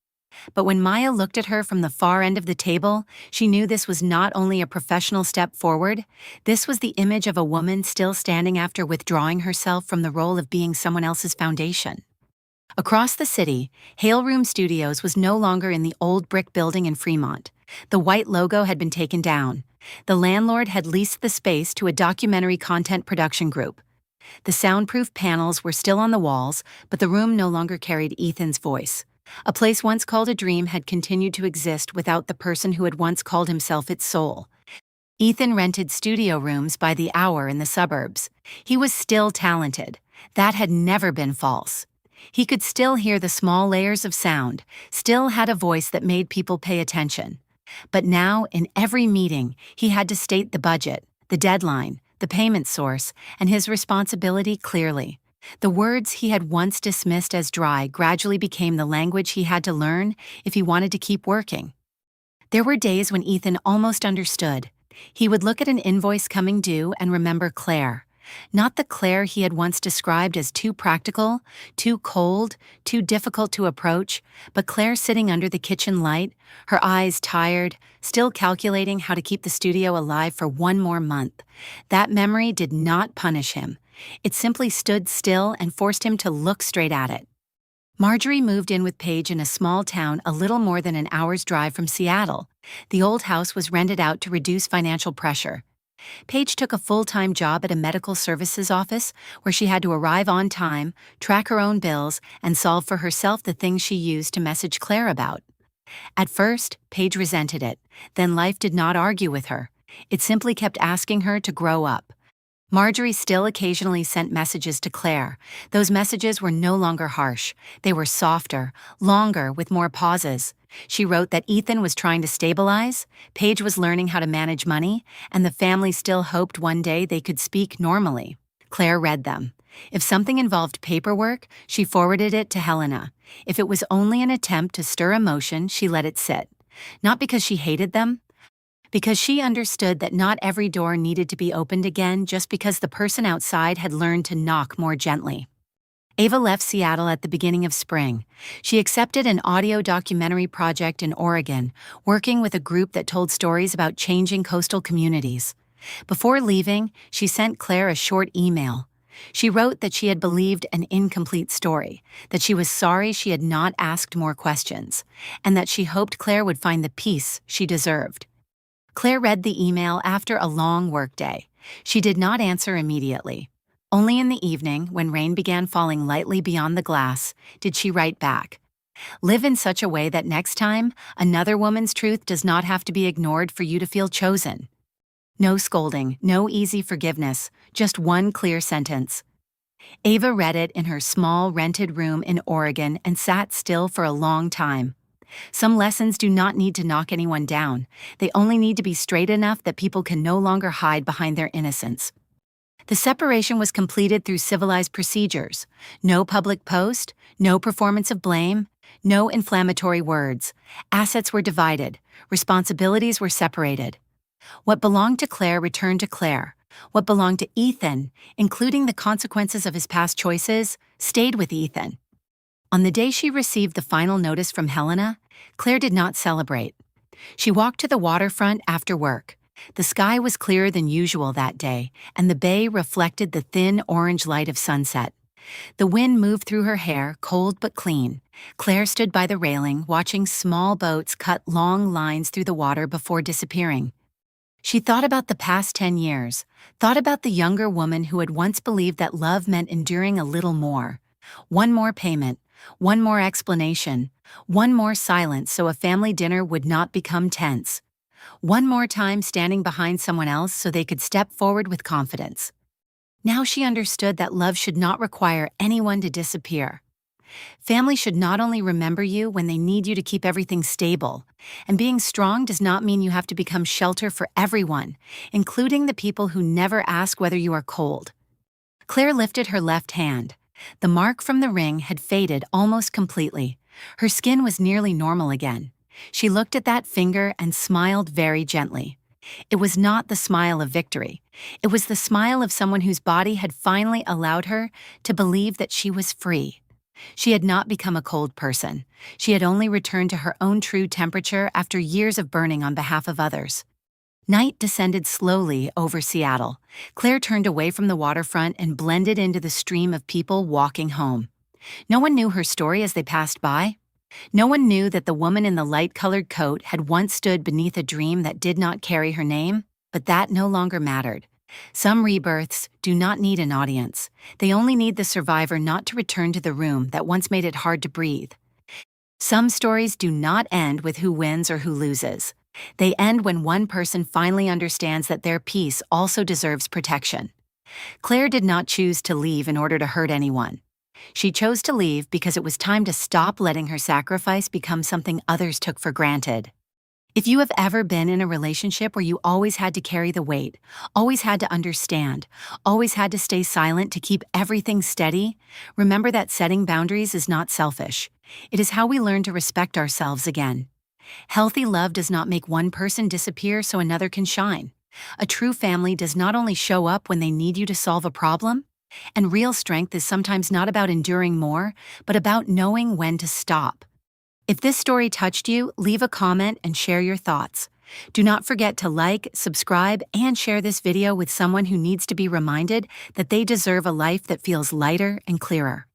But when Maya looked at her from the far end of the table, she knew this was not only a professional step forward, this was the image of a woman still standing after withdrawing herself from the role of being someone else's foundation. Across the city, Hale Room Studios was no longer in the old brick building in Fremont. The white logo had been taken down. The landlord had leased the space to a documentary content production group. The soundproof panels were still on the walls, but the room no longer carried Ethan's voice. A place once called a dream had continued to exist without the person who had once called himself its soul. Ethan rented studio rooms by the hour in the suburbs. He was still talented. That had never been false. He could still hear the small layers of sound, still had a voice that made people pay attention. But now, in every meeting, he had to state the budget, the deadline, the payment source, and his responsibility clearly. The words he had once dismissed as dry gradually became the language he had to learn if he wanted to keep working. There were days when Ethan almost understood. He would look at an invoice coming due and remember Claire. Not the Claire he had once described as too practical, too cold, too difficult to approach, but Claire sitting under the kitchen light, her eyes tired, still calculating how to keep the studio alive for one more month. That memory did not punish him. It simply stood still and forced him to look straight at it. Marjorie moved in with Paige in a small town a little more than an hour's drive from Seattle. The old house was rented out to reduce financial pressure. Paige took a full-time job at a medical services office where she had to arrive on time, track her own bills, and solve for herself the things she used to message Claire about. At first, Paige resented it. Then life did not argue with her. It simply kept asking her to grow up. Marjorie still occasionally sent messages to Claire. Those messages were no longer harsh. They were softer, longer, with more pauses. She wrote that Ethan was trying to stabilize, Paige was learning how to manage money, and the family still hoped one day they could speak normally. Claire read them. If something involved paperwork, she forwarded it to Helena. If it was only an attempt to stir emotion, she let it sit. Not because she hated them, because she understood that not every door needed to be opened again just because the person outside had learned to knock more gently. Ava left Seattle at the beginning of spring. She accepted an audio documentary project in Oregon, working with a group that told stories about changing coastal communities. Before leaving, she sent Claire a short email. She wrote that she had believed an incomplete story, that she was sorry she had not asked more questions, and that she hoped Claire would find the peace she deserved. Claire read the email after a long workday. She did not answer immediately. Only in the evening, when rain began falling lightly beyond the glass, did she write back. Live in such a way that next time, another woman's truth does not have to be ignored for you to feel chosen. No scolding, no easy forgiveness, just one clear sentence. Ava read it in her small rented room in Oregon and sat still for a long time. Some lessons do not need to knock anyone down. They only need to be straight enough that people can no longer hide behind their innocence. The separation was completed through civilized procedures. No public post, no performance of blame, no inflammatory words. Assets were divided. Responsibilities were separated. What belonged to Claire returned to Claire. What belonged to Ethan, including the consequences of his past choices, stayed with Ethan. On the day she received the final notice from Helena, Claire did not celebrate. She walked to the waterfront after work. The sky was clearer than usual that day, and the bay reflected the thin orange light of sunset. The wind moved through her hair, cold but clean. Claire stood by the railing, watching small boats cut long lines through the water before disappearing. She thought about the past 10 years, thought about the younger woman who had once believed that love meant enduring a little more. One more payment, one more explanation, one more silence so a family dinner would not become tense. One more time standing behind someone else so they could step forward with confidence. Now she understood that love should not require anyone to disappear. Family should not only remember you when they need you to keep everything stable, and being strong does not mean you have to become shelter for everyone, including the people who never ask whether you are cold. Claire lifted her left hand. The mark from the ring had faded almost completely. Her skin was nearly normal again. She looked at that finger and smiled very gently. It was not the smile of victory. It was the smile of someone whose body had finally allowed her to believe that she was free. She had not become a cold person. She had only returned to her own true temperature after years of burning on behalf of others. Night descended slowly over Seattle. Claire turned away from the waterfront and blended into the stream of people walking home. No one knew her story as they passed by. No one knew that the woman in the light-colored coat had once stood beneath a dream that did not carry her name, but that no longer mattered. Some rebirths do not need an audience. They only need the survivor not to return to the room that once made it hard to breathe. Some stories do not end with who wins or who loses. They end when one person finally understands that their peace also deserves protection. Claire did not choose to leave in order to hurt anyone. She chose to leave because it was time to stop letting her sacrifice become something others took for granted. If you have ever been in a relationship where you always had to carry the weight, always had to understand, always had to stay silent to keep everything steady, remember that setting boundaries is not selfish. It is how we learn to respect ourselves again. Healthy love does not make one person disappear so another can shine. A true family does not only show up when they need you to solve a problem, and real strength is sometimes not about enduring more, but about knowing when to stop. If this story touched you, leave a comment and share your thoughts. Do not forget to like, subscribe, and share this video with someone who needs to be reminded that they deserve a life that feels lighter and clearer.